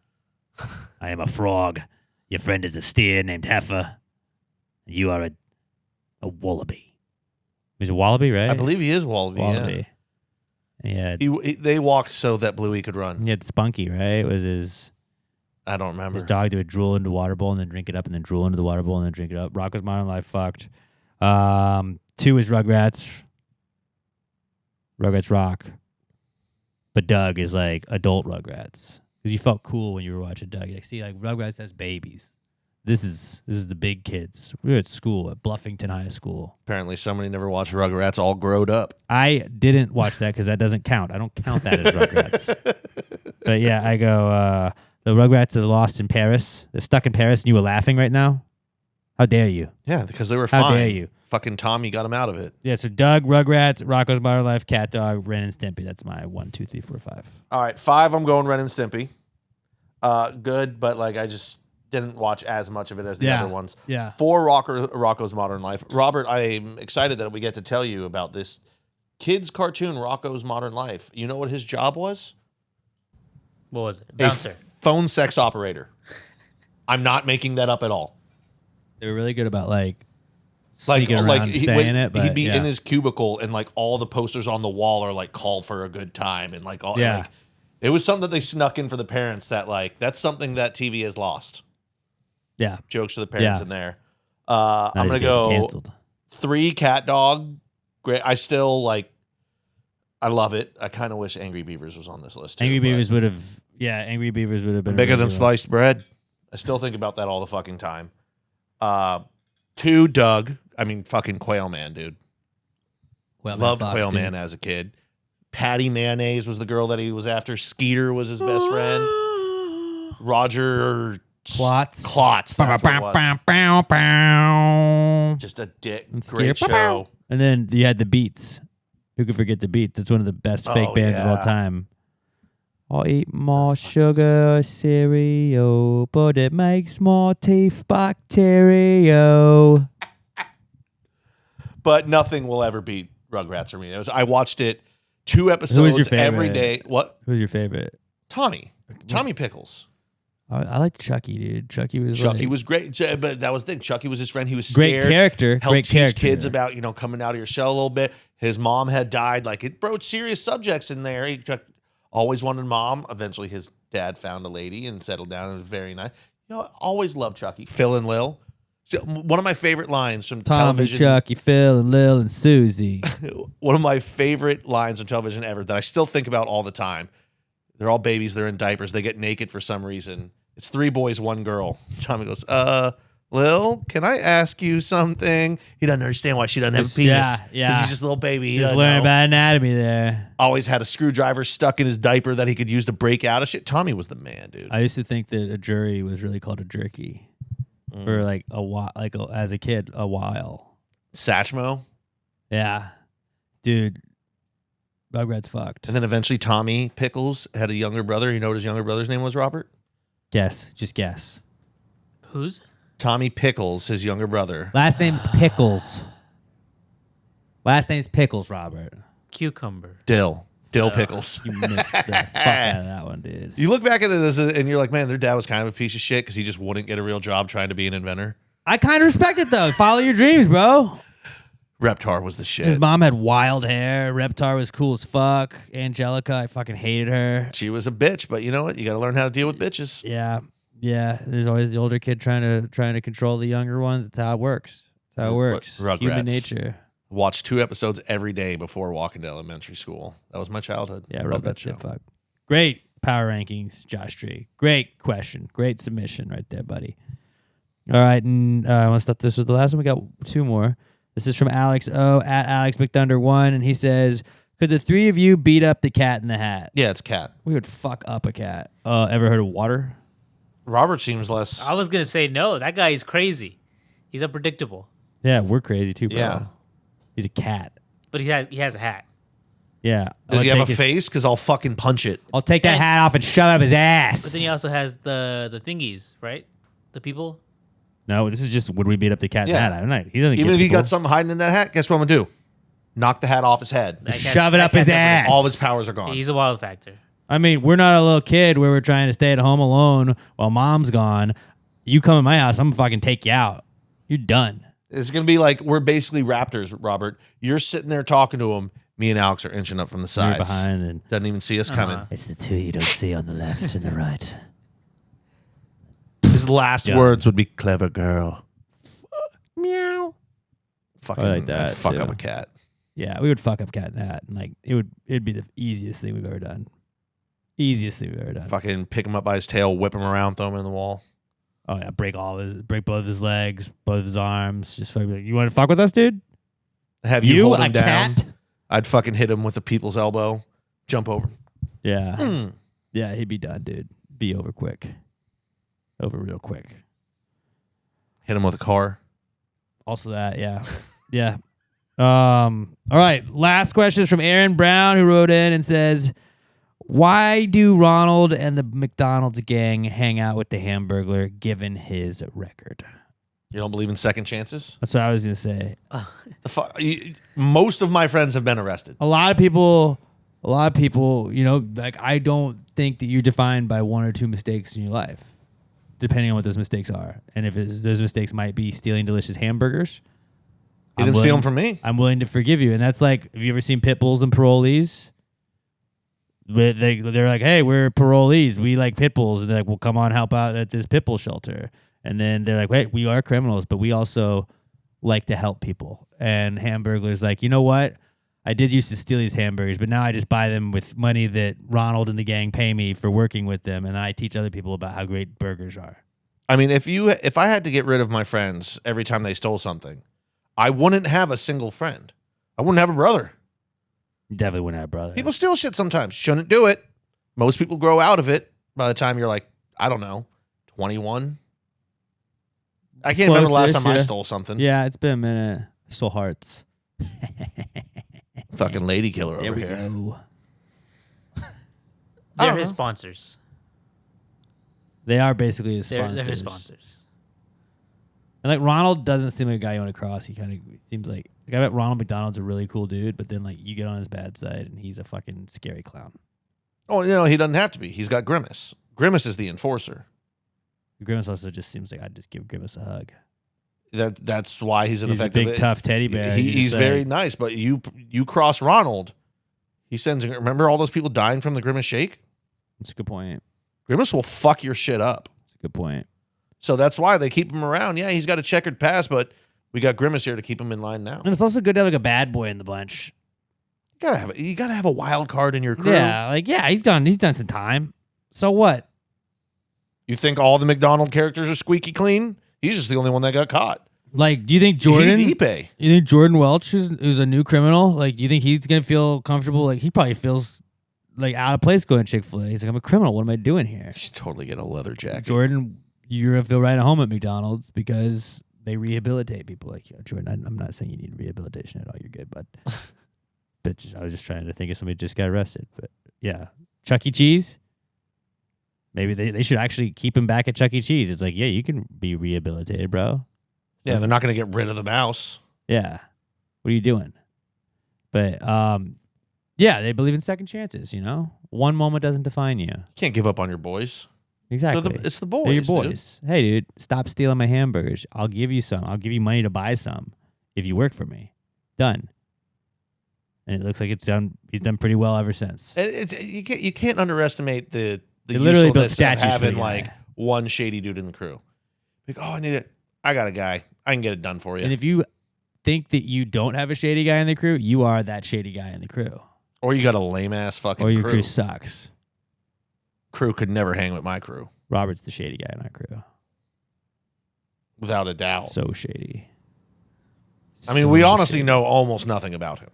I am a frog. Your friend is a steer named Heifer. You are a wallaby. He's a wallaby, right? I believe he is Wallaby. Wallaby. Yeah. They walked so that Bluey could run. He had Spunky, right? It was his I don't remember. dog that would drool into the water bowl and then drink it up and then drool into the water bowl and then drink it up. Rocco's Modern Life fucked. 2 is Rugrats. Rugrats rock. But Doug is like adult Rugrats. Because you felt cool when you were watching Doug. Like, see, like Rugrats has babies. This is the big kids. We were at school at Bluffington High School. Apparently somebody never watched Rugrats all growed up. I didn't watch that because that doesn't count. I don't count that as Rugrats. But yeah, I go, the Rugrats are lost in Paris. They're stuck in Paris and you were laughing right now? How dare you? Yeah, because they were How fine. dare you? Fucking Tommy got him out of it. Yeah, so Doug, Rugrats, Rocco's Modern Life, Cat Dog, Ren and Stimpy. That's my 1, 2, 3, 4, 5. All right, 5, I'm going Ren and Stimpy. Good, but like I just didn't watch as much of it as the Yeah, other ones. yeah. 4, Rocco's Modern Life. Robert, I'm excited that we get to tell you about this kids cartoon, Rocco's Modern Life. You know what his job was? What was it? A Bouncer. phone sex operator. I'm not making that up at all. They were really good about like sneaking around like and saying it, but he'd be yeah. in his cubicle and like all the posters on the wall are like call for a good time and like all Yeah. like, it was something that they snuck in for the parents that like that's something that TV has lost. Yeah. Jokes for the parents Yeah. in there. I'm gonna Obviously, go canceled. 3, Cat Dog. Great. I still like. I love it. I kind of wish Angry Beavers was on this list too. Angry but Beavers would have, Angry Beavers would have been bigger really than good. sliced bread. I still think about that all the fucking time. 2, Doug. I mean, fucking Quail Man, dude. Well, Loved Fox, Quail dude. Man as a kid. Patty Mayonnaise was the girl that he was after. Skeeter was his best friend. Roger Klotz. Klotz. That's what it was. And Just a dick. Skeeter. Great show. And then you had the Beats. Who could forget the Beats? It's one of the best fake Oh, bands of all yeah. time. I'll eat more sugar cereal, but it makes more teeth bacteria. But nothing will ever beat Rugrats for me. I watched it 2 episodes your favorite? every day. What? Who's your favorite? Tommy Pickles. I like Chucky, dude. Chucky was great, but that was the thing. Chucky was his friend. He was great scared. character. Helped Great teach character. kids about coming out of your shell a little bit. His mom had died. Like it broached serious subjects in there. He always wanted mom. Eventually, his dad found a lady and settled down. It was very nice. Always loved Chucky. Phil and Lil. One of my favorite lines from Tommy, television. Chucky, Phil, and Lil, and Susie. One of my favorite lines on television ever that I still think about all the time. They're all babies. They're in diapers. They get naked for some reason. It's 3 boys, 1 girl. Tommy goes, Lil, can I ask you something? He doesn't understand why she doesn't have a penis. Yeah. Because he's just a little baby. He Just doesn't learning know. about anatomy there. Always had a screwdriver stuck in his diaper that he could use to break out of shit. Tommy was the man, dude. I used to think that a jury was really called a jerky for like a while, as a kid, a while. Satchmo. Yeah, dude, Rugrats fucked. And then eventually Tommy Pickles had a younger brother. You know what his younger brother's name was, Robert? Just guess. Who's? Tommy Pickles, his younger brother. Last name's Pickles. Last name's Pickles, Robert. Cucumber. Dill Pickles. You missed the fuck out of that one, dude. You look back at it and you're like, man, their dad was kind of a piece of shit because he just wouldn't get a real job trying to be an inventor. I kind of respect it though. Follow your dreams, bro. Reptar was the shit. His mom had wild hair. Reptar was cool as fuck. Angelica, I fucking hated her. She was a bitch, but you know what? You got to learn how to deal with bitches. Yeah. There's always the older kid trying to control the younger ones. It's how it works. It's how it works. Rugrats. Human nature. Watched 2 episodes every day before walking to elementary school. That was my childhood. Yeah, Love Rugrats that show. did fuck. Great power rankings, Josh Tree. Great question. Great submission right there, buddy. All right, and I want to start this with the last one. We got 2 more. This is from Alex O at Alex McThunder1, and he says, "Could the 3 of you beat up the Cat in the Hat?" Yeah, it's Cat. We would fuck up a cat. Ever heard of water? Robert seems less. I was gonna say no. That guy is crazy. He's unpredictable. Yeah, we're crazy too, bro. Yeah. He's a cat. But he has a hat. Yeah. Does I'll he have a take his- face? Because I'll fucking punch it. I'll take that hat off and shove it up his ass. But then he also has the thingies, right? The people. No, this is just would we beat up the cat in Yeah. the hat? I don't know. He doesn't Even get if he people. got something hiding in that hat, guess what I'm going to do? Knock the hat off his head. That cat- Shove it that up his cat's ass. All of his powers are gone. He's a wild factor. I mean, we're not a little kid where we're trying to stay at home alone while mom's gone. You come in my house, I'm gonna fucking take you out. You're done. It's going to be like we're basically raptors, Robert. You're sitting there talking to him. Me and Alex are inching up from the You're sides. behind and Doesn't even see us coming. it's the 2 you don't see on the left and the right. His last Yeah. words would be "clever girl." Meow. Fucking I like that, fuck too. up a cat. Yeah, we would fuck up cat in the hat, and like it'd be the easiest thing we've ever done. Easiest thing we've ever done. Fucking pick him up by his tail, whip him around, throw him in the wall. Oh yeah, break both his legs, both his arms. Just fucking be like, you want to fuck with us, dude? Have you hold a him down. cat? I'd fucking hit him with a people's elbow. Jump over. Yeah, yeah, he'd be done, dude. Be over quick, over real quick. Hit him with a car. Also that, yeah, yeah. All right, last question is from Aaron Brown, who wrote in and says, "Why do Ronald and the McDonald's gang hang out with the Hamburglar given his record?" You don't believe in second chances? That's what I was gonna say. Most of my friends have been arrested. A lot of people, you know, like I don't think that you're defined by 1 or 2 mistakes in your life, depending on what those mistakes are. And if those mistakes might be stealing delicious hamburgers, You didn't steal them from me. I'm willing to forgive you. And that's like, have you ever seen pit bulls and parolees? But they're like, hey, we're parolees. We like pit bulls. And they're like, well, come on, help out at this pit bull shelter. And then they're like, wait, we are criminals, but we also like to help people. And Hamburglar's like, you know what? I did used to steal these hamburgers, but now I just buy them with money that Ronald and the gang pay me for working with them. And I teach other people about how great burgers are. I mean, if I had to get rid of my friends every time they stole something, I wouldn't have a single friend. I wouldn't have a brother. You definitely wouldn't have a brother. People steal shit sometimes. Shouldn't do it. Most people grow out of it by the time you're like, I don't know, 21. I can't remember the last time I Close-ish, yeah. stole something. Yeah, it's been a minute. I stole hearts. Fucking lady killer There over we here. go. They're his sponsors. They are basically his They're sponsors. his sponsors. And like Ronald doesn't seem like a guy you want to cross. He kind of seems like I bet Ronald McDonald's a really cool dude, but then like you get on his bad side and he's a fucking scary clown. Oh, he doesn't have to be. He's got Grimace. Grimace is the enforcer. Grimace also just seems like I'd just give Grimace a hug. That's why he's an He's a effective. big tough teddy bear. He's very nice, but you cross Ronald, he sends. Remember all those people dying from the Grimace shake? That's a good point. Grimace will fuck your shit up. That's a good point. So that's why they keep him around. Yeah, he's got a checkered past, but we got Grimace here to keep him in line now. And it's also good to have like a bad boy in the bunch. You gotta have a wild card in your crew. Yeah, he's done some time. So what? You think all the McDonald characters are squeaky clean? He's just the only one that got caught. Like, do you think Jordan? He's Ipe. You think Jordan Welch, who's a new criminal, like, do you think he's gonna feel comfortable? Like, he probably feels like out of place going to Chick-fil-A. He's like, I'm a criminal. What am I doing here? He's totally get a leather jacket. Jordan, you're gonna feel right at home at McDonald's because they rehabilitate people like you. Jordan, I'm not saying you need rehabilitation at all. You're good, but I was just trying to think of somebody who just got arrested. But yeah, Chuck E. Cheese. Maybe they should actually keep him back at Chuck E. Cheese. It's like, yeah, you can be rehabilitated, bro. Yeah, they're not going to get rid of the mouse. Yeah. What are you doing? But yeah, they believe in second chances, you know? One moment doesn't define you. You can't give up on your boys. Exactly. It's the boys. They're your boys. Dude. Hey, dude, stop stealing my hamburgers. I'll give you some. I'll give you money to buy some if you work for me. Done. And it looks like it's done. He's done pretty well ever since. You can't underestimate the literally built usefulness of statues for having the guy. like one shady dude in the crew. Like, oh, I need it. I got a guy. I can get it done for you. And if you think that you don't have a shady guy in the crew, you are that shady guy in the crew. Or you got a lame ass fucking Or your crew. crew sucks. Crew could never hang with my crew. Robert's the shady guy in our crew. Without a doubt. So shady. I mean, we honestly know almost nothing about him.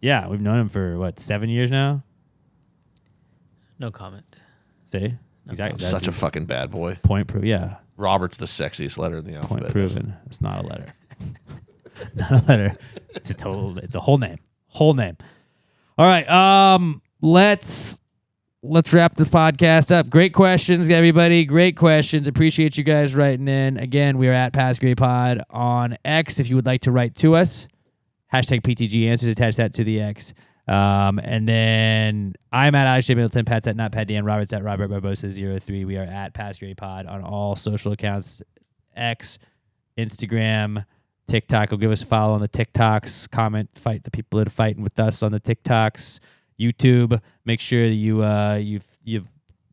Yeah, we've known him for, what, 7 years now? No comment. See? Exactly. Such a fucking bad boy. Point proof. Yeah. Robert's the sexiest letter in the alphabet. Point proven. It's not a letter. Not a letter. It's a whole name. Whole name. All right. Let's wrap the podcast up. Great questions, everybody. Great questions. Appreciate you guys writing in. Again, we are at PassGrayPod on X if you would like to write to us. Hashtag PTG answers. Attach that to the X. And then I'm at Alex J. Middleton. Pat's at Not Pat Dan. Robert's at Robert Barbosa03. We are at PassGrayPod on all social accounts. X, Instagram, TikTok. Go give us a follow on the TikToks. Comment, fight the people that are fighting with us on the TikToks. YouTube. Make sure that you've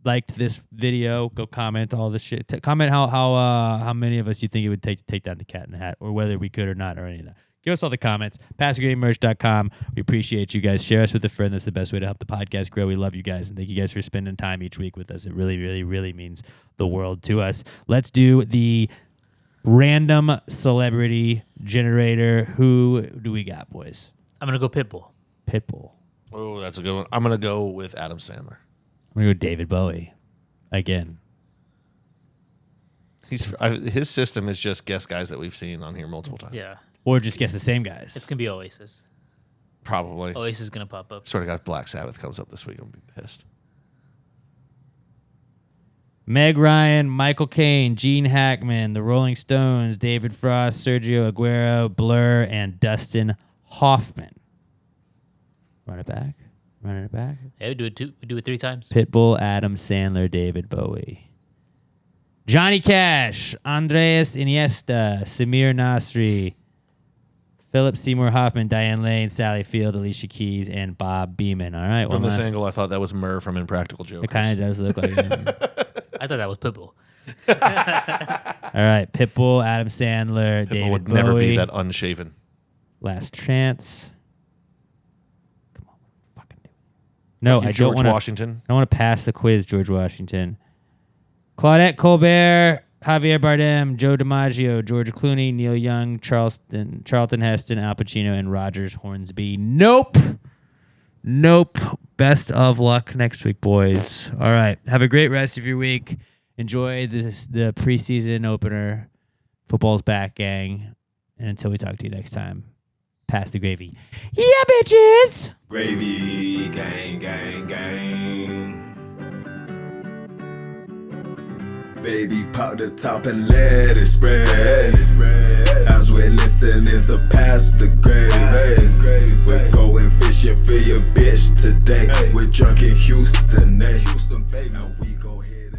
liked this video. Go comment all this shit. Comment how many of us you think it would take to take down the Cat in the Hat, or whether we could or not, or any of that. Give us all the comments. PassGrayMerch.com. We appreciate you guys. Share us with a friend. That's the best way to help the podcast grow. We love you guys, and thank you guys for spending time each week with us. It really, really, really means the world to us. Let's do the random celebrity generator. Who do we got, boys? I'm going to go Pitbull. Pitbull. Oh, that's a good one. I'm going to go with Adam Sandler. I'm going to go David Bowie. Again. His system is just guess guys that we've seen on here multiple times. Yeah. Or just guess the same guys. It's going to be Oasis. Probably. Oasis is going to pop up. Swear to God, if Black Sabbath comes up this week, I'm going to be pissed. Meg Ryan, Michael Caine, Gene Hackman, The Rolling Stones, David Frost, Sergio Aguero, Blur, and Dustin Hoffman. Run it back. Yeah, we do it 3 times. Pitbull, Adam Sandler, David Bowie. Johnny Cash, Andreas Iniesta, Samir Nasri, Philip Seymour Hoffman, Diane Lane, Sally Field, Alicia Keys, and Bob Beeman. All right. From this angle, I thought that was Murr from Impractical Jokers. It kind of does look like him. I thought that was Pitbull. All right. Pitbull, Adam Sandler, Pitbull David would Bowie. never be that unshaven. Last chance. Come on. Fucking do it. No, I don't George want to. Washington. I want to pass the quiz, George Washington. Claudette Colbert, Javier Bardem, Joe DiMaggio, George Clooney, Neil Young, Charlton Heston, Al Pacino, and Rogers Hornsby. Nope. Best of luck next week, boys. All right. Have a great rest of your week. Enjoy the preseason opener. Football's back, gang. And until we talk to you next time, pass the gravy. Yeah, bitches! Gravy, gang, gang, gang. Baby, pop the top and let it spread. As we're listening to Past the Grave. We're going fishing for your bitch today. We're drunk in Houston, Now we go ahead and